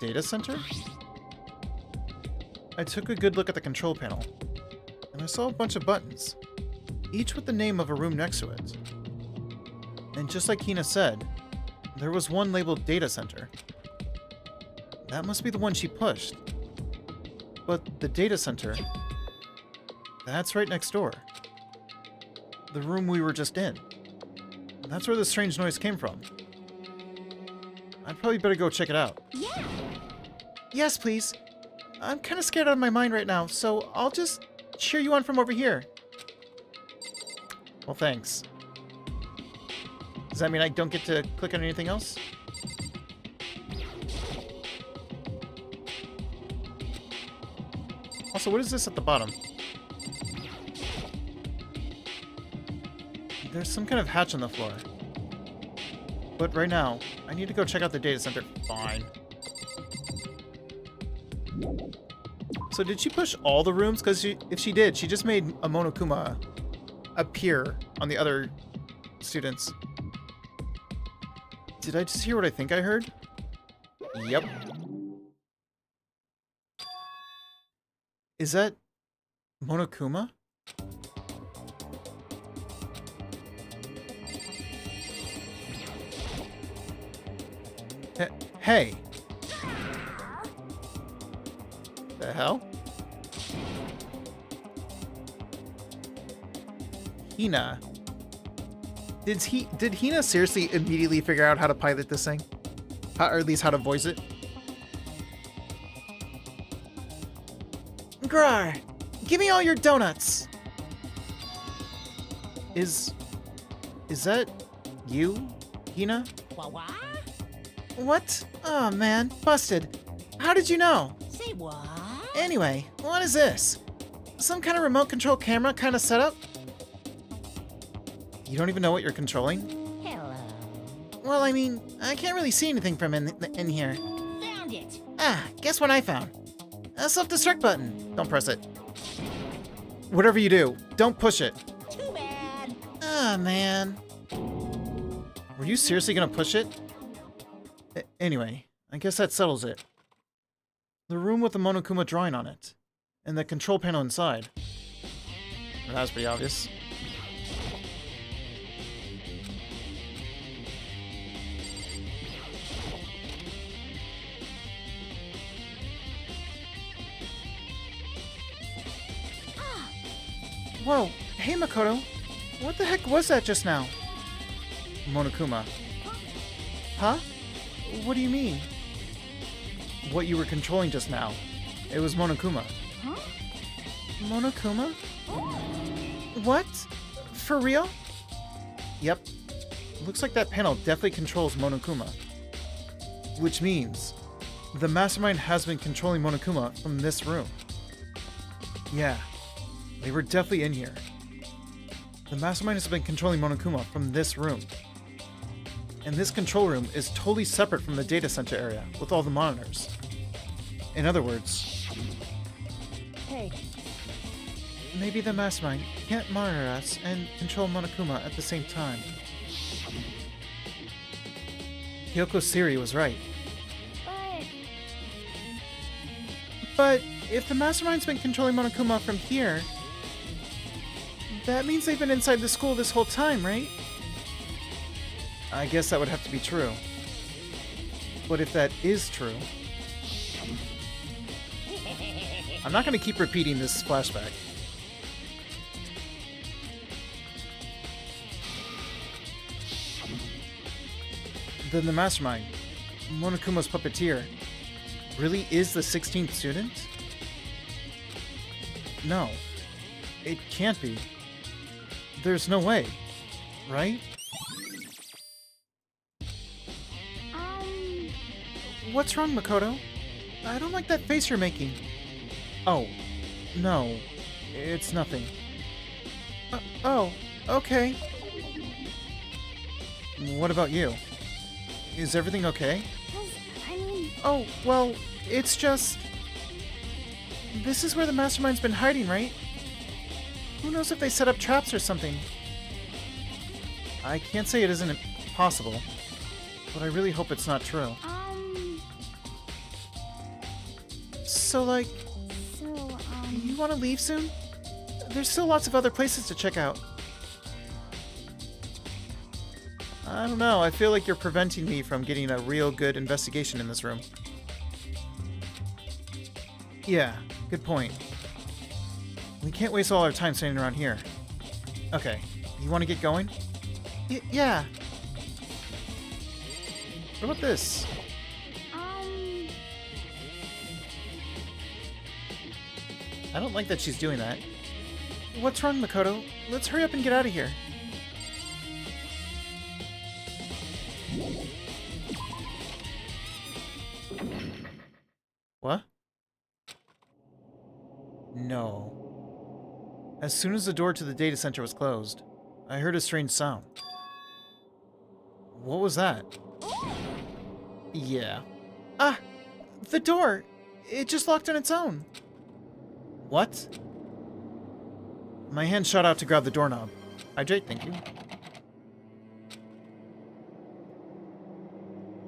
Data Center? I took a good look at the control panel, and I saw a bunch of buttons, each with the name of a room next to it. And just like Hina said, there was one labeled Data Center. That must be the one she pushed. But the Data Center, that's right next door. The room we were just in. That's where the strange noise came from. I'd probably better go check it out. Yeah. Yes, please. I'm kind of scared out of my mind right now, so I'll just cheer you on from over here. Well, thanks. Does that mean I don't get to click on anything else? Also, what is this at the bottom? There's some kind of hatch on the floor. But right now, I need to go check out the data center. Fine. So did she push all the rooms? Because if she did, she just made a Monokuma appear on the other students. Did I just hear what I think I heard? Yep. Is that Monokuma? Hey. The hell? Hina. Did Hina seriously immediately figure out how to pilot this thing? Or at least how to voice it? Grar! Give me all your donuts! Is that you, Hina? What? What? Oh man, busted. How did you know? Say what? Anyway, what is this? Some kind of remote control camera kind of setup? You don't even know what you're controlling? Hello. Well, I mean, I can't really see anything from in here. Found it. Ah, guess what I found? A self-destruct button. Don't press it. Whatever you do, don't push it. Too bad. Ah, man. Were you seriously gonna push it? Anyway, I guess that settles it. The room with the Monokuma drawing on it. And the control panel inside. Well, that was pretty obvious. Whoa, hey Makoto. What the heck was that just now? Monokuma. Huh? What do you mean? What you were controlling just now. It was Monokuma. Huh? Monokuma? What? For real? Yep. Looks like that panel definitely controls Monokuma. Which means the mastermind has been controlling Monokuma from this room. Yeah, they were definitely in here. The mastermind has been controlling Monokuma from this room. And this control room is totally separate from the data center area with all the monitors. In other words, Hey, maybe the mastermind can't monitor us and control Monokuma at the same time. Kyoko Siri was right. But if the mastermind's been controlling Monokuma from here, that means they've been inside the school this whole time, right? I guess that would have to be true. But if that is true, I'm not going to keep repeating this flashback. Then the mastermind, Monokuma's puppeteer, really is the 16th student? No, it can't be. There's no way, right? What's wrong, Makoto? I don't like that face you're making. Oh, no, it's nothing. Oh, okay. What about you? Is everything okay? Oh, well, it's just... This is where the mastermind's been hiding, right? Who knows if they set up traps or something? I can't say it isn't possible, but I really hope it's not true. So, like, you want to leave soon? There's still lots of other places to check out. I don't know, I feel like you're preventing me from getting a real good investigation in this room. Yeah, good point. We can't waste all our time standing around here. Okay, you want to get going? Yeah. What about this? I don't like that she's doing that. What's wrong, Makoto? Let's hurry up and get out of here. What? No. As soon as the door to the data center was closed, I heard a strange sound. What was that? Yeah. Ah! The door! It just locked on its own. What? My hand shot out to grab the doorknob. Hydrate, thank you.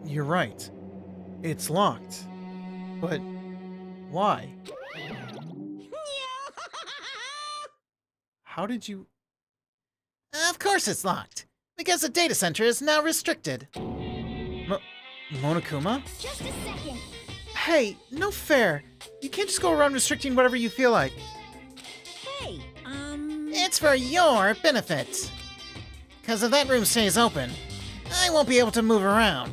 You're right. It's locked. But why? How did you... Of course it's locked. Because the data center is now restricted. Monokuma? Just a second. Hey, no fair. You can't just go around restricting whatever you feel like. Hey, It's for your benefit. Because if that room stays open, I won't be able to move around.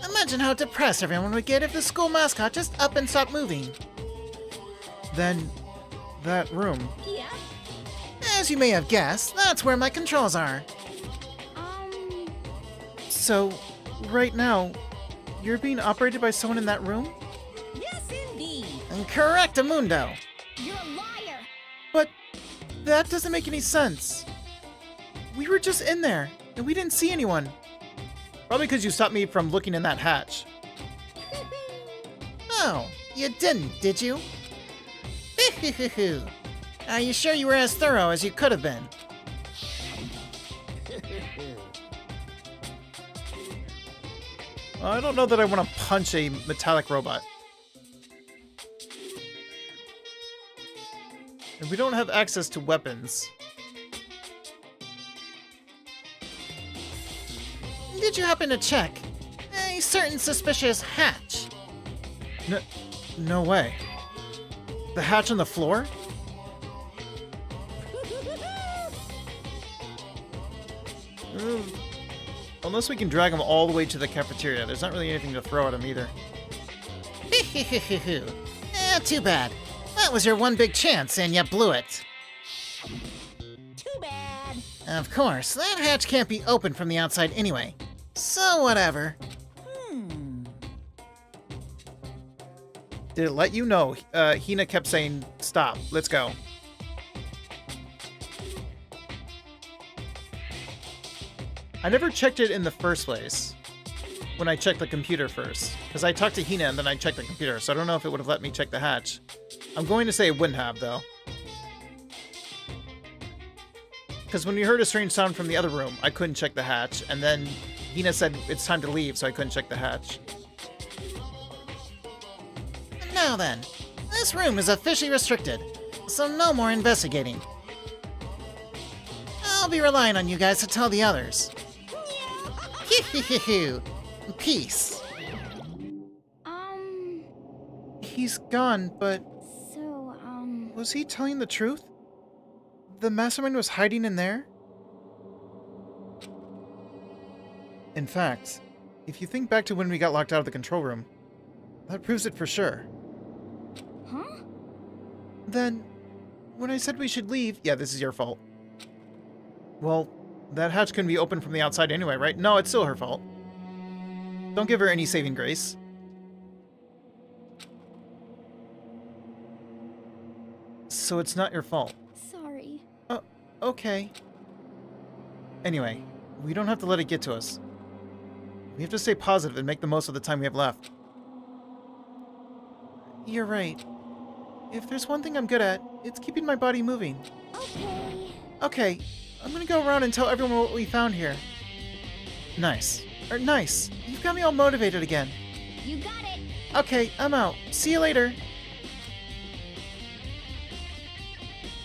Imagine how depressed everyone would get if the school mascot just up and stopped moving. Then, that room. yeah. As you may have guessed, that's where my controls are. So, right now, You're being operated by someone in that room? Yes, indeed. Correct, Amundo. You're a liar. But that doesn't make any sense. We were just in there, and we didn't see anyone. Probably because you stopped me from looking in that hatch. Oh, you didn't, did you? Are you sure you were as thorough as you could have been? I don't know that I want to punch a metallic robot. And we don't have access to weapons. Did you happen to check a certain suspicious hatch? No way. The hatch on the floor? Unless we can drag him all the way to the cafeteria. There's not really anything to throw at him either. Too bad. That was your one big chance, and you blew it. Too bad. Of course, that hatch can't be opened from the outside anyway. So whatever. Did it let you know? Hina kept saying, stop, let's go. I never checked it in the first place. When I checked the computer first. Because I talked to Hina and then I checked the computer, so I don't know if it would have let me check the hatch. I'm going to say it wouldn't have, though. Because when we heard a strange sound from the other room, I couldn't check the hatch, and then Hina said it's time to leave, so I couldn't check the hatch. Now then, this room is officially restricted, so no more investigating. I'll be relying on you guys to tell the others. Peace. He's gone, but So, was he telling the truth? The mastermind was hiding in there? In fact, if you think back to when we got locked out of the control room, that proves it for sure. huh? Then, when I said we should leave... Yeah, this is your fault. Well, that hatch couldn't be opened from the outside anyway, right? No, it's still her fault. Don't give her any saving grace. So it's not your fault. Sorry. Okay. Anyway, we don't have to let it get to us. We have to stay positive and make the most of the time we have left. You're right. If there's one thing I'm good at, it's keeping my body moving. Okay. Okay, I'm gonna go around and tell everyone what we found here. Nice. Nice. You've got me all motivated again. You got it. Okay, I'm out. See you later.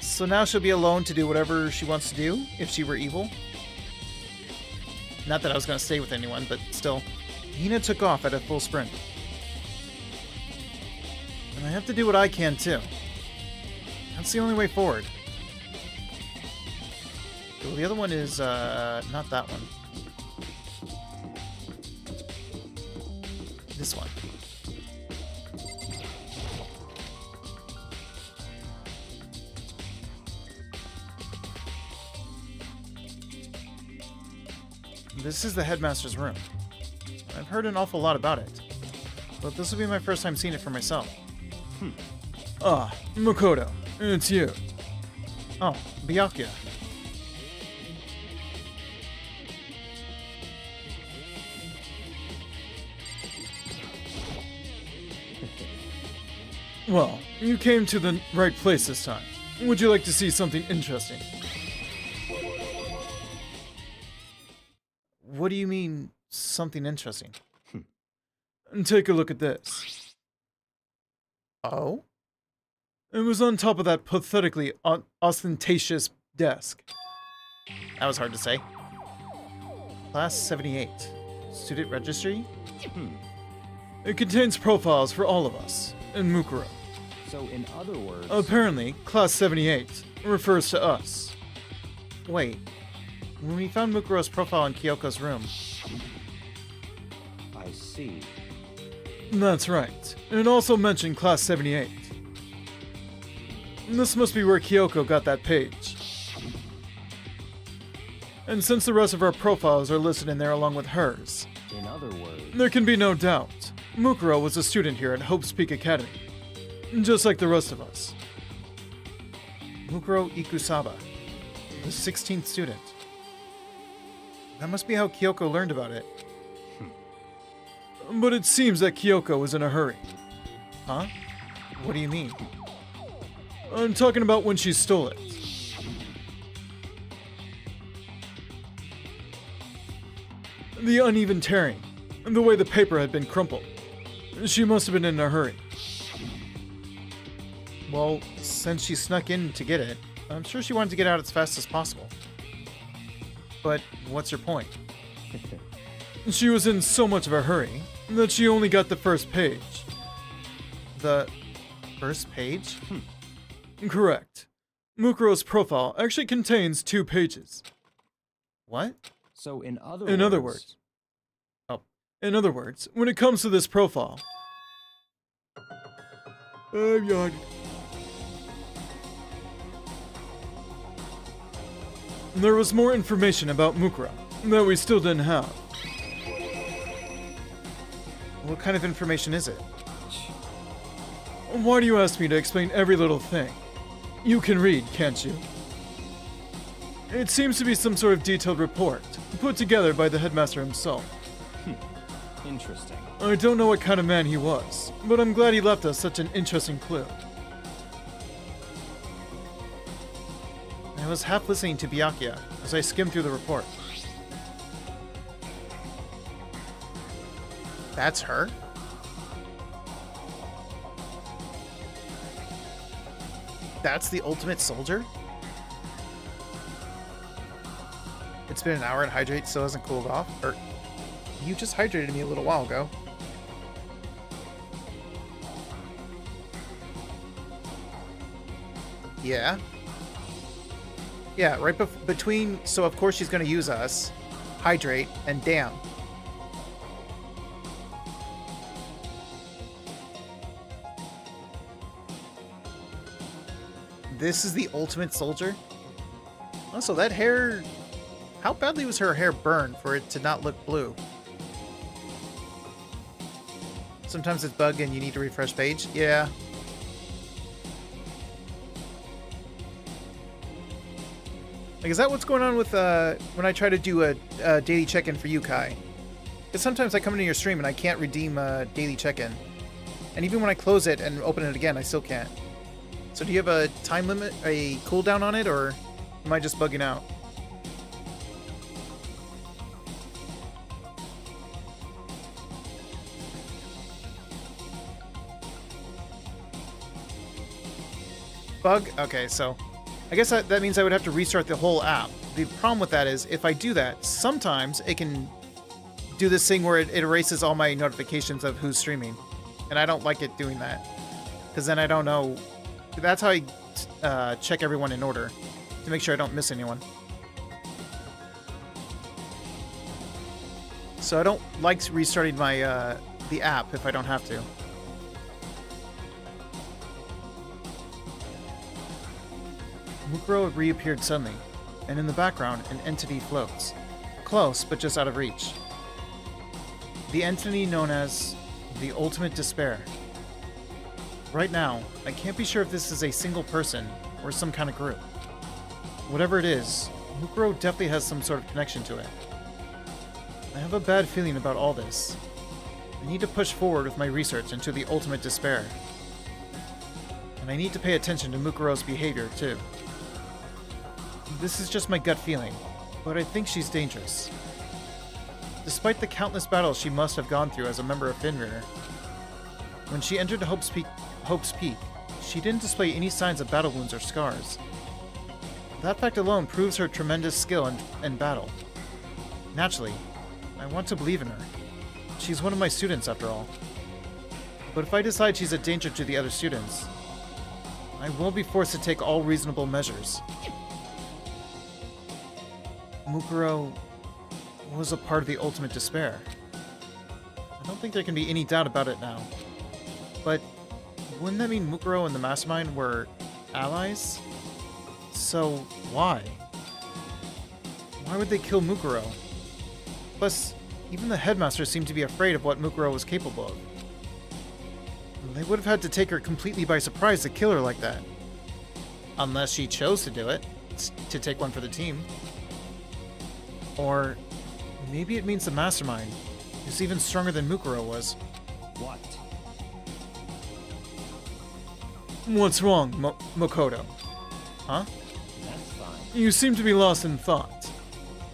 So now she'll be alone to do whatever she wants to do, if she were evil. Not that I was gonna stay with anyone, but still. Hina took off at a full sprint. And I have to do what I can, too. That's the only way forward. Well, the other one is, not that one. This one. This is the headmaster's room. I've heard an awful lot about it, but this will be my first time seeing it for myself. Ah, Makoto, it's you. Oh, Byakuya. Well, you came to the right place this time. Would you like to see something interesting? What do you mean, something interesting? And take a look at this. Oh? It was on top of that pathetically ostentatious desk. That was hard to say. Class 78. Student registry? It contains profiles for all of us, in Mukuro. So, in other words... Apparently, Class 78 refers to us. Wait. When we found Mukuro's profile in Kyoko's room... I see. That's right. It also mentioned Class 78. This must be where Kyoko got that page. And since the rest of our profiles are listed in there along with hers... In other words... There can be no doubt. Mukuro was a student here at Hope's Peak Academy, just like the rest of us. Mukuro Ikusaba, the 16th student. That must be how Kyoko learned about it. But it seems that Kyoko was in a hurry. Huh? What do you mean? I'm talking about when she stole it. The uneven tearing, and the way the paper had been crumpled. She must have been in a hurry. Well, since she snuck in to get it, I'm sure she wanted to get out as fast as possible. But what's your point? She was in so much of a hurry that she only got the first page. The first page? Correct. Mukuro's profile actually contains 2 pages. What? So in other words... Oh. In other words, when it comes to this profile... I'm yawning. There was more information about Mukuro that we still didn't have. What kind of information is it? Why do you ask me to explain every little thing? You can read, can't you? It seems to be some sort of detailed report, put together by the headmaster himself. Interesting. I don't know what kind of man he was, but I'm glad he left us such an interesting clue. I was half listening to Byakuya as I skimmed through the report. That's her? That's the ultimate soldier? It's been an hour and hydrate still hasn't cooled off? Or you just hydrated me a little while ago. Yeah. Yeah, right between, so of course she's gonna use us, hydrate, and damn. This is the ultimate soldier? Also, that hair... How badly was her hair burned for it to not look blue? Sometimes it's bugged and you need to refresh page? Yeah. Like, is that what's going on with, when I try to do a daily check-in for you, Kai? Because sometimes I come into your stream and I can't redeem a daily check-in. And even when I close it and open it again, I still can't. So do you have a time limit, a cooldown on it, or am I just bugging out? Bug? Okay, so I guess that means I would have to restart the whole app. The problem with that is if I do that, sometimes it can do this thing where it erases all my notifications of who's streaming. And I don't like it doing that. Because then I don't know. That's how I check everyone in order to make sure I don't miss anyone. So I don't like restarting my the app if I don't have to. Mukuro reappeared suddenly, and in the background an entity floats. Close, but just out of reach. The entity known as the Ultimate Despair. Right now, I can't be sure if this is a single person or some kind of group. Whatever it is, Mukuro definitely has some sort of connection to it. I have a bad feeling about all this. I need to push forward with my research into the Ultimate Despair. And I need to pay attention to Mukuro's behavior, too. This is just my gut feeling, but I think she's dangerous. Despite the countless battles she must have gone through as a member of Fenrir, when she entered Hope's Peak, she didn't display any signs of battle wounds or scars. That fact alone proves her tremendous skill in battle. Naturally, I want to believe in her. She's one of my students, after all. But if I decide she's a danger to the other students, I will be forced to take all reasonable measures. Mukuro was a part of the Ultimate Despair. I don't think there can be any doubt about it now. But wouldn't that mean Mukuro and the Mastermind were allies? So why? Why would they kill Mukuro? Plus, Even the headmaster seemed to be afraid of what Mukuro was capable of. They would have had to take her completely by surprise to kill her like that. Unless she chose to do it, to take one for the team. Or maybe it means the mastermind is even stronger than Mukuro was. What? What's wrong, Makoto? Huh? That's fine. You seem to be lost in thought.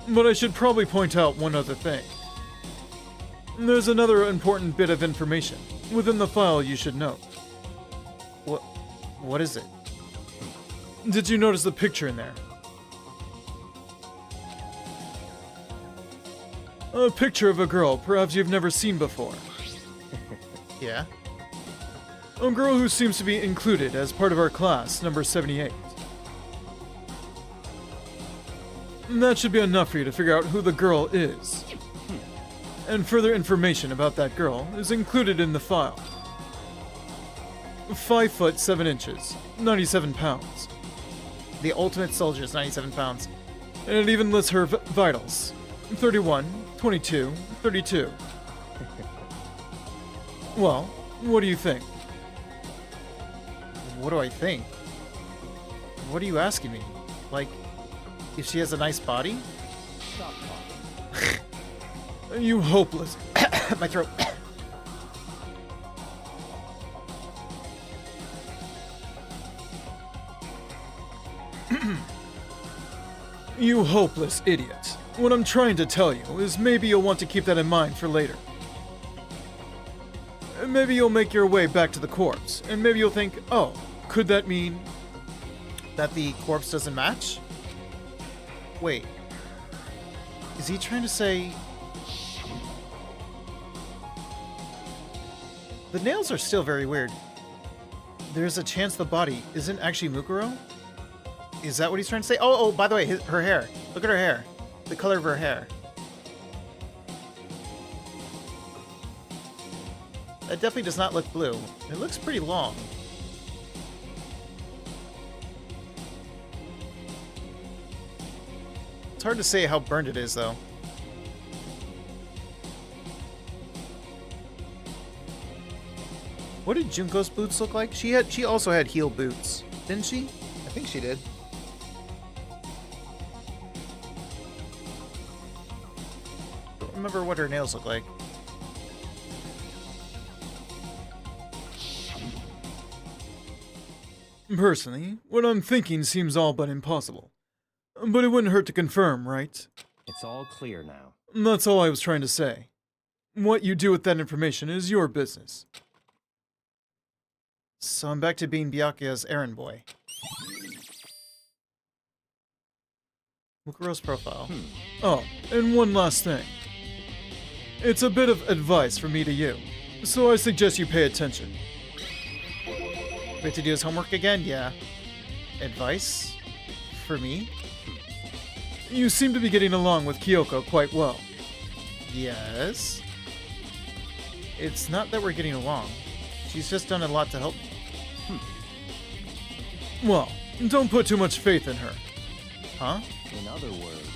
But I should probably point out one other thing. There's another important bit of information within the file you should know. What is it? Did you notice the picture in there? A picture of a girl perhaps you've never seen before. Yeah? A girl who seems to be included as part of our class, number 78. That should be enough for you to figure out who the girl is. And further information about that girl is included in the file. 5 foot 7 inches, 97 pounds. The ultimate soldier is 97 pounds. And it even lists her vitals. 31, 22, 32. Well, what do you think? What do I think? What are you asking me? Like, if she has a nice body? Stop talking. You hopeless. My throat. You hopeless idiot. What I'm trying to tell you is maybe you'll want to keep that in mind for later. Maybe you'll make your way back to the corpse, and maybe you'll think, oh, could that mean That the corpse doesn't match? Wait. Is he trying to say... The nails are still very weird. There's a chance the body isn't actually Mukuro? Is that what he's trying to say? Oh, by the way, her hair. Look at her hair. The color of her hair. That definitely does not look blue. It looks pretty long. It's hard to say how burned it is, though. What did Junko's boots look like? She also had heel boots, didn't she? I think she did. Don't remember what her nails look like. Personally, what I'm thinking seems all but impossible. But it wouldn't hurt to confirm, right? It's all clear now. That's all I was trying to say. What you do with that information is your business. So I'm back to being Byakuya's errand boy. Mukuro's profile. Oh, and one last thing. It's a bit of advice from me to you, so I suggest you pay attention. Wait to do his homework again? Yeah. Advice? For me? You seem to be getting along with Kyoko quite well. Yes. It's not that we're getting along. She's just done a lot to help me. Well, don't put too much faith in her. Huh? In other words,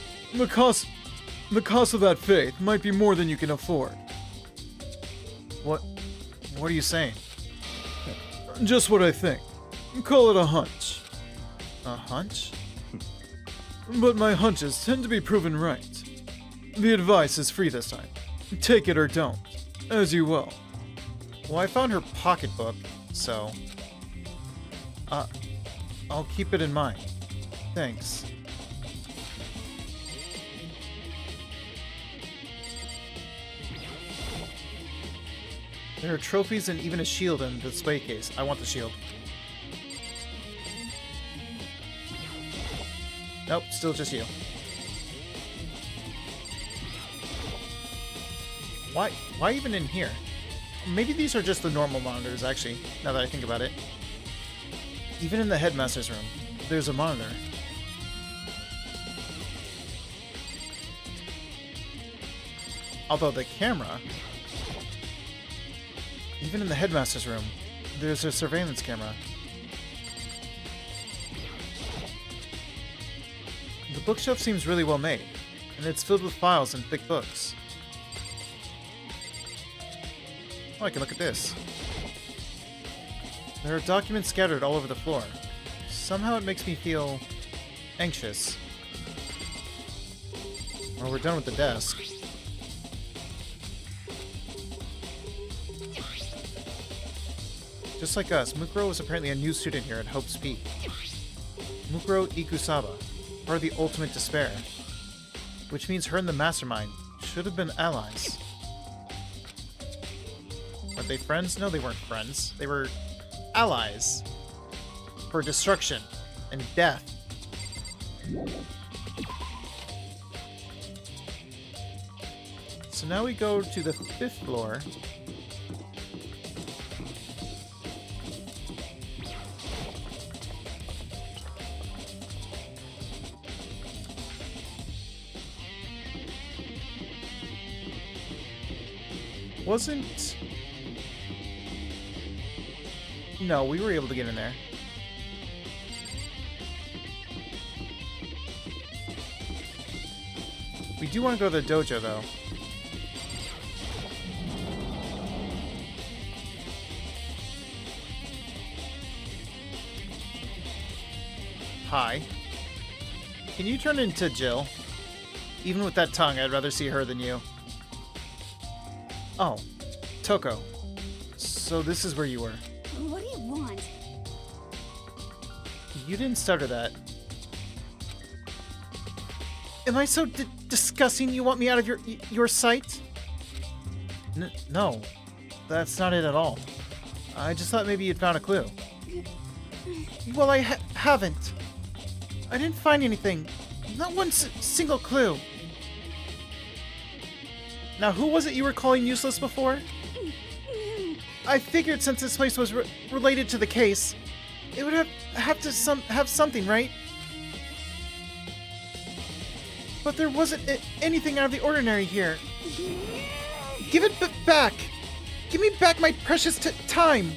The cost of that faith might be more than you can afford. What are you saying? Just what I think. Call it a hunch. A hunch? But my hunches tend to be proven right. The advice is free this time. Take it or don't, as you will. Well, I found her pocketbook, so... I'll keep it in mind. Thanks. There are trophies and even a shield in the display case. I want the shield. Nope, still just you. Why even in here? Maybe these are just the normal monitors, actually, now that I think about it. Even in the headmaster's room, there's a monitor. Although the camera... Even in the headmaster's room, there's a surveillance camera. The bookshelf seems really well made, and it's filled with files and thick books. Oh, I can look at this. There are documents scattered all over the floor. Somehow it makes me feel anxious. Well, we're done with the desk. Just like us, Mukuro was apparently a new student here at Hope's Peak. Mukuro Ikusaba, part of the Ultimate Despair. Which means her and the Mastermind should have been allies. Are they friends? No, they weren't friends. They were allies. For destruction and death. So now we go to the 5th floor. Wasn't... No, we were able to get in there. We do want to go to the dojo, though. Hi. Can you turn into Jill? Even with that tongue, I'd rather see her than you. Oh, Toko. So this is where you were. What do you want? You didn't stutter that. Am I so disgusting you want me out of your sight? No, that's not it at all. I just thought maybe you'd found a clue. Well, I haven't. I didn't find anything. Not one single clue. Now, who was it you were calling useless before? I figured since this place was related to the case, it would have to have something, right? But there wasn't anything out of the ordinary here. Give it back! Give me back my precious time!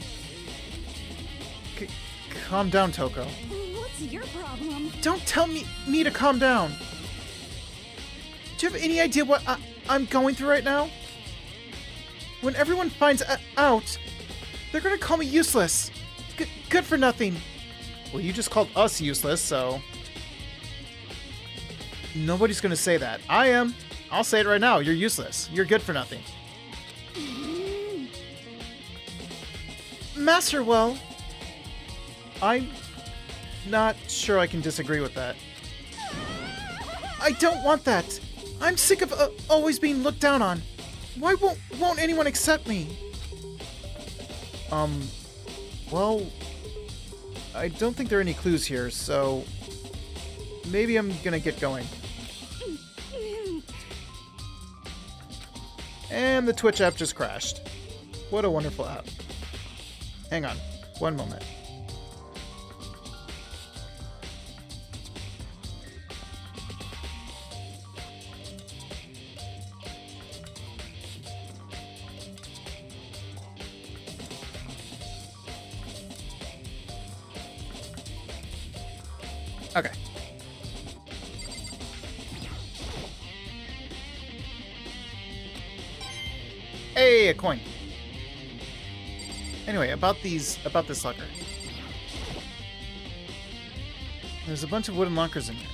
Calm down, Toko. What's your problem? Don't tell me to calm down. Do you have any idea what I'm going through right now? When everyone finds out, they're gonna call me useless. Good for nothing. Well, you just called us useless, so... Nobody's gonna say that. I am. I'll say it right now. You're useless. You're good for nothing. Master, well... I'm not sure I can disagree with that. I don't want that. I'm sick of always being looked down on. Why won't anyone accept me? Well, I don't think there are any clues here, so maybe I'm gonna get going. And the Twitch app just crashed. What a wonderful app. Hang on, one moment. Okay. Hey, a coin. Anyway, about this locker. There's a bunch of wooden lockers in here.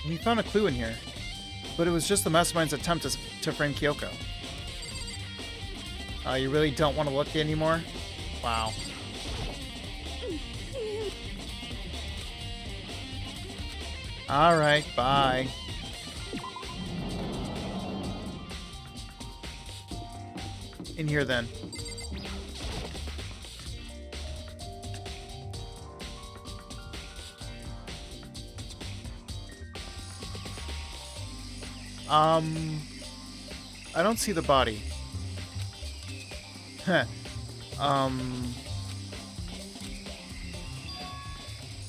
We found a clue in here, but it was just the Mastermind's attempt to frame Kyoko. You really don't want to look anymore? Wow. Alright, bye. In here then. I don't see the body. Huh.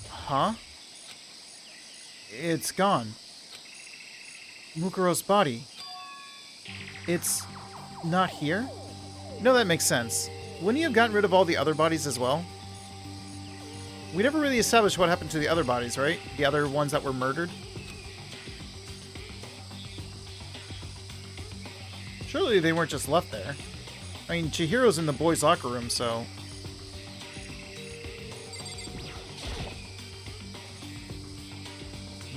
Huh? It's gone. Mukuro's body. It's not here? No, that makes sense. Wouldn't you have gotten rid of all the other bodies as well? We never really established what happened to the other bodies, right? The other ones that were murdered? Surely they weren't just left there. I mean, Chihiro's in the boys' locker room, so...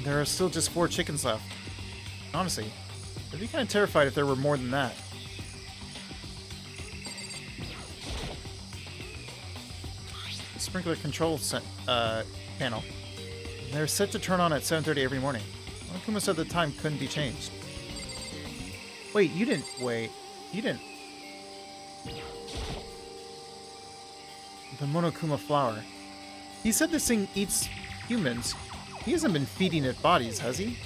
There are still just 4 chickens left. Honestly, I'd be kind of terrified if there were more than that. Sprinkler control panel. They're set to turn on at 7:30 every morning. Monokuma said the time couldn't be changed. Wait, you didn't... Wait. You didn't... The Monokuma flower. He said this thing eats humans. He hasn't been feeding it bodies, has he?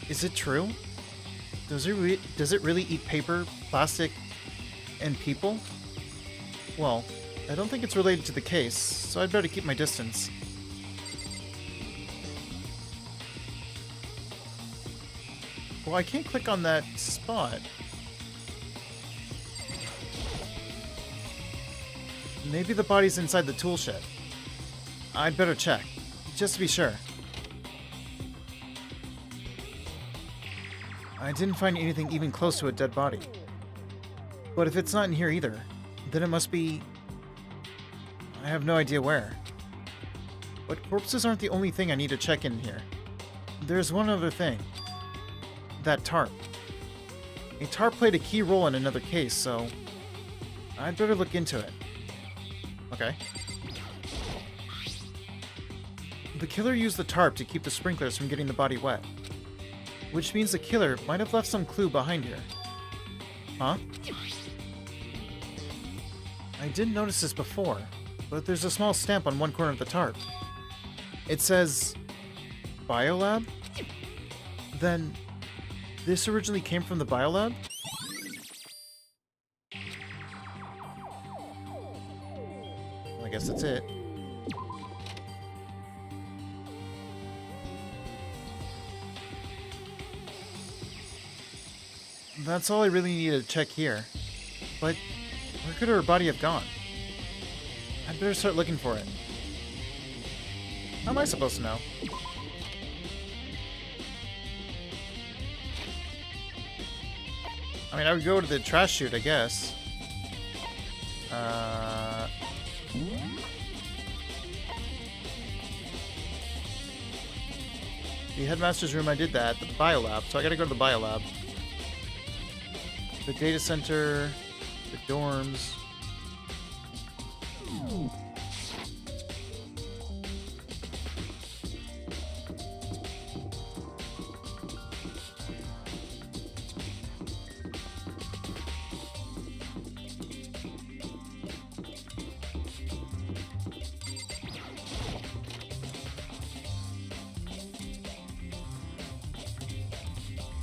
Is it true? Does it really eat paper, plastic, and people? Well, I don't think it's related to the case, so I'd better keep my distance. Well, I can't click on that spot. Maybe the body's inside the tool shed. I'd better check, just to be sure. I didn't find anything even close to a dead body. But if it's not in here either, then it must be... I have no idea where. But corpses aren't the only thing I need to check in here. There's one other thing. That tarp. A tarp played a key role in another case, so... I'd better look into it. Okay. The killer used the tarp to keep the sprinklers from getting the body wet. Which means the killer might have left some clue behind here. Huh? I didn't notice this before, but there's a small stamp on one corner of the tarp. It says... Biolab? Then... This originally came from the biolab? Well, I guess that's it. That's all I really needed to check here. But where could her body have gone? I'd better start looking for it. How am I supposed to know? I mean, I would go to the trash chute, I guess. The headmaster's room, I did that. The biolab, so I gotta go to the biolab. The data center, the dorms.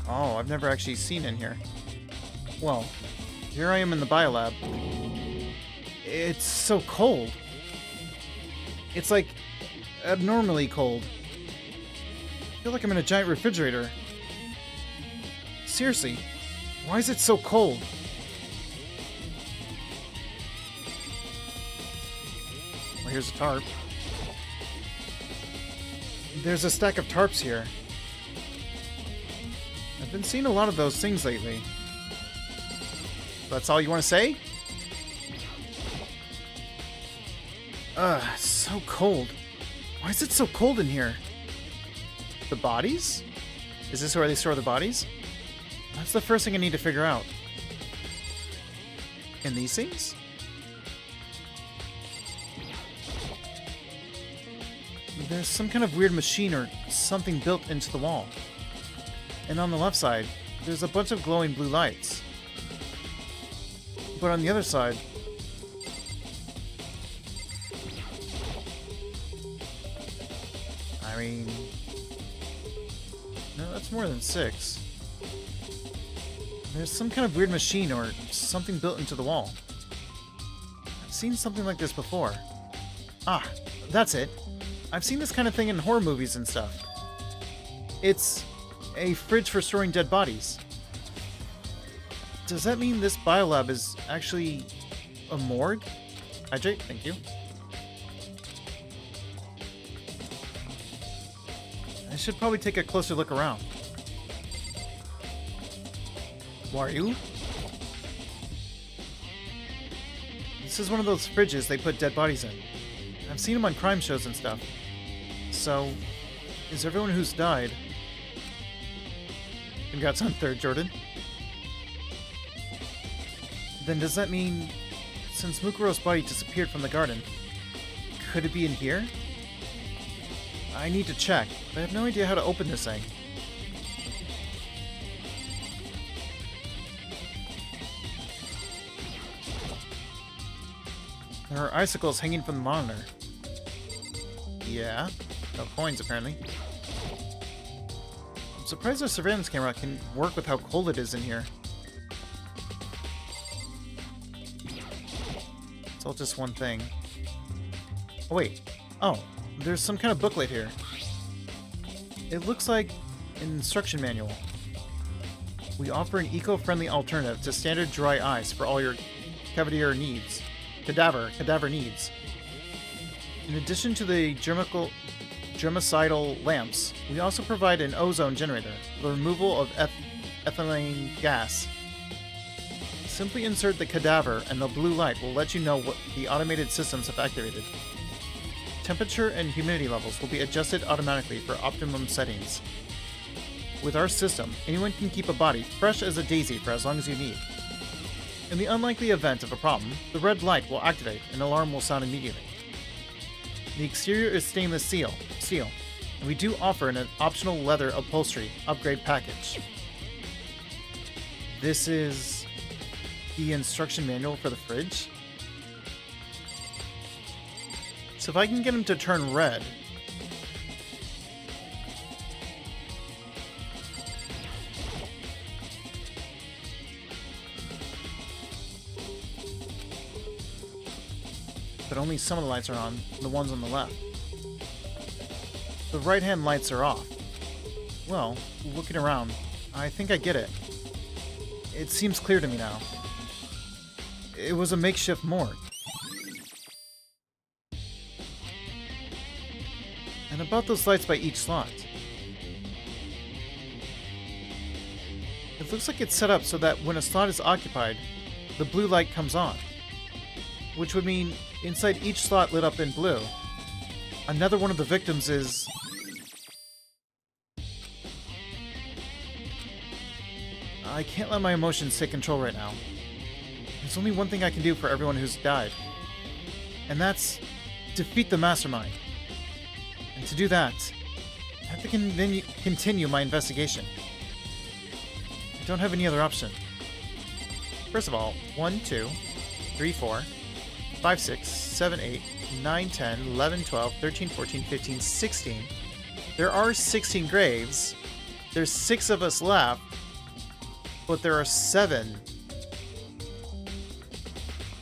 Oh, I've never actually seen in here. Well, here I am in the biolab. It's so cold. It's like abnormally cold. I feel like I'm in a giant refrigerator. Seriously, why is it so cold? Well, here's a tarp. There's a stack of tarps here. I've been seeing a lot of those things lately. That's all you want to say? It's so cold. Why is it so cold in here? The bodies? Is this where they store the bodies? That's the first thing I need to figure out. And these things? There's some kind of weird machine or something built into the wall. And on the left side, there's a bunch of glowing blue lights. But on the other side... I mean... No, that's more than 6. There's some kind of weird machine or something built into the wall. I've seen something like this before. Ah, that's it. I've seen this kind of thing in horror movies and stuff. It's a fridge for storing dead bodies. Does that mean this biolab is actually a morgue? Hydrate, thank you. I should probably take a closer look around. Who are you? This is one of those fridges they put dead bodies in. I've seen them on crime shows and stuff. So, is everyone who's died... Congrats on third, Jordan. Then does that mean, since Mukuro's body disappeared from the garden, could it be in here? I need to check, but I have no idea how to open this thing. There are icicles hanging from the monitor. Yeah, no coins apparently. I'm surprised our surveillance camera can work with how cold it is in here. It's all just one thing. Oh wait, oh, there's some kind of booklet here. It looks like an instruction manual. We offer an eco-friendly alternative to standard dry ice for all your cadaver needs. Cadaver needs. In addition to the germicidal lamps, we also provide an ozone generator, the removal of ethylene gas. Simply insert the cadaver and the blue light will let you know what the automated systems have activated. Temperature and humidity levels will be adjusted automatically for optimum settings. With our system, anyone can keep a body fresh as a daisy for as long as you need. In the unlikely event of a problem, the red light will activate and an alarm will sound immediately. The exterior is stainless steel, and we do offer an optional leather upholstery upgrade package. This is the instruction manual for the fridge. So if I can get him to turn red... But only some of the lights are on, the ones on the left. The right-hand lights are off. Well, looking around, I think I get it. It seems clear to me now. It was a makeshift morgue. And about those lights by each slot. It looks like it's set up so that when a slot is occupied, the blue light comes on. Which would mean inside each slot lit up in blue, another one of the victims is... I can't let my emotions take control right now. There's only one thing I can do for everyone who's died. And that's defeat the mastermind. And to do that, I have to continue my investigation. I don't have any other option. First of all, 1, 2, 3, 4, 5, 6, 7, 8, 9, 10, 11, 12, 13, 14, 15, 16. There are 16 graves. There's 6 of us left. But there are 7.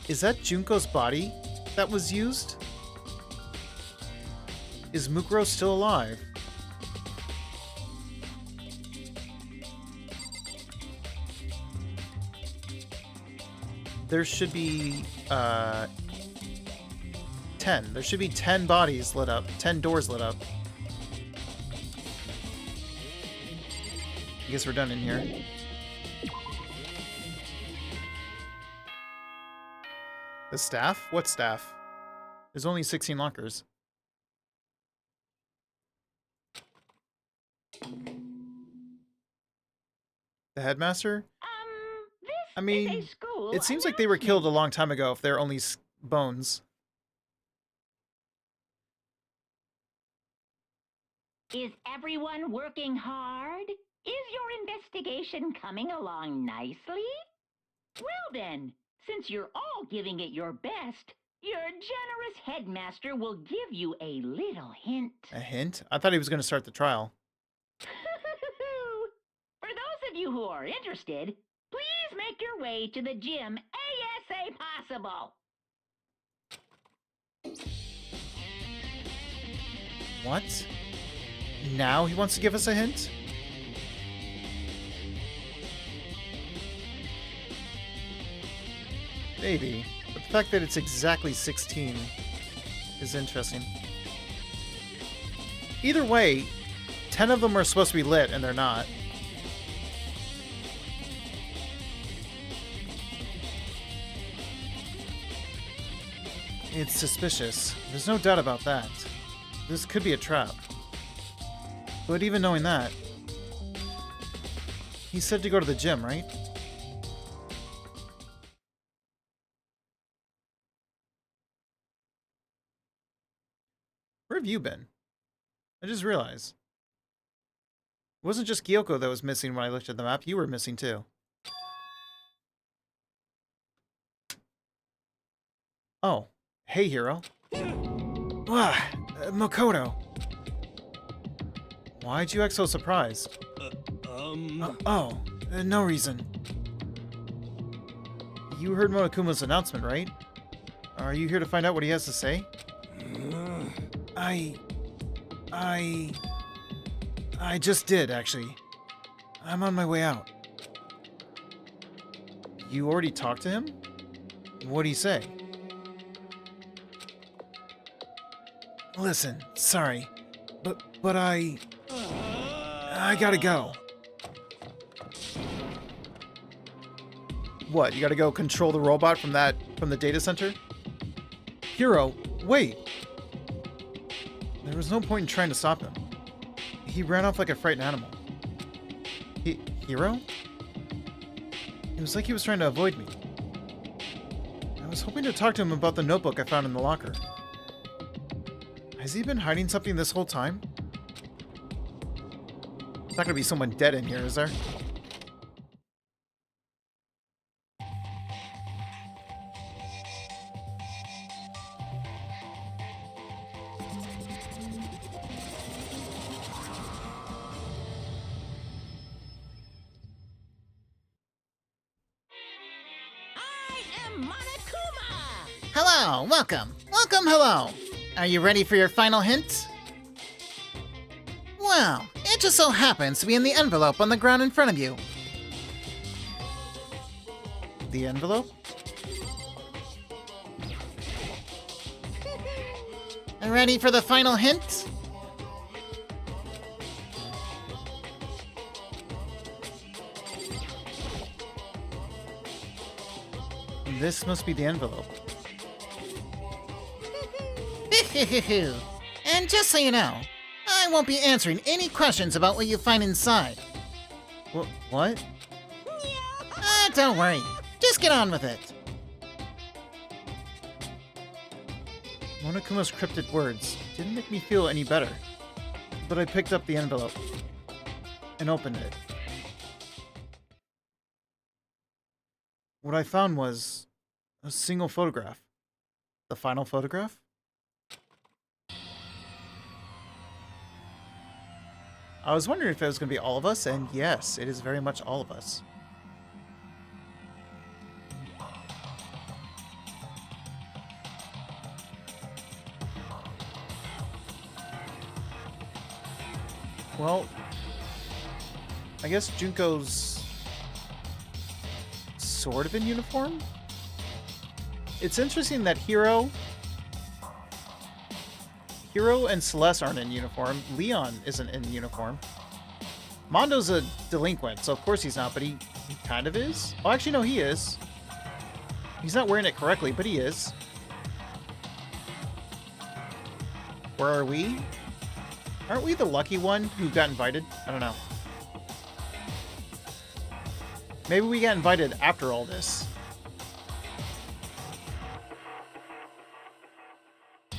Is that Junko's body that was used? Is Mukuro still alive? There should be 10. There should be 10 bodies lit up, 10 doors lit up. I guess we're done in here. The staff? What staff? There's only 16 lockers. The headmaster? This I mean, is a school it seems like they were announcement. killed a long time ago if they're only bones. Is everyone working hard? Is your investigation coming along nicely? Well then, since you're all giving it your best, your generous headmaster will give you a little hint. A hint? I thought he was going to start the trial. For those of you who are interested, please make your way to the gym ASA possible. What? Now he wants to give us a hint? Maybe. But the fact that it's exactly 16 is interesting. Either way, 10 of them are supposed to be lit and they're not. It's suspicious. There's no doubt about that. This could be a trap. But even knowing that, he said to go to the gym, right? Where have you been? I just realized. It wasn't just Gyoko that was missing when I looked at the map. You were missing too. Oh. Hey, Hero. Makoto. Why'd you act so surprised? No reason. You heard Monokuma's announcement, right? Are you here to find out what he has to say? I just did, actually. I'm on my way out. You already talked to him? What'd he say? Listen, sorry, but I gotta go. What, you gotta go control the robot from the data center? Hero, wait! There was no point in trying to stop him. He ran off like a frightened animal. Hero? It was like he was trying to avoid me. I was hoping to talk to him about the notebook I found in the locker. Has he been hiding something this whole time? There's not gonna be someone dead in here, is there? Hello, welcome. Welcome, hello. Are you ready for your final hint? Well, it just so happens to be in the envelope on the ground in front of you. The envelope? Ready for the final hint? This must be the envelope. And just so you know, I won't be answering any questions about what you find inside. What? Don't worry. Just get on with it. Monokuma's cryptic words didn't make me feel any better. But I picked up the envelope and opened it. What I found was a single photograph. The final photograph? I was wondering if it was going to be all of us, and yes, it is very much all of us. Well, I guess Junko's sort of in uniform? It's interesting that Hiro and Celeste aren't in uniform. Leon isn't in uniform. Mondo's a delinquent, so of course he's not, but he kind of is. Oh, actually, no, he is. He's not wearing it correctly, but he is. Where are we? Aren't we the lucky one who got invited? I don't know. Maybe we got invited after all this.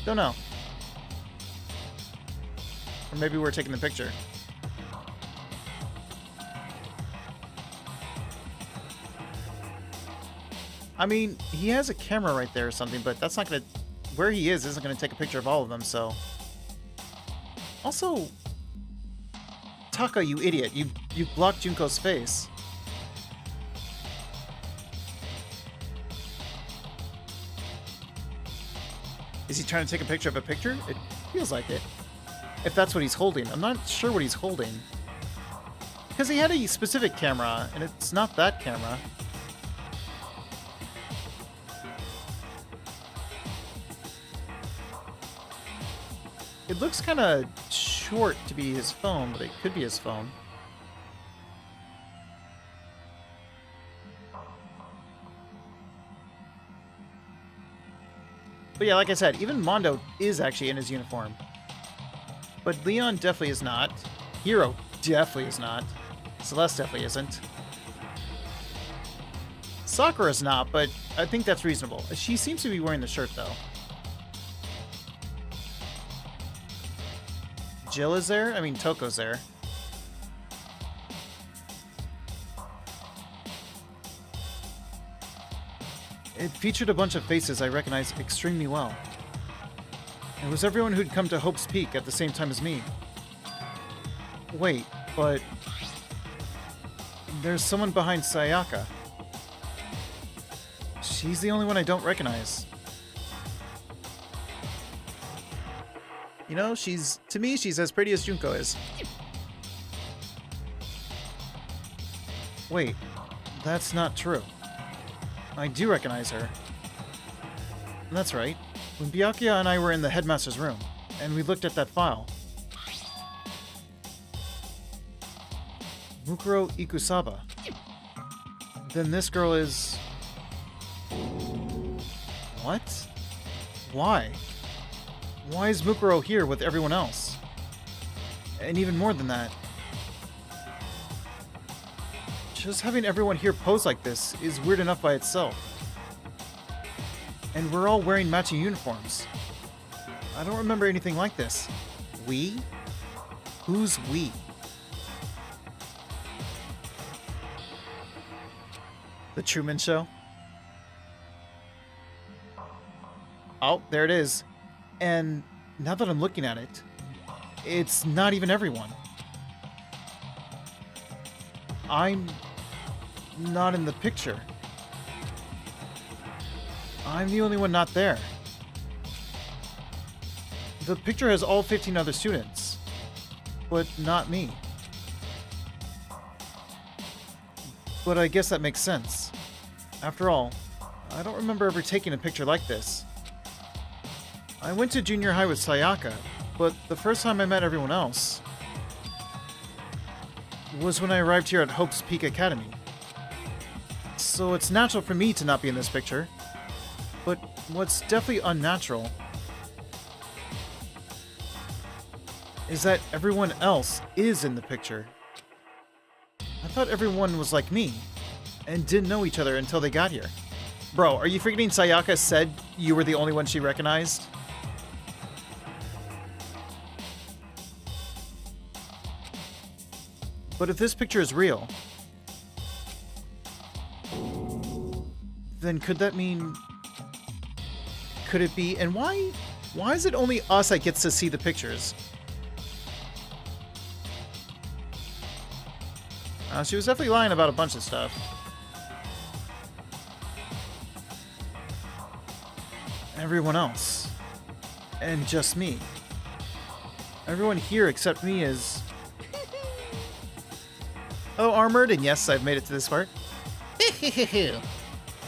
Don't know. Or maybe we're taking the picture. I mean, he has a camera right there or something, but that's not gonna... Where he is isn't gonna take a picture of all of them, so... Also... Taka, you idiot. You blocked Junko's face. Is he trying to take a picture of a picture? It feels like it. If that's what he's holding. I'm not sure what he's holding. Because he had a specific camera, and it's not that camera. It looks kind of short to be his phone, but it could be his phone. But yeah, like I said, even Mondo is actually in his uniform. But Leon definitely is not. Hiro definitely is not. Celeste definitely isn't. Sakura's not, but I think that's reasonable. She seems to be wearing the shirt, though. Jill is there? I mean, Toko's there. It featured a bunch of faces I recognized extremely well. It was everyone who'd come to Hope's Peak at the same time as me. Wait, but... there's someone behind Sayaka. She's the only one I don't recognize. You know, to me, she's as pretty as Junko is. Wait, that's not true. I do recognize her. That's right. When Byakuya and I were in the headmaster's room, and we looked at that file. Mukuro Ikusaba. Then this girl is... What? Why? Why is Mukuro here with everyone else? And even more than that, just having everyone here pose like this is weird enough by itself. And we're all wearing matching uniforms. I don't remember anything like this. We? Who's we? The Truman Show. Oh, there it is. And now that I'm looking at it, it's not even everyone. I'm not in the picture. I'm the only one not there. The picture has all 15 other students, but not me. But I guess that makes sense. After all, I don't remember ever taking a picture like this. I went to junior high with Sayaka, but the first time I met everyone else was when I arrived here at Hope's Peak Academy. So it's natural for me to not be in this picture. But what's definitely unnatural is that everyone else is in the picture. I thought everyone was like me and didn't know each other until they got here. Bro, are you forgetting Sayaka said you were the only one she recognized? But if this picture is real, then could that mean... Could it be... And why is it only us that gets to see the pictures? She was definitely lying about a bunch of stuff. Everyone else. And just me. Everyone here except me is... Oh, armored, and yes, I've made it to this part.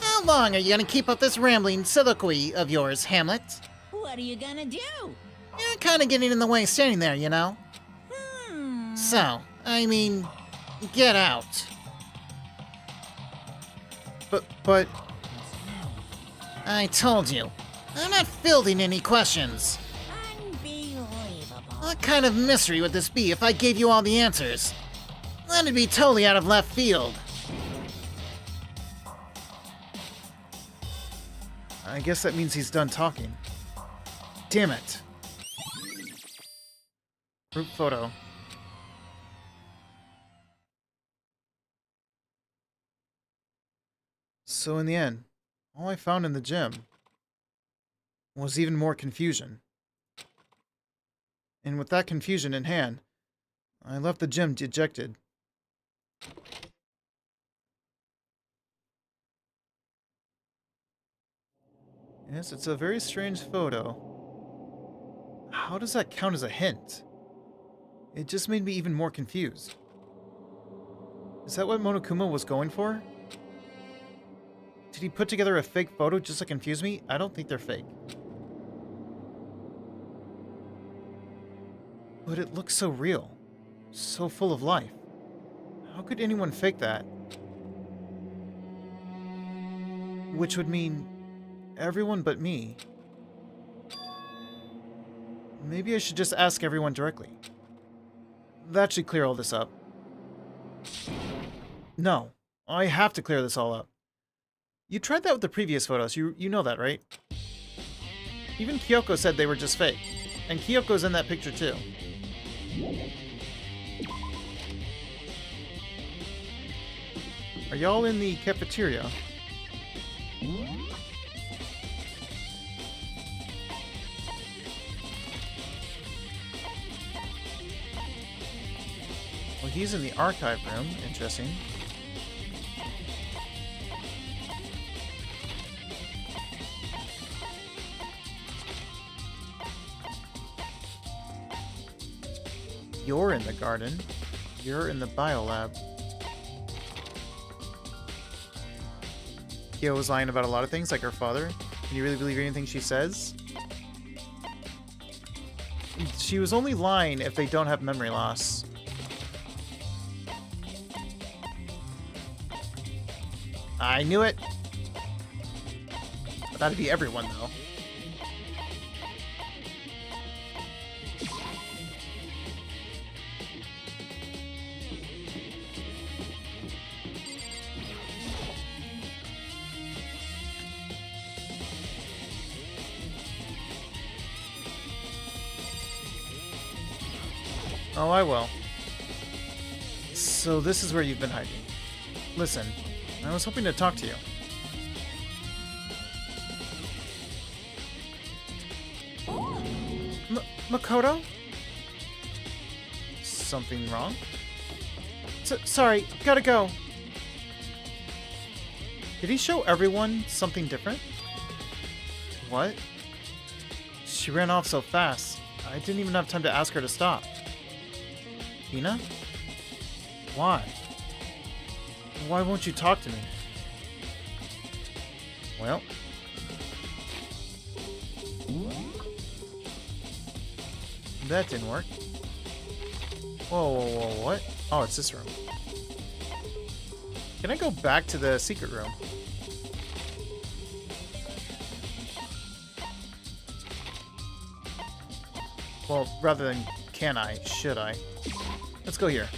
How long are you gonna keep up this rambling soliloquy of yours, Hamlet? What are you gonna do? You're kinda getting in the way standing there, you know? So, I mean, get out. But... I told you, I'm not fielding any questions. Unbelievable. What kind of mystery would this be if I gave you all the answers? That'd be totally out of left field. I guess that means he's done talking. Damn it. Group photo. So in the end, all I found in the gym was even more confusion. And with that confusion in hand, I left the gym dejected. Yes, it's a very strange photo. How does that count as a hint? It just made me even more confused. Is that what Monokuma was going for? Did he put together a fake photo just to confuse me? I don't think they're fake. But it looks so real. So full of life. How could anyone fake that? Which would mean everyone but me Maybe I should just ask everyone directly. That should clear all this up. No, I have to clear this all up. You tried that with the previous photos, you know that, right? Even Kyoko said they were just fake. And Kyoko's in that picture too. Are y'all in the cafeteria? Well, he's in the archive room. Interesting. You're in the garden. You're in the biolab. Kyo was lying about a lot of things, like her father. Can you really believe anything she says? She was only lying if they don't have memory loss. I knew it! That'd be everyone, though. Oh, I will. So this is where you've been hiding. Listen, I was hoping to talk to you. Makoto? Something wrong? Sorry, gotta go. Did he show everyone something different? What? She ran off so fast. I didn't even have time to ask her to stop. Hina? Why? Why won't you talk to me? Well. That didn't work. Whoa, what? Oh, it's this room. Can I go back to the secret room? Well, rather than can I, should I? Let's go here.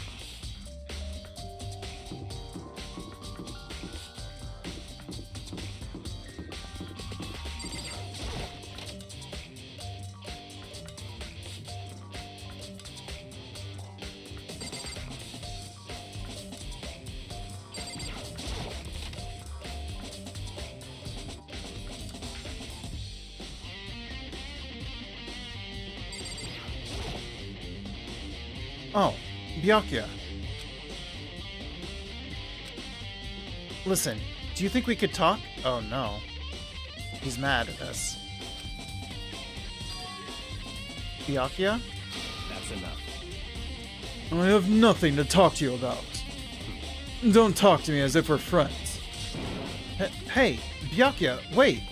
Oh, Byakuya. Listen, do you think we could talk? Oh no. He's mad at us. Byakuya? That's enough. I have nothing to talk to you about. Don't talk to me as if we're friends. Hey, Byakuya, wait!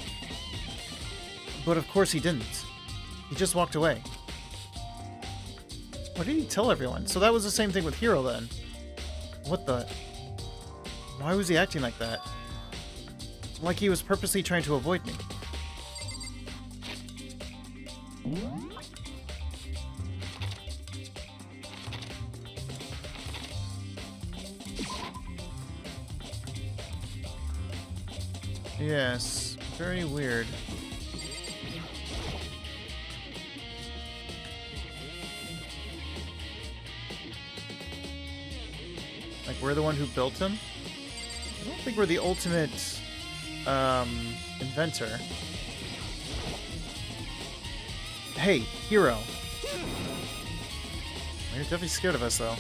But of course he didn't. He just walked away. What did he tell everyone? So that was the same thing with Hiro then. What the? Why was he acting like that? Like he was purposely trying to avoid me. Yes, very weird. Like we're the one who built him? I don't think we're the ultimate inventor. Hey, Hiro. You're definitely scared of us, though.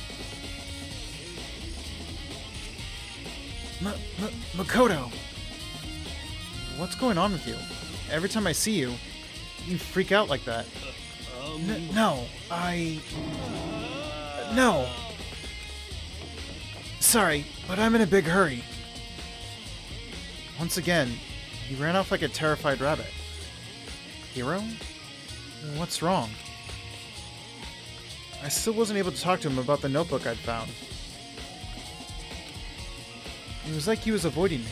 Makoto! What's going on with you? Every time I see you, you freak out like that. No, No! Sorry, but I'm in a big hurry. Once again, he ran off like a terrified rabbit. Hiro? What's wrong? I still wasn't able to talk to him about the notebook I'd found. It was like he was avoiding me.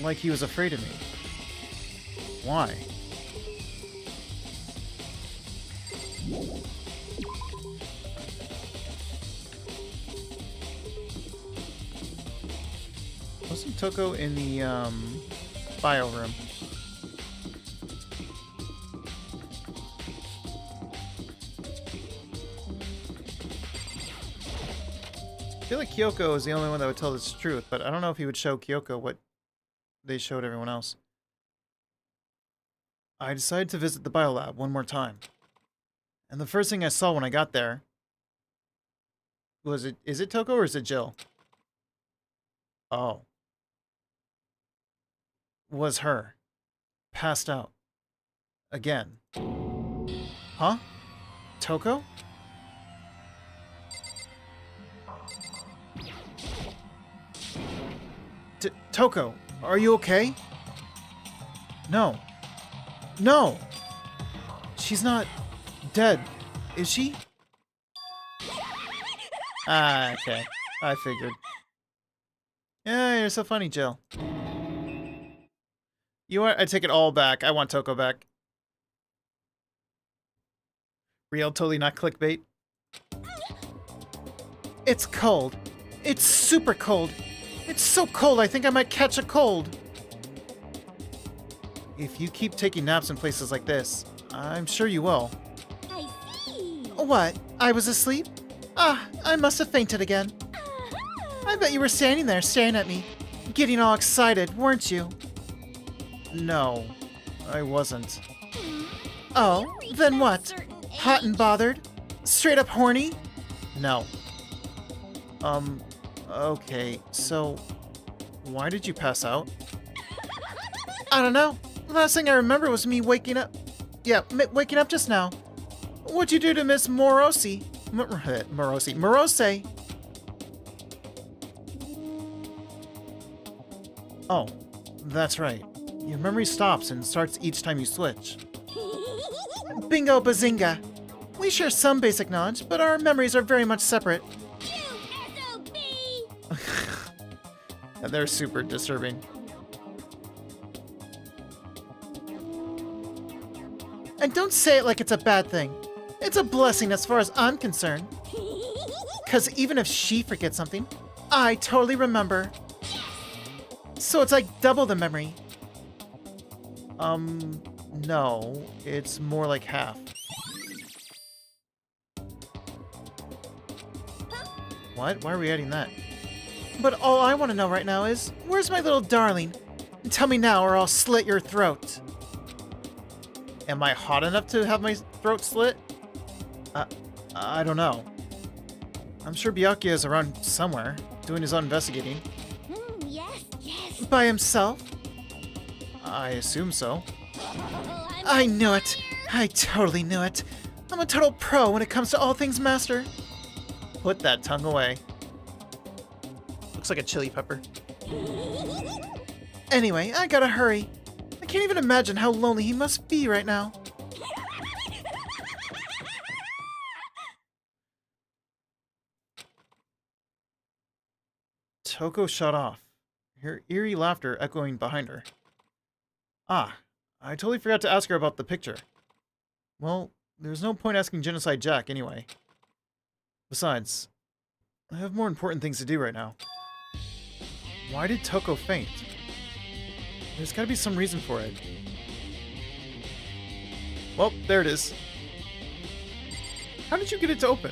Like he was afraid of me. Why? Wasn't Toko in the bio room? I feel like Kyoko is the only one that would tell the truth, but I don't know if he would show Kyoko what they showed everyone else. I decided to visit the biolab one more time. And the first thing I saw when I got there was is it Toko or is it Jill? Oh. Was her. Passed out. Again. Huh? Toko? Toko, are you okay? No. No! She's not dead, is she? Ah, okay. I figured. Yeah, you're so funny, Jill. You know what? I take it all back. I want Toko back. Real, totally not clickbait. It's cold. It's super cold. It's so cold, I think I might catch a cold. If you keep taking naps in places like this, I'm sure you will. I see. What? I was asleep? Ah, I must have fainted again. I bet you were standing there staring at me, getting all excited, weren't you? No, I wasn't. Oh, then what? Hot and bothered? Straight up horny? No. Okay, so why did you pass out? I don't know. Last thing I remember was me waking up. Yeah, waking up just now. What'd you do to Miss Morosi? Morose. Oh, that's right. Your memory stops and starts each time you switch. Bingo bazinga. We share some basic knowledge, but our memories are very much separate. And they're super disturbing. And don't say it like it's a bad thing. It's a blessing as far as I'm concerned. Because even if she forgets something, I totally remember. So it's like double the memory. No, it's more like half. What? Why are we adding that? But all I want to know right now is, where's my little darling? Tell me now or I'll slit your throat. Am I hot enough to have my throat slit? I don't know. I'm sure Byakuya is around somewhere, doing his own investigating. Yes, yes. By himself? I assume so. I knew it. I totally knew it. I'm a total pro when it comes to all things master. Put that tongue away. Looks like a chili pepper. Anyway, I gotta hurry. I can't even imagine how lonely he must be right now. Toko shut off, her eerie laughter echoing behind her. Ah, I totally forgot to ask her about the picture. Well, there's no point asking Genocide Jack anyway. Besides, I have more important things to do right now. Why did Toko faint? There's gotta be some reason for it. Well, there it is. How did you get it to open?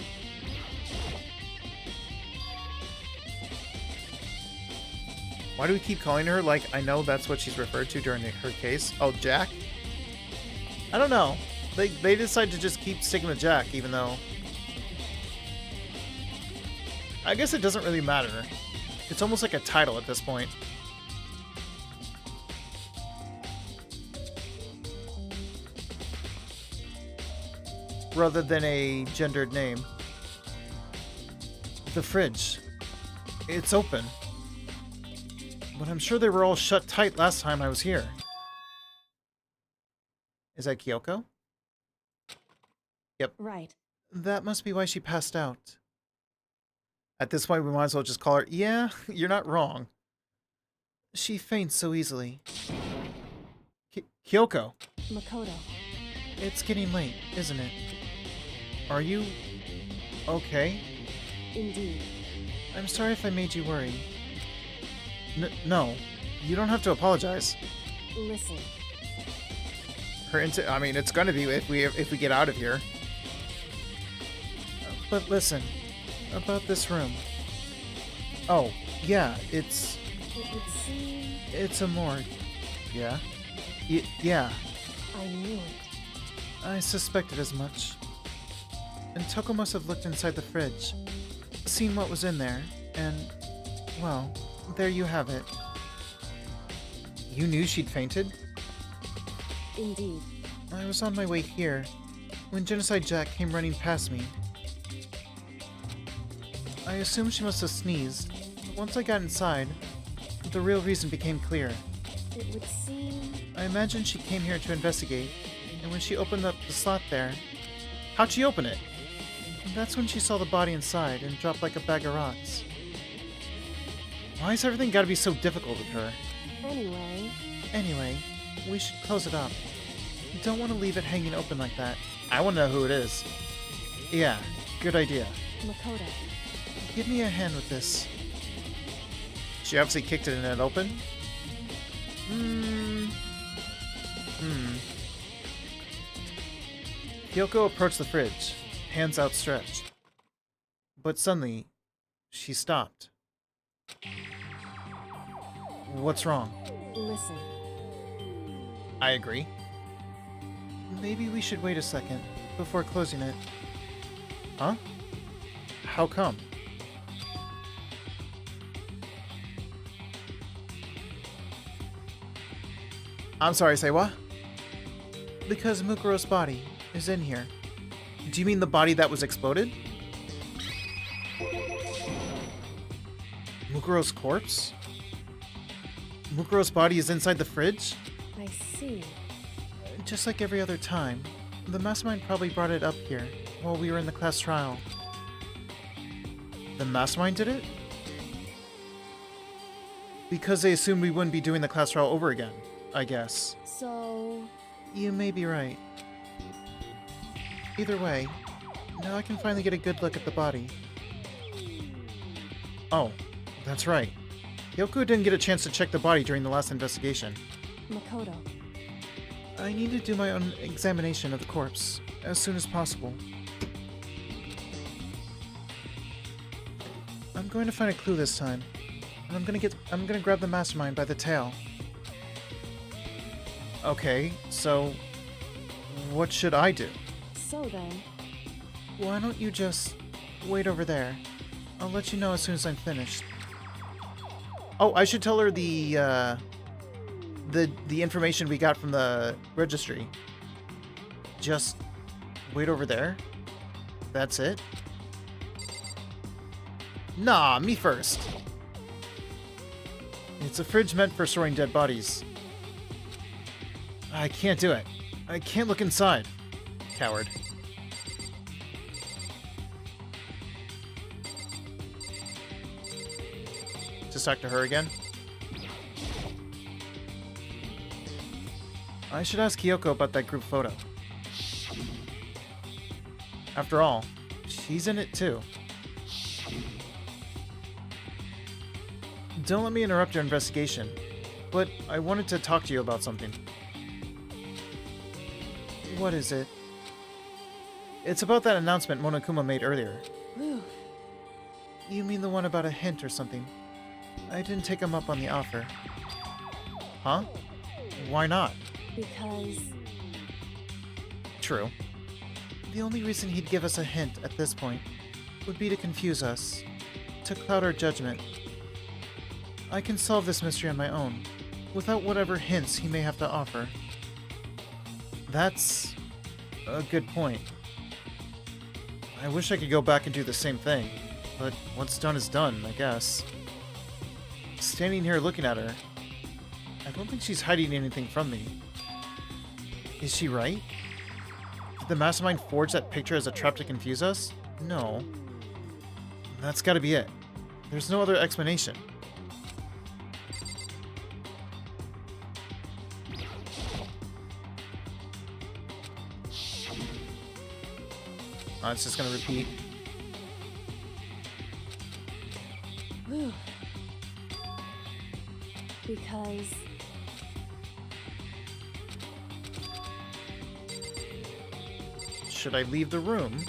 Why do we keep calling her like I know that's what she's referred to during her case? Oh, Jack? I don't know. They decide to just keep sticking with Jack, even though... I guess it doesn't really matter. It's almost like a title at this point. Rather than a gendered name. The fridge. It's open. But I'm sure they were all shut tight last time I was here. Is that Kyoko? Yep. Right. That must be why she passed out. At this point, we might as well just call her... Yeah, you're not wrong. She faints so easily. Kyoko. Makoto. It's getting late, isn't it? Are you... okay? Indeed. I'm sorry if I made you worry. No. You don't have to apologize. Listen. I mean, it's gonna be if we get out of here. But listen. About this room. Oh, yeah, it's... It would seem It's a morgue. Yeah? Yeah. I knew it. I suspected as much. And Toko must have looked inside the fridge, seen what was in there, and, well, there you have it. You knew she'd fainted? Indeed. I was on my way here, when Genocide Jack came running past me. I assumed she must have sneezed, but once I got inside, the real reason became clear. It would seem I imagined she came here to investigate, and when she opened up the slot there... How'd she open it? That's when she saw the body inside and dropped like a bag of rocks. Why has everything gotta be so difficult with her? Anyway, we should close it up. Don't want to leave it hanging open like that. I want to know who it is. Yeah, good idea. Makoto. Give me a hand with this. She obviously kicked it and it opened. Kyoko approached the fridge, hands outstretched. But suddenly, she stopped. What's wrong? Listen. I agree. Maybe we should wait a second before closing it. Huh? How come? I'm sorry, say what? Because Mukuro's body is in here. Do you mean the body that was exploded? Mukuro's corpse? Mukuro's body is inside the fridge? I see. Just like every other time, the mastermind probably brought it up here while we were in the class trial. The mastermind did it? Because they assumed we wouldn't be doing the class trial over again, I guess. So... You may be right. Either way, now I can finally get a good look at the body. Oh, that's right. Yoko didn't get a chance to check the body during the last investigation. Makoto. I need to do my own examination of the corpse as soon as possible. I'm going to find a clue this time, and I'm gonna grab the mastermind by the tail. Okay, so what should I do? So then... Why don't you just wait over there? I'll let you know as soon as I'm finished. Oh, I should tell her the information we got from the registry. Just wait over there? That's it? Nah, me first. It's a fridge meant for storing dead bodies. I can't do it. I can't look inside. Coward. Just talk to her again. I should ask Kyoko about that group photo. After all, she's in it too. Don't let me interrupt your investigation, but I wanted to talk to you about something. What is it? It's about that announcement Monokuma made earlier. Whew. You mean the one about a hint or something? I didn't take him up on the offer. Huh? Why not? Because... True. The only reason he'd give us a hint at this point would be to confuse us, to cloud our judgment. I can solve this mystery on my own, without whatever hints he may have to offer. That's a good point. I wish I could go back and do the same thing, but what's done is done, I guess. Standing here looking at her, I don't think she's hiding anything from me. Is she right? Did the mastermind forge that picture as a trap to confuse us? No. That's gotta be it. There's no other explanation. Oh, it's just gonna repeat. Whew. Because Should I leave the room?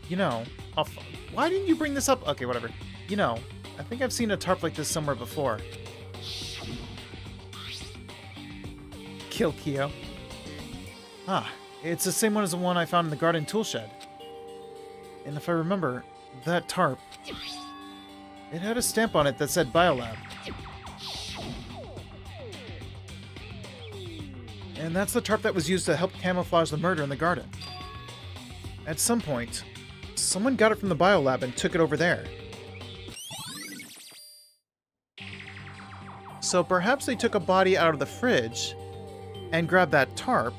You know, why didn't you bring this up? Okay, whatever. You know, I think I've seen a tarp like this somewhere before. Kill Kyo. Ah, it's the same one as the one I found in the garden tool shed. And if I remember, that tarp, it had a stamp on it that said Biolab. And that's the tarp that was used to help camouflage the murder in the garden. At some point, someone got it from the Biolab and took it over there. So perhaps they took a body out of the fridge and grabbed that tarp.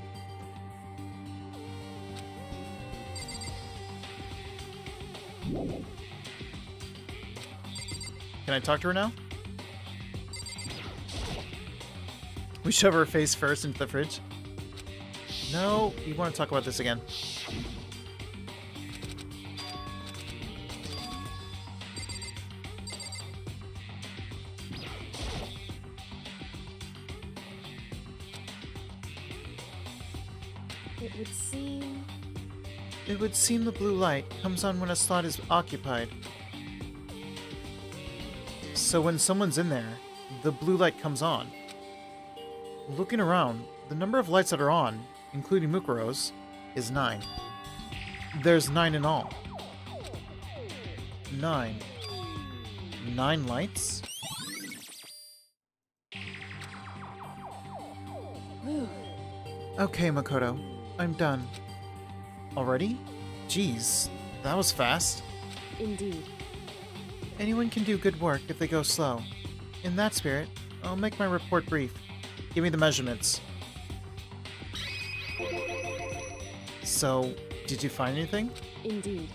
Can I talk to her now? We shove her face first into the fridge. No, you want to talk about this again. it It would seem the blue light comes on when a slot is occupied. So when someone's in there, the blue light comes on. Looking around, the number of lights that are on, including Mukuro's, is 9. There's 9 in all. 9. 9 lights? Okay, Makoto. I'm done. Already? Jeez, that was fast. Indeed. Anyone can do good work if they go slow. In that spirit, I'll make my report brief. Give me the measurements. So, did you find anything? Indeed.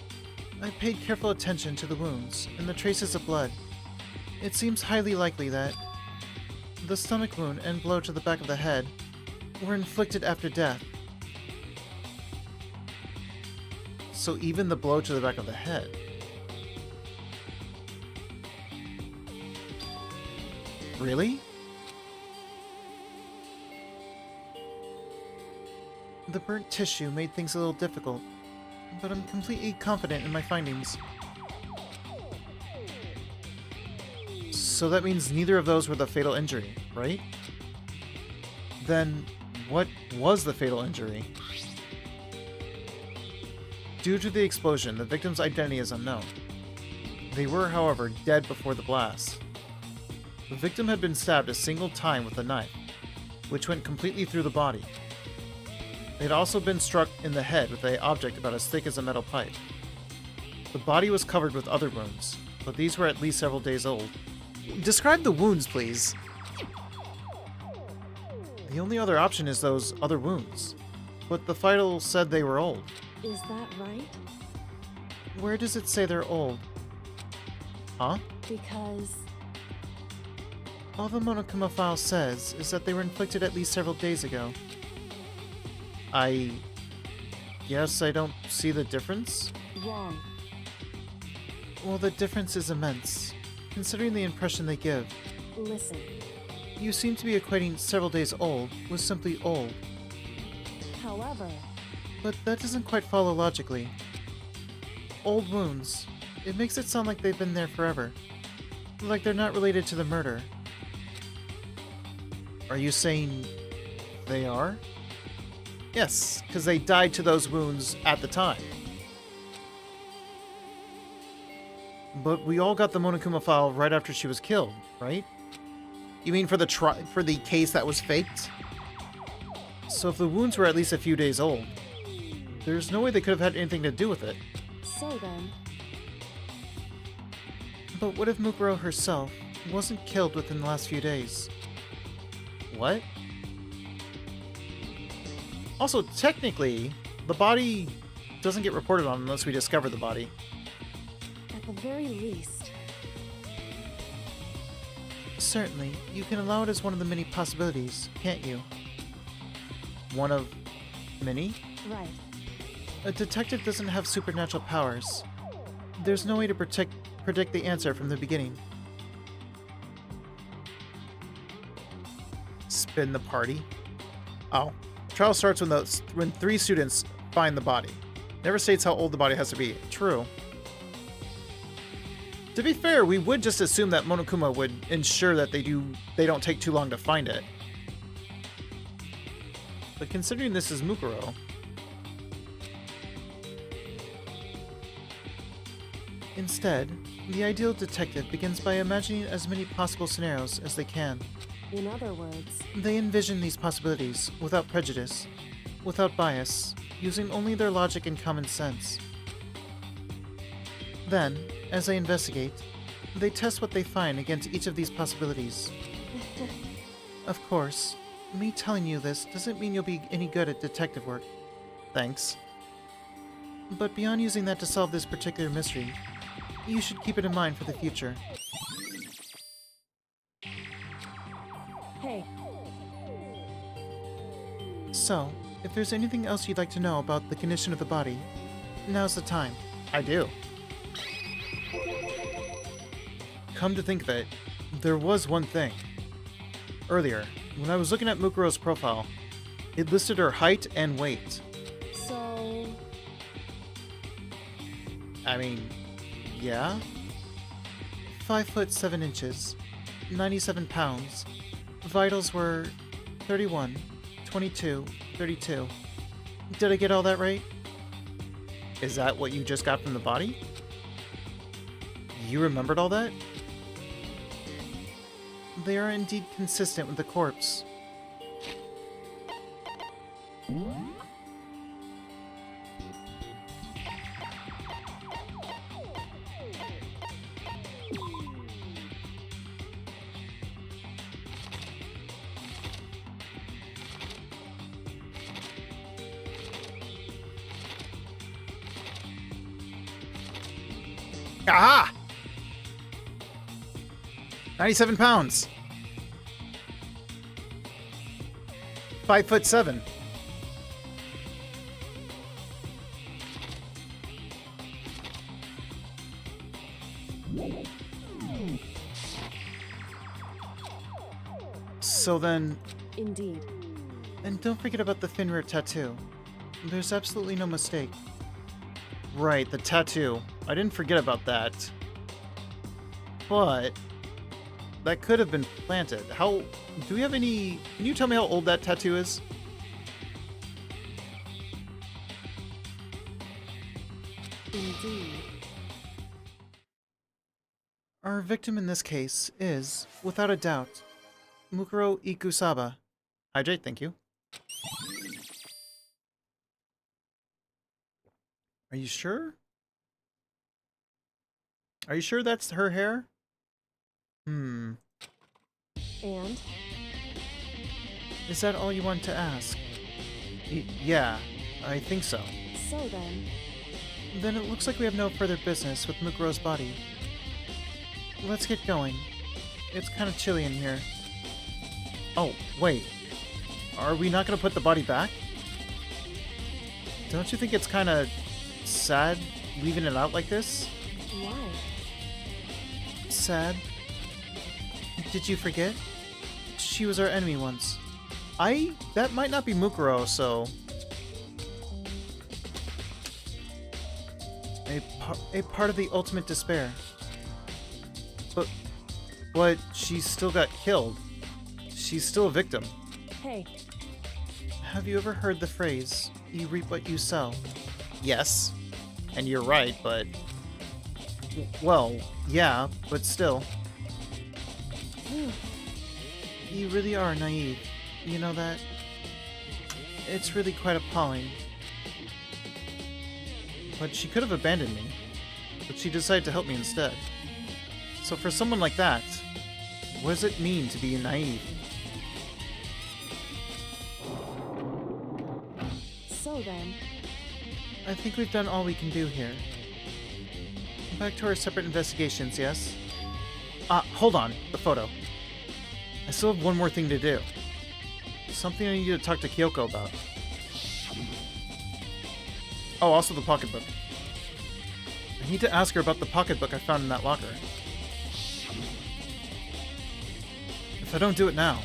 I paid careful attention to the wounds and the traces of blood. It seems highly likely that the stomach wound and blow to the back of the head were inflicted after death. So even the blow to the back of the head. Really? The burnt tissue made things a little difficult, but I'm completely confident in my findings. So that means neither of those were the fatal injury, right? Then, what was the fatal injury? Due to the explosion, the victim's identity is unknown. They were, however, dead before the blast. The victim had been stabbed a single time with a knife, which went completely through the body. They had also been struck in the head with an object about as thick as a metal pipe. The body was covered with other wounds, but these were at least several days old. Describe the wounds, please. The only other option is those other wounds, but the vital said they were old. Is that right? Where does it say they're old? Huh? Because all the Monokuma file says is that they were inflicted at least several days ago. I guess I don't see the difference? wrong. Well, the difference is immense, considering the impression they give. Listen. You seem to be equating several days old with simply old, However, but that doesn't quite follow logically. Old wounds. It makes it sound like they've been there forever. Like they're not related to the murder. Are you saying they are? Yes, because they died to those wounds at the time. But we all got the Monokuma file right after she was killed, right? You mean for the case that was faked? So if the wounds were at least a few days old, there's no way they could have had anything to do with it. so then, But what if Mukuro herself wasn't killed within the last few days? What? Also, technically, the body doesn't get reported on unless we discover the body. at the very least, Certainly, you can allow it as one of the many possibilities, can't you? One of many? Right. A detective doesn't have supernatural powers. There's no way to predict the answer from the beginning. Spin the party. Oh. Trial starts when 3 students find the body. Never states how old the body has to be. True. To be fair, we would just assume that Monokuma would ensure that they don't take too long to find it. But considering this is Mukuro, instead, the ideal detective begins by imagining as many possible scenarios as they can. In other words, They envision these possibilities without prejudice, without bias, using only their logic and common sense. Then, as they investigate, they test what they find against each of these possibilities. Of course, me telling you this doesn't mean you'll be any good at detective work. thanks. But beyond using that to solve this particular mystery, you should keep it in mind for the future. hey, So, if there's anything else you'd like to know about the condition of the body, now's the time. I do. Come to think of it, there was one thing. Earlier, when I was looking at Mukuro's profile, it listed her height and weight. so I mean, yeah? 5 foot 7 inches, 97 pounds. Vitals were 31, 22, 32. Did I get all that right? Is that what you just got from the body? You remembered all that? They are indeed consistent with the corpse. Aha! 97 pounds. 5 foot 7. So then, indeed. and don't forget about the Fenrir tattoo. There's absolutely no mistake. Right, the tattoo. I didn't forget about that. But that could have been planted. How do we have any? Can you tell me how old that tattoo is? Indeed. Our victim in this case is, without a doubt, Mukuro Ikusaba. Hydrate, thank you. Are you sure? Are you sure that's her hair? And Is that all you want to ask? Yeah, I think so. so Then it looks like we have no further business with Mukuro's body. Let's get going. It's kind of chilly in here. Oh, wait. Are we not going to put the body back? Don't you think it's kind of sad leaving it out like this? why? Sad. Did you forget? She was our enemy once. That might not be Mukuro, so... A part of the ultimate despair. But she still got killed. She's still a victim. Hey, Have you ever heard the phrase, you reap what you sow? Yes. And you're right, but... Well, yeah, but still. You really are naive. You know that? It's really quite appalling. But she could have abandoned me. But she decided to help me instead. So for someone like that, what does it mean to be naive? so then, I think we've done all we can do here. Back to our separate investigations, yes? Hold on. The photo. I still have one more thing to do. Something I need to talk to Kyoko about. Oh, also the pocketbook. I need to ask her about the pocketbook I found in that locker. If I don't do it now...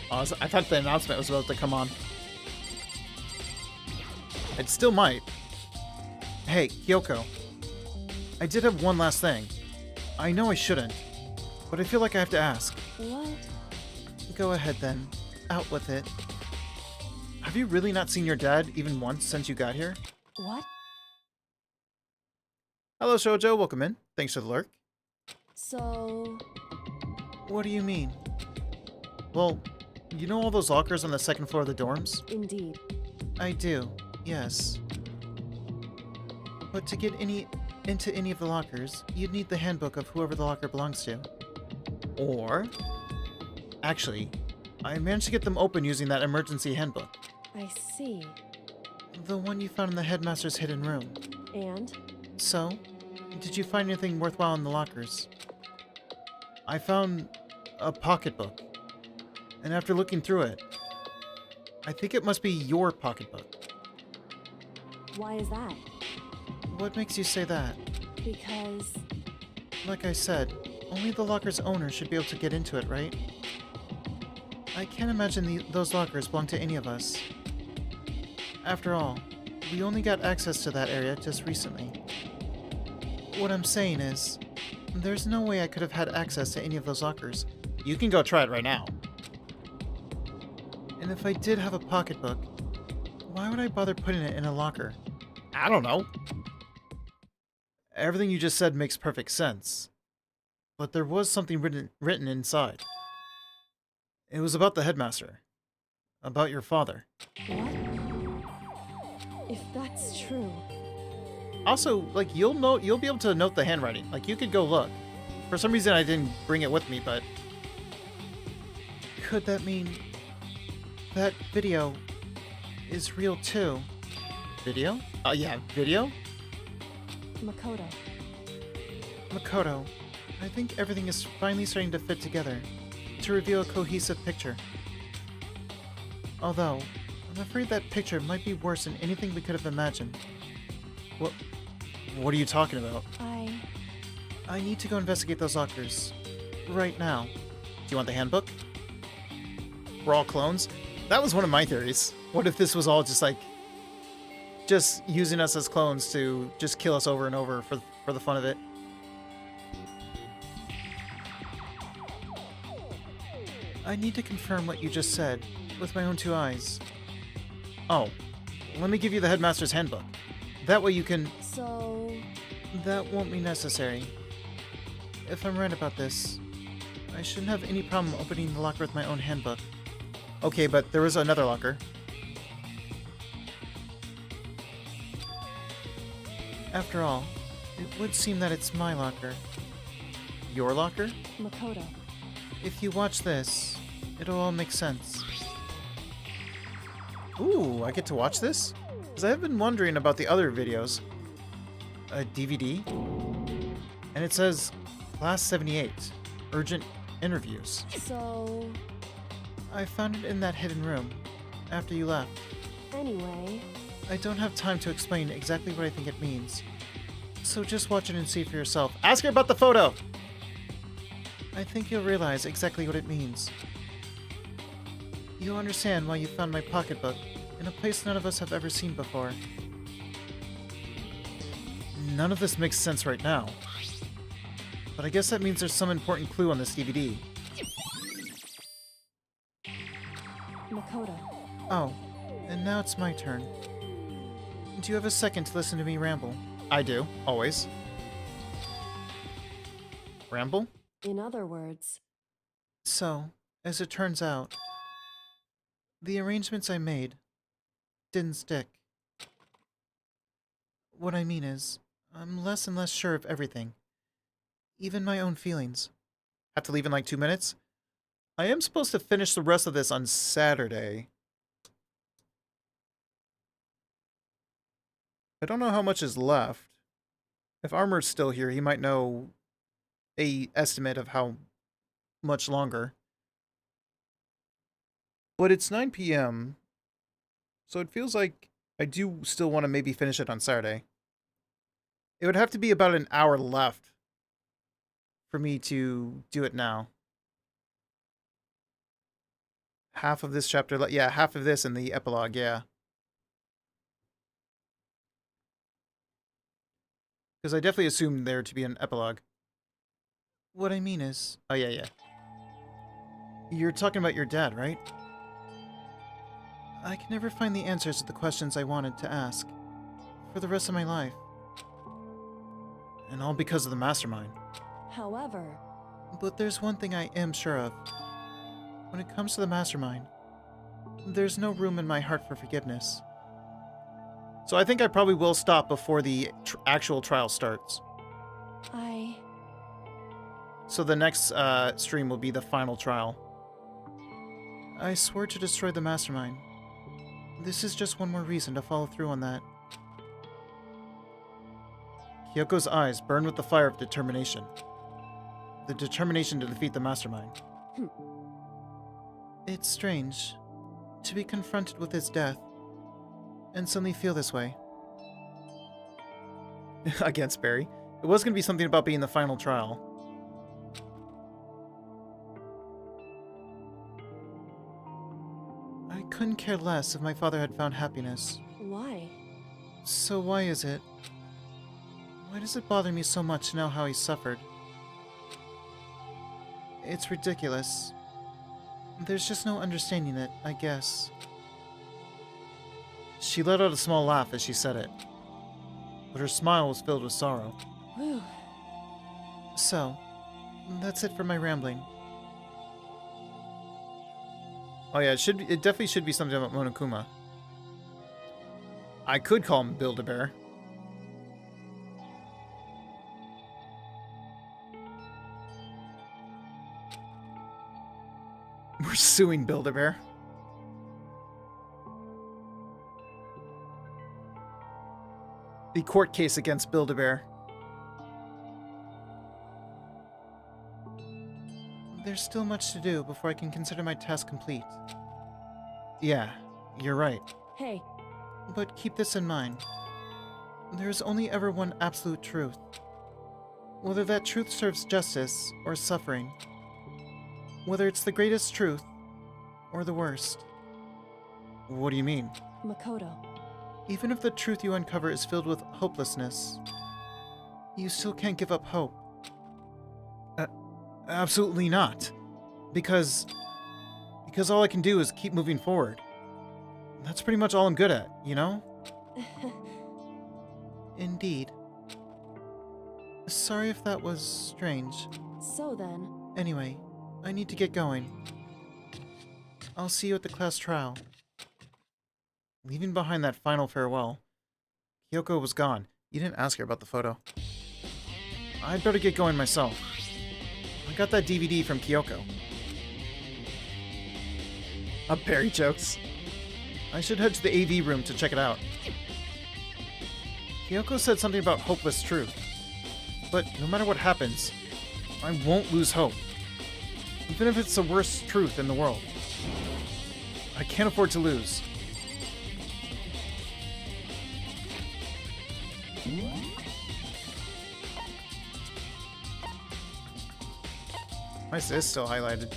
Oh, I thought the announcement was about to come on. It still might. Hey, Kyoko. I did have one last thing. I know I shouldn't, but I feel like I have to ask. What? Go ahead then. Out with it. Have you really not seen your dad even once since you got here? What? Hello, Shoujo. Welcome in. Thanks for the lurk. So... What do you mean? Well, you know all those lockers on the second floor of the dorms? Indeed. I do, yes. But to get into any of the lockers, you'd need the handbook of whoever the locker belongs to. Or... Actually, I managed to get them open using that emergency handbook. I see. The one you found in the headmaster's hidden room. And? So, did you find anything worthwhile in the lockers? I found a pocketbook. And after looking through it, I think it must be your pocketbook. Why is that? What makes you say that? Because... Like I said, only the locker's owner should be able to get into it, right? I can't imagine those lockers belong to any of us. After all, we only got access to that area just recently. What I'm saying is, there's no way I could have had access to any of those lockers. You can go try it right now. And if I did have a pocketbook, why would I bother putting it in a locker? I don't know. Everything you just said makes perfect sense. But there was something written inside. It was about the headmaster. About your father. What? If that's true... Also, like, you'll be able to note the handwriting. Like, you could go look. For some reason, I didn't bring it with me, but... Could that mean... that video... is real, too? Video? Yeah, video? Makoto. Makoto, I think everything is finally starting to fit together, to reveal a cohesive picture. Although, I'm afraid that picture might be worse than anything we could have imagined. What are you talking about? I need to go investigate those lockers. Right now. Do you want the handbook? We're all clones? That was one of my theories. What if this was all just like... just using us as clones to just kill us over and over for the fun of it? I need to confirm what you just said with my own two eyes. Oh, let me give you the headmaster's handbook. That way you can... So... That won't be necessary. If I'm right about this, I shouldn't have any problem opening the locker with my own handbook. Okay, but there is another locker. After all, it would seem that it's my locker. Your locker? Makoto. If you watch this, it'll all make sense. Ooh, I get to watch this? Because I've been wondering about the other videos. A DVD? And it says, Class 78, Urgent Interviews. So... I found it in that hidden room, after you left. Anyway... I don't have time to explain exactly what I think it means. So just watch it and see for yourself. Ask her about the photo! I think you'll realize exactly what it means. You'll understand why you found my pocketbook in a place none of us have ever seen before. None of this makes sense right now. But I guess that means there's some important clue on this DVD. Makoto. Oh, and now it's my turn. Do you have a second to listen to me ramble? I do, always. Ramble? In other words... So, as it turns out, the arrangements I made didn't stick. What I mean is, I'm less and less sure of everything. Even my own feelings. Have to leave in like 2 minutes? I am supposed to finish the rest of this on Saturday. I don't know how much is left. If Armor's still here, he might know a estimate of how much longer. But it's 9 p.m., so it feels like I do still want to maybe finish it on Saturday. It would have to be about an hour left for me to do it now. Half of this chapter, yeah, half of this in the epilogue, yeah. Because I definitely assumed there to be an epilogue. What I mean is... Oh, yeah. You're talking about your dad, right? I can never find the answers to the questions I wanted to ask for the rest of my life. And all because of the mastermind. However, But there's one thing I am sure of. When it comes to the mastermind, there's no room in my heart for forgiveness. So I think I probably will stop before the actual trial starts. So the next stream will be the final trial. I swore to destroy the mastermind. This is just one more reason to follow through on that. Kyoko's eyes burn with the fire of determination. The determination to defeat the mastermind. It's strange to be confronted with his death and suddenly feel this way. Against Barry. It was going to be something about being the final trial. I couldn't care less if my father had found happiness. why? So why is it? Why does it bother me so much to know how he suffered? It's ridiculous. There's just no understanding it, I guess. She let out a small laugh as she said it, but her smile was filled with sorrow. Whew. So, that's it for my rambling. Oh yeah, it definitely should be something about Monokuma. I could call him Build-A-Bear. We're suing Build-A-Bear. The court case against Build-A-Bear. There's still much to do before I can consider my task complete. Yeah, you're right. Hey, But keep this in mind. There is only ever one absolute truth. Whether that truth serves justice or suffering. Whether it's the greatest truth or the worst. What do you mean? Makoto. Even if the truth you uncover is filled with hopelessness, you still can't give up hope. Absolutely not. Because all I can do is keep moving forward. That's pretty much all I'm good at, you know? Indeed. Sorry if that was strange. So then, Anyway, I need to get going. I'll see you at the class trial. Leaving behind that final farewell, Kyoko was gone. You didn't ask her about the photo. I'd better get going myself. I got that DVD from Kyoko. Berry jokes. I should head to the AV room to check it out. Kyoko said something about hopeless truth. But no matter what happens, I won't lose hope. Even if it's the worst truth in the world. I can't afford to lose. Why is this still highlighted?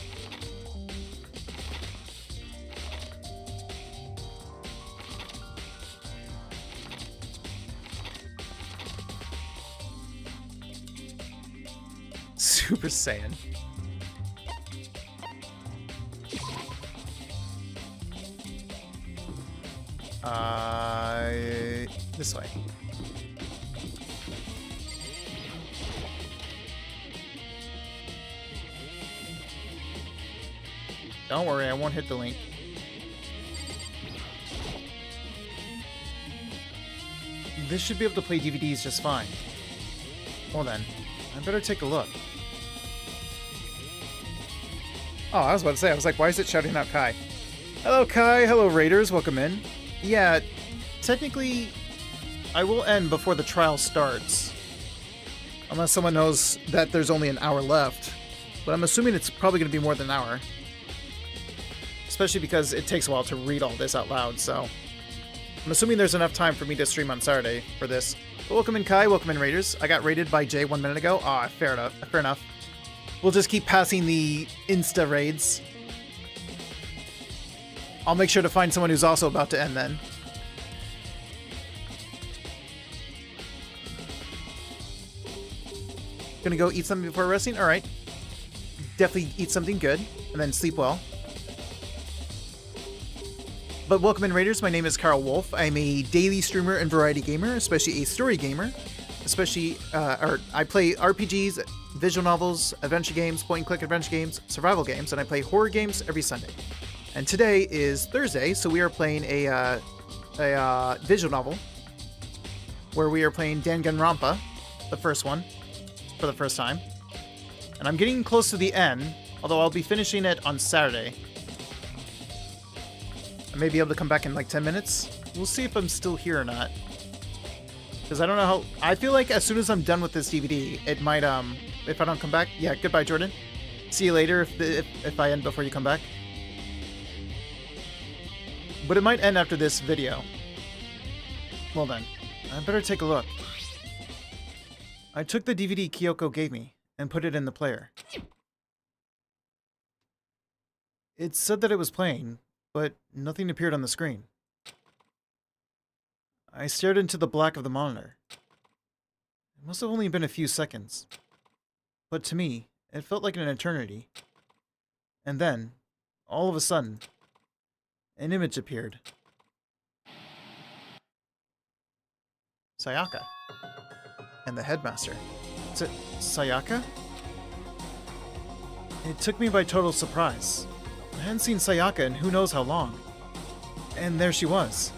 Super Saiyan. This way. Don't worry, I won't hit the link. This should be able to play DVDs just fine. Well then, I better take a look. Oh, I was about to say, I was like, why is it shouting out Kai? Hello Kai, hello Raiders, welcome in. Yeah, technically, I will end before the trial starts. Unless someone knows that there's only an hour left. but I'm assuming it's probably going to be more than an hour. Especially because it takes a while to read all this out loud, so... I'm assuming there's enough time for me to stream on Saturday for this. But welcome in Kai, welcome in Raiders. I got raided by Jay 1 minute ago. Ah, fair enough, fair enough. We'll just keep passing the Insta raids. I'll make sure to find someone who's also about to end then. Gonna go eat something before resting? Alright. Definitely eat something good, and then sleep well. But welcome in Raiders, my name is Carl Wolf. I'm a daily streamer and variety gamer, especially a story gamer. I play RPGs, visual novels, adventure games, point-and-click adventure games, survival games, and I play horror games every Sunday. And today is Thursday, so we are playing a visual novel, where we are playing Danganronpa, the first one, for the first time. And I'm getting close to the end, although I'll be finishing it on Saturday. I may be able to come back in like 10 minutes. We'll see if I'm still here or not. Because I don't know how... I feel like as soon as I'm done with this DVD, it might, if I don't come back... Yeah, goodbye, Jordan. See you later if I end before you come back. But it might end after this video. Well then, I better take a look. I took the DVD Kyoko gave me and put it in the player. It said that it was playing, but nothing appeared on the screen. I stared into the black of the monitor. It must have only been a few seconds. But to me, it felt like an eternity. And then, all of a sudden, an image appeared. Sayaka. And the headmaster. Sayaka? It took me by total surprise. I hadn't seen Sayaka in who knows how long. And there she was.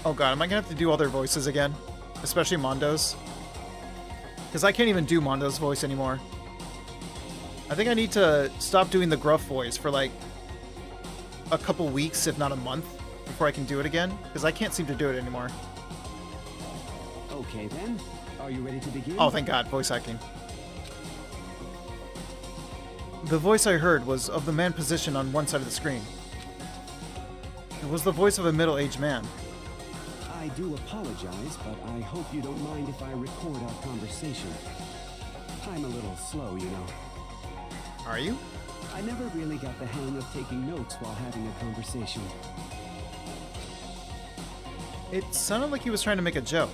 Oh god, am I gonna have to do all their voices again? Especially Mondo's? Because I can't even do Mondo's voice anymore. I think I need to stop doing the gruff voice for like a couple weeks, if not a month, before I can do it again. Because I can't seem to do it anymore. Okay then, are you ready to begin? Oh, thank god, voice acting. The voice I heard was of the man positioned on one side of the screen. It was the voice of a middle-aged man. I do apologize, but I hope you don't mind if I record our conversation. I'm a little slow, you know. Are you? I never really got the hang of taking notes while having a conversation. It sounded like he was trying to make a joke,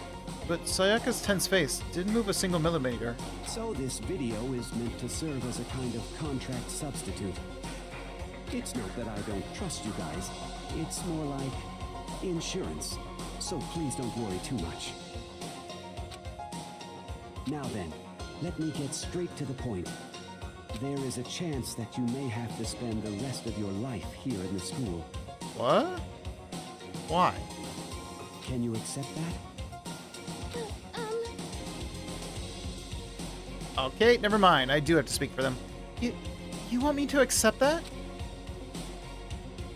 but Sayaka's tense face didn't move a single millimeter. So this video is meant to serve as a kind of contract substitute. It's not that I don't trust you guys. It's more like insurance. So please don't worry too much. Now then, let me get straight to the point. There is a chance that you may have to spend the rest of your life here in the school. What? Why? Can you accept that? Okay, never mind. I do have to speak for them. You want me to accept that?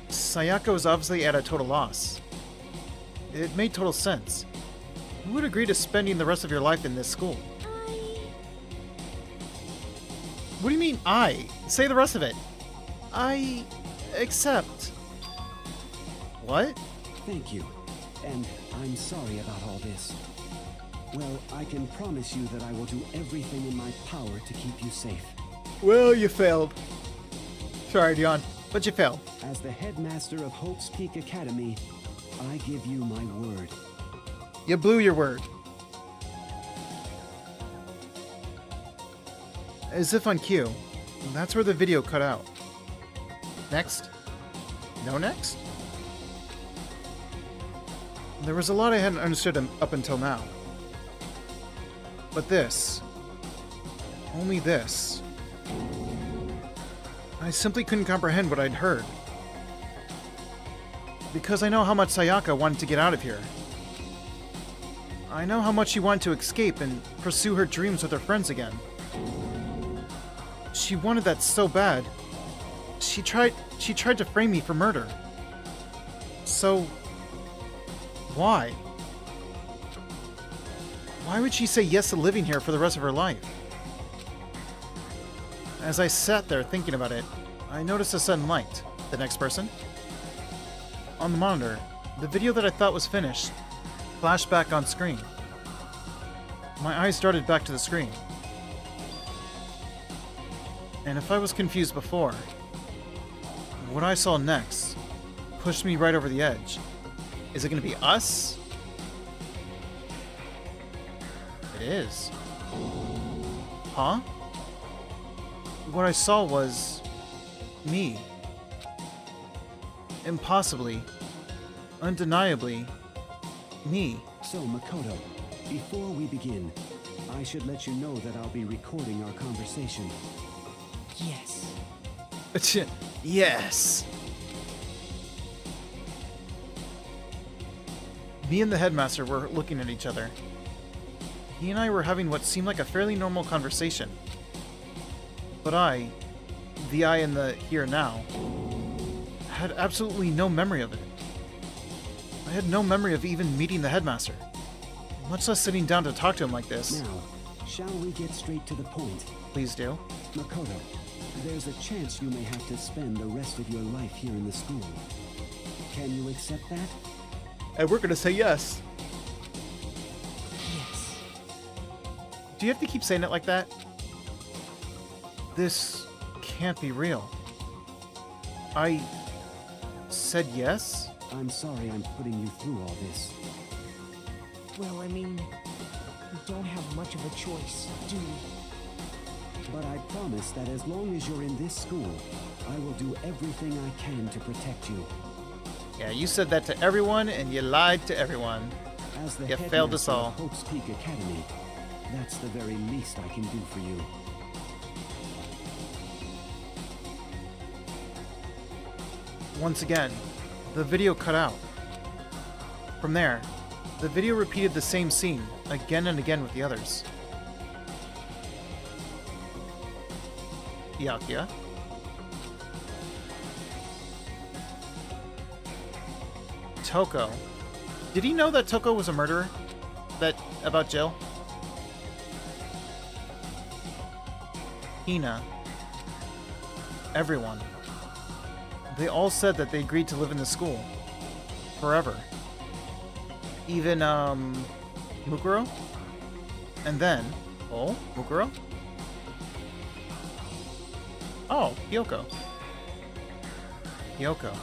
Sayaka was obviously at a total loss. It made total sense. Who would agree to spending the rest of your life in this school? What do you mean, I? Say the rest of it. I accept. What? Thank you. And I'm sorry about all this. Well, I can promise you that I will do everything in my power to keep you safe. Well, you failed. Sorry, Dion, but you failed. As the headmaster of Hope's Peak Academy, I give you my word. You blew your word. As if on cue, that's where the video cut out. Next? No next? There was a lot I hadn't understood up until now. But this, only this, I simply couldn't comprehend what I'd heard. Because I know how much Sayaka wanted to get out of here. I know how much she wanted to escape and pursue her dreams with her friends again. She wanted that so bad. She tried to frame me for murder. So, why? Why would she say yes to living here for the rest of her life? As I sat there thinking about it, I noticed a sudden light. The next person? On the monitor, the video that I thought was finished flashed back on screen. My eyes darted back to the screen. And if I was confused before, what I saw next pushed me right over the edge. Is it going to be us? It is. Huh? What I saw was me. Impossibly, undeniably, me. So, Makoto, before we begin, I should let you know that I'll be recording our conversation. Yes. Yes. Me and the headmaster were looking at each other. He and I were having what seemed like a fairly normal conversation. But I, the I in the here and now, had absolutely no memory of it. I had no memory of even meeting the headmaster, much less sitting down to talk to him like this. Now, shall we get straight to the point? Please do. Makoto, there's a chance you may have to spend the rest of your life here in the school. Can you accept that? And we're gonna say yes. Yes. Do you have to keep saying it like that? This can't be real. I said yes? I'm sorry I'm putting you through all this. Well, I mean, we don't have much of a choice, do we? But I promise that as long as you're in this school, I will do everything I can to protect you. Yeah, you said that to everyone, and you lied to everyone. As the You failed us headmaster all. of Hope's Peak Academy, that's the very least I can do for you. Once again, the video cut out. From there, the video repeated the same scene again and again with the others. Byakuya. Toko. Did he know that Toko was a murderer? About Jill? Hina. Everyone. They all said that they agreed to live in the school. Forever. Even, Mukuro? And then... Oh, Mukuro? Oh, Hyoko. Hyoko.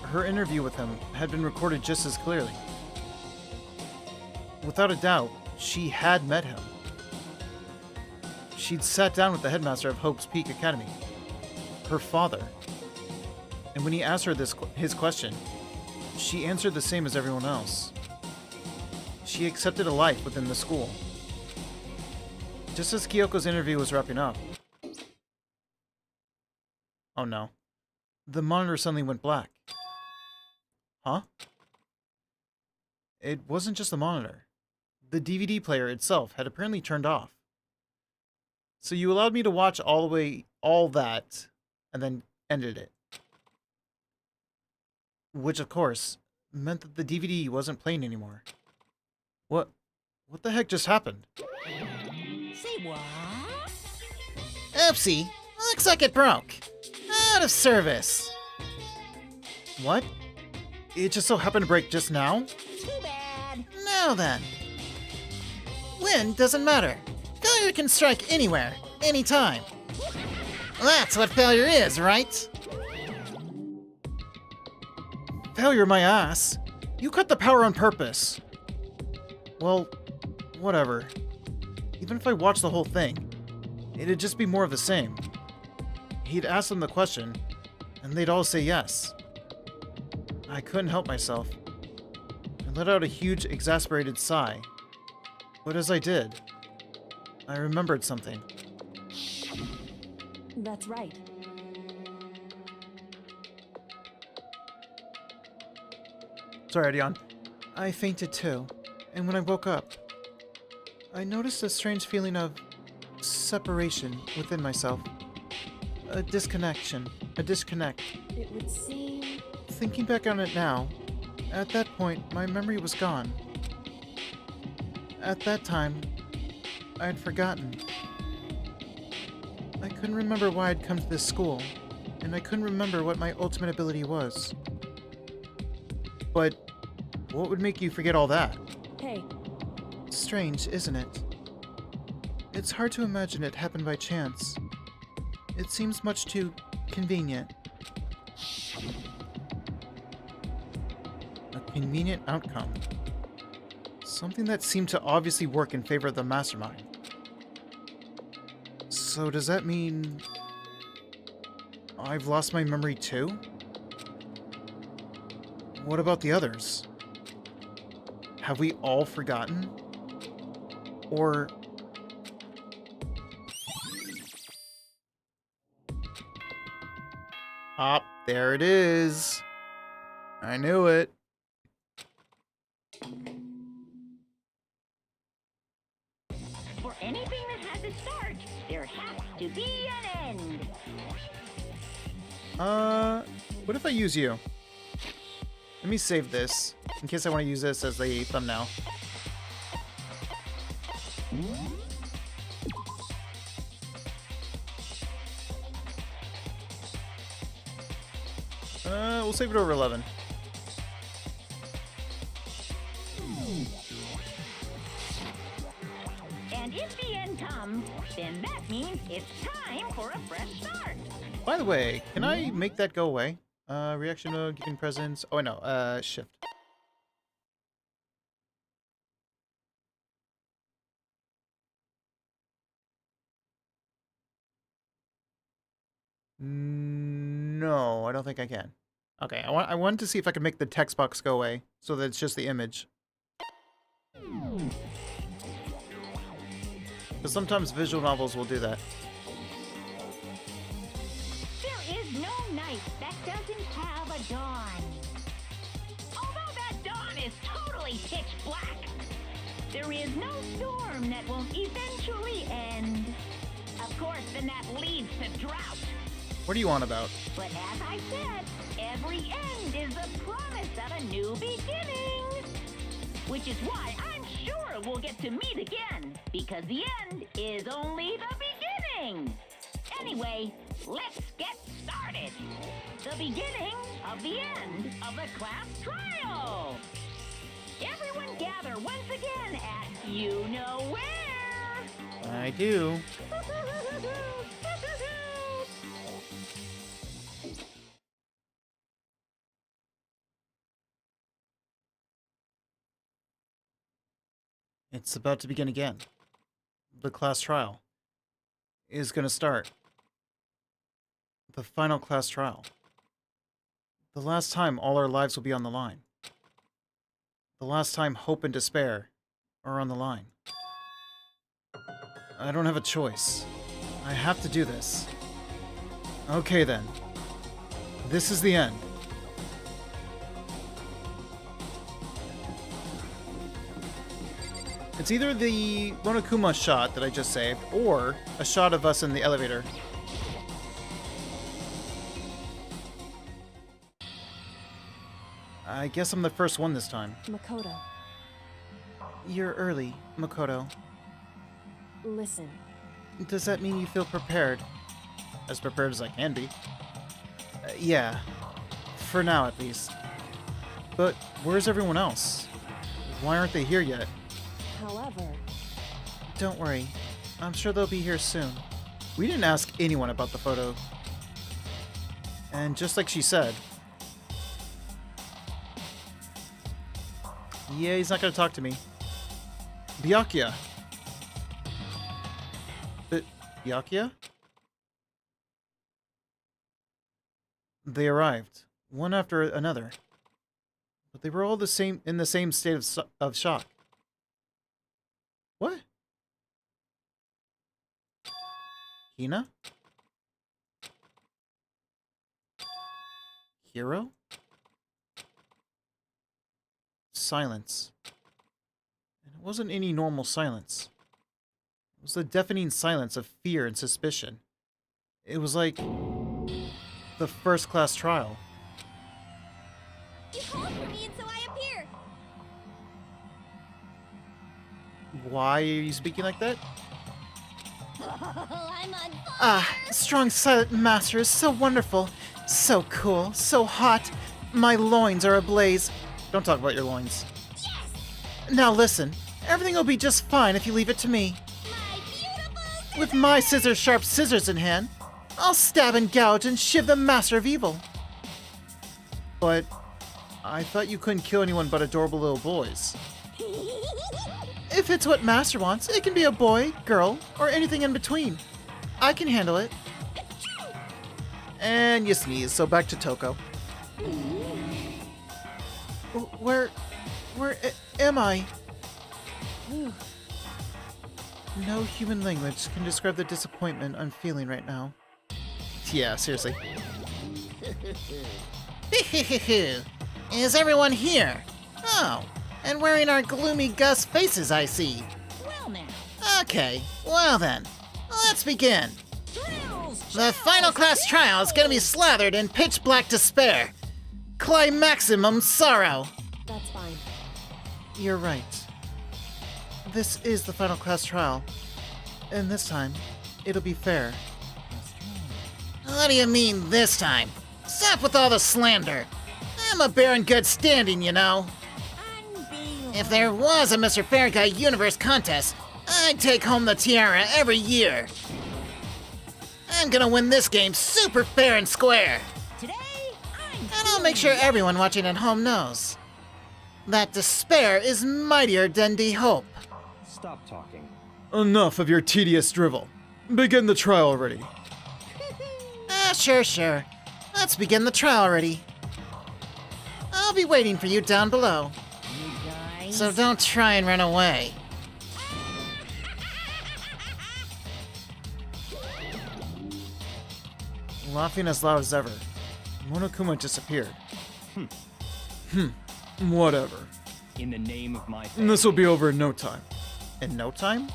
Her interview with him had been recorded just as clearly. Without a doubt, she had met him. She'd sat down with the headmaster of Hope's Peak Academy, her father. And when he asked her his question, she answered the same as everyone else. She accepted a life within the school. Just as Kyoko's interview was wrapping up. Oh no. The monitor suddenly went black. Huh? It wasn't just the monitor. The DVD player itself had apparently turned off. So you allowed me to watch all that, and then ended it. Which, of course, meant that the DVD wasn't playing anymore. What the heck just happened? Say what? Oopsie. Looks like it broke. Out of service. What? It just so happened to break just now? Too bad. Now then. When doesn't matter. Failure can strike anywhere, anytime. That's what failure is, right? Failure, my ass. You cut the power on purpose. Well, whatever. Even if I watched the whole thing, it'd just be more of the same. He'd ask them the question, and they'd all say yes. I couldn't help myself. I let out a huge, exasperated sigh. But as I did, I remembered something. That's right. Sorry, Dion. I fainted too, and when I woke up, I noticed a strange feeling of separation within myself. A disconnect. It would seem... Thinking back on it now, at that point, my memory was gone. At that time, I had forgotten. I couldn't remember why I'd come to this school, and I couldn't remember what my ultimate ability was. But what would make you forget all that? Hey, Strange, isn't it? It's hard to imagine it happened by chance. It seems much too convenient. A convenient outcome. Something that seemed to obviously work in favor of the mastermind. So does that mean I've lost my memory too? What about the others? Have we all forgotten? Or... Ah, there it is. I knew it. For anything that has a start, there has to be an end. What if I use you? Let me save this, in case I want to use this as the thumbnail. We'll save it over 11. And if the end comes, then that means it's time for a fresh start. By the way, can I make that go away? Reaction mode, giving presents. Oh, no, shift. No, I don't think I can. Okay, I wanted to see if I could make the text box go away, so that it's just the image. Because sometimes visual novels will do that. There is no night that doesn't have a dawn. Although that dawn is totally pitch black, there is no storm that won't eventually end. Of course, then that leads to drought. What are you on about? But as I said, every end is the promise of a new beginning. Which is why I'm sure we'll get to meet again, because the end is only the beginning. Anyway, let's get started. The beginning of the end of the class trial. Everyone gather once again at you know where. I do. It's about to begin again. The class trial is going to start. The final class trial. The last time all our lives will be on the line. The last time hope and despair are on the line. I don't have a choice. I have to do this. Okay then. This is the end. It's either the Monokuma shot that I just saved, or a shot of us in the elevator. I guess I'm the first one this time. Makoto, You're early, Makoto. listen. Does that mean you feel prepared? As prepared as I can be. Yeah. For now, at least. But where's everyone else? Why aren't they here yet? However, Don't worry. I'm sure they'll be here soon. We didn't ask anyone about the photo. And just like she said... Yeah, he's not gonna talk to me. Byakuya! Byakuya? They arrived, one after another. But they were all in the same state of shock. What? Hina? Hero? Silence. And it wasn't any normal silence. It was the deafening silence of fear and suspicion. It was like the first class trial. you called for me and so I appeared. Why are you speaking like that? I'm on fire! Ah, strong silent master is so wonderful. So cool, so hot. My loins are ablaze. Don't talk about your loins. Yes! Now listen, everything will be just fine if you leave it to me. My beautiful With my scissors-sharp scissors in hand, I'll stab and gouge and shiv the master of evil. But I thought you couldn't kill anyone but adorable little boys. If it's what master wants, it can be a boy, girl, or anything in between. I can handle it. And you sneeze, so back to Toko. Where am I? No human language can describe the disappointment I'm feeling right now. Yeah, seriously. Is everyone here? Oh, and wearing our gloomy Gus faces, I see. Well now. Okay, well then, let's begin. The final class trial is gonna be slathered in pitch black despair. Climaximum sorrow. That's fine. You're right. This is the final class trial. And this time, it'll be fair. What do you mean this time? Stop with all the slander. I'm a bear in good standing, you know. If there was a Mr. Fair Guy Universe contest, I'd take home the tiara every year. I'm gonna win this game super fair and square. Today, And I'll make sure everyone watching at home knows that despair is mightier than the hope. Stop talking. Enough of your tedious drivel. Begin the trial already. Sure. Let's begin the trial already. I'll be waiting for you down below. you guys. So don't try and run away. Laughing as loud as ever, Monokuma disappeared. Whatever. In the name of my This will be over in no time. In no time?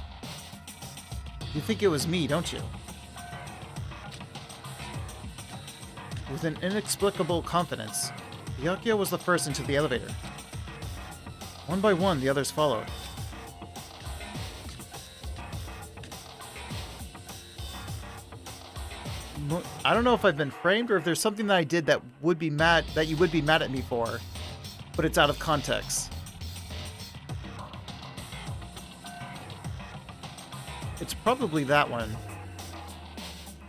You think it was me, don't you? With an inexplicable confidence, Byakuya was the first into the elevator. One by one, the others followed. I don't know if I've been framed or if there's something that I did that would be mad that you would be mad at me for, but it's out of context. It's probably that one,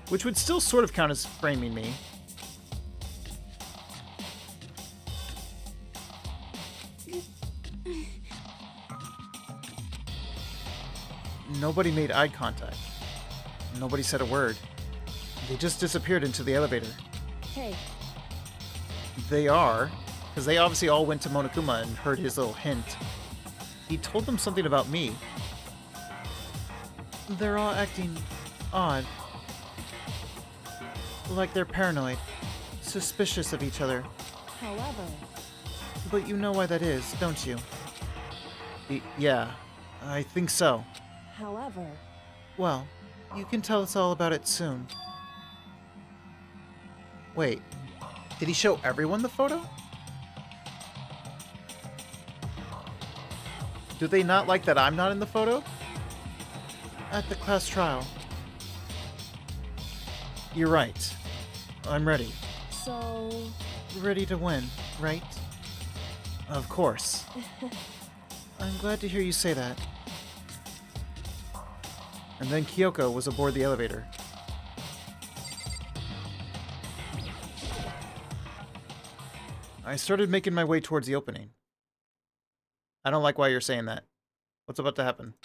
which would still sort of count as framing me. Nobody made eye contact. Nobody said a word. They just disappeared into the elevator. Hey, They are, because they obviously all went to Monokuma and heard his little hint. He told them something about me. They're all acting odd. Like they're paranoid, suspicious of each other. however, But you know why that is, don't you? Yeah, I think so. however, Well, you can tell us all about it soon. Wait, did he show everyone the photo? Do they not like that I'm not in the photo? At the class trial. You're right. I'm ready. so... Ready to win, right? Of course. I'm glad to hear you say that. And then Kyoko was aboard the elevator. I started making my way towards the opening. I don't like why you're saying that. What's about to happen?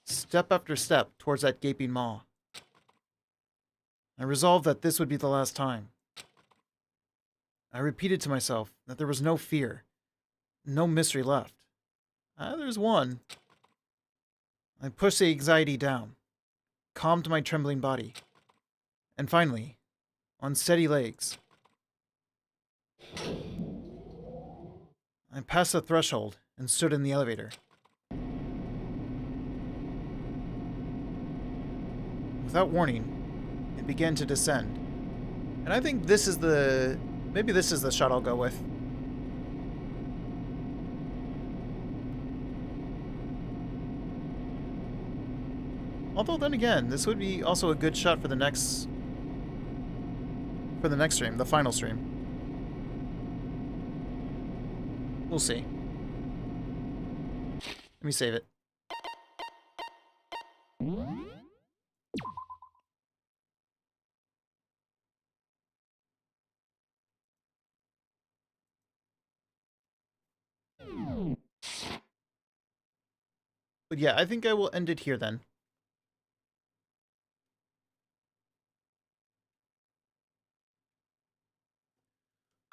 Step after step towards that gaping maw. I resolved that this would be the last time. I repeated to myself that there was no fear, no mystery left. There's one. I pushed the anxiety down, calmed my trembling body, and finally, on steady legs, I passed the threshold and stood in the elevator. Without warning, it began to descend. And I think this is maybe this is the shot I'll go with. Although then again, this would be also a good shot for the next stream, the final stream. We'll see. Let me save it. But yeah, I think I will end it here then.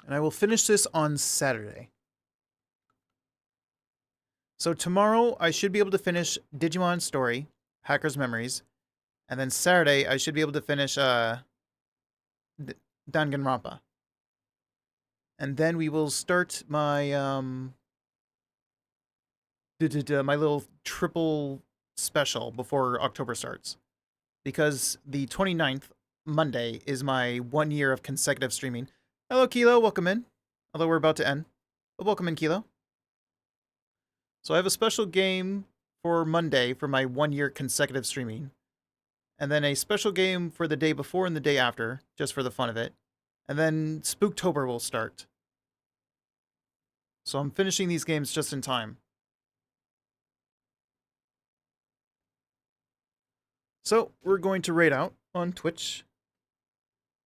And I will finish this on Saturday. So tomorrow I should be able to finish Digimon Story, Hacker's Memories, and then Saturday I should be able to finish Danganronpa. And then we will start my my little triple special before October starts. Because the 29th, Monday, is my 1 year of consecutive streaming. Hello, Kilo. Welcome in. Although we're about to end. But welcome in, Kilo. So I have a special game for Monday for my 1 year consecutive streaming. And then a special game for the day before and the day after, just for the fun of it. And then Spooktober will start. So I'm finishing these games just in time. So we're going to raid out on Twitch.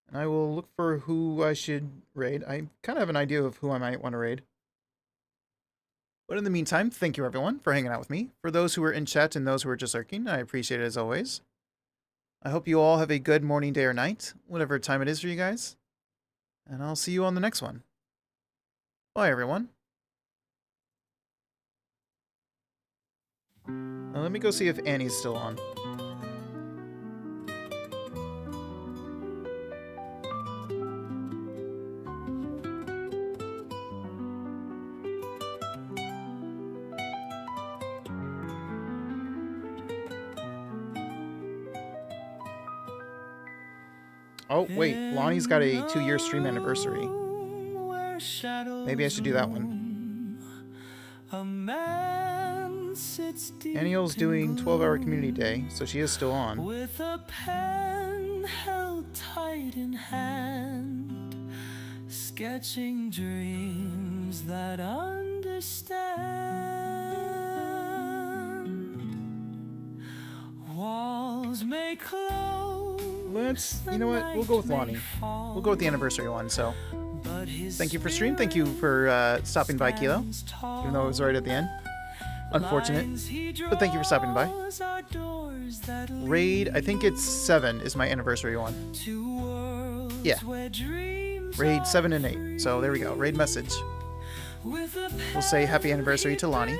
And I will look for who I should raid. I kind of have an idea of who I might want to raid. But in the meantime, thank you everyone for hanging out with me. For those who are in chat and those who are just lurking, I appreciate it as always. I hope you all have a good morning, day, or night, whatever time it is for you guys. And I'll see you on the next one. Bye everyone. Now let me go see if Annie's still on. Oh, wait. Lonnie's got a 2-year stream anniversary. Maybe I should do that one. Anniel's doing 12-hour community day, so she is still on. With a pen held tight in hand, sketching dreams that understand. Walls may close. You know what? We'll go with Lonnie. We'll go with the anniversary one, so. Thank you for stream. Thank you for stopping by, Kilo. Even though it was right at the end. Unfortunate. But thank you for stopping by. Raid, I think it's 7 is my anniversary one. Yeah. Raid 7 and 8. So there we go. Raid message. We'll say happy anniversary to Lonnie.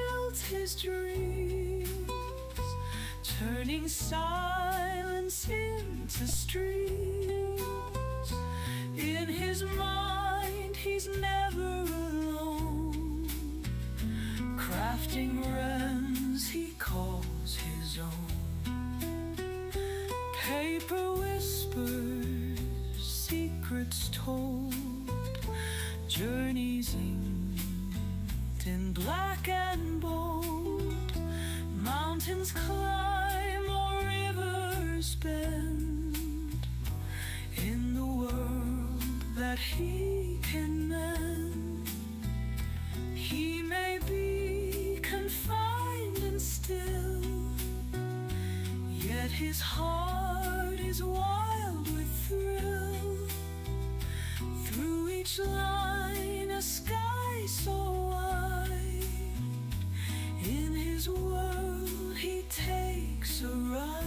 Turning silence into streams. In his mind, he's never alone. Crafting realms he calls his own. Paper whispers, secrets told. Journeys inked in black and bold. Mountains climb or rivers bend. In the world that he can mend. He may be confined and still, yet his heart is wild with thrill. Through each line a sky so wide. In his world he takes a ride.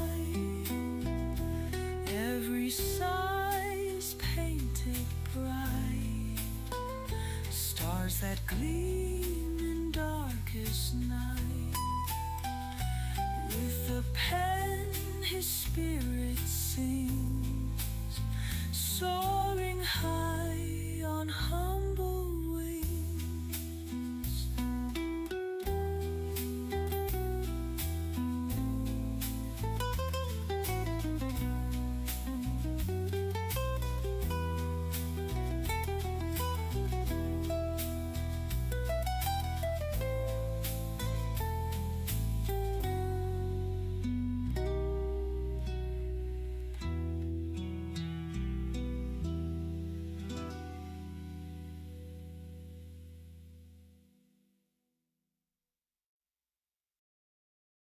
Every sigh is painted bright. Stars that gleam in darkest night. With a pen his spirit sings. So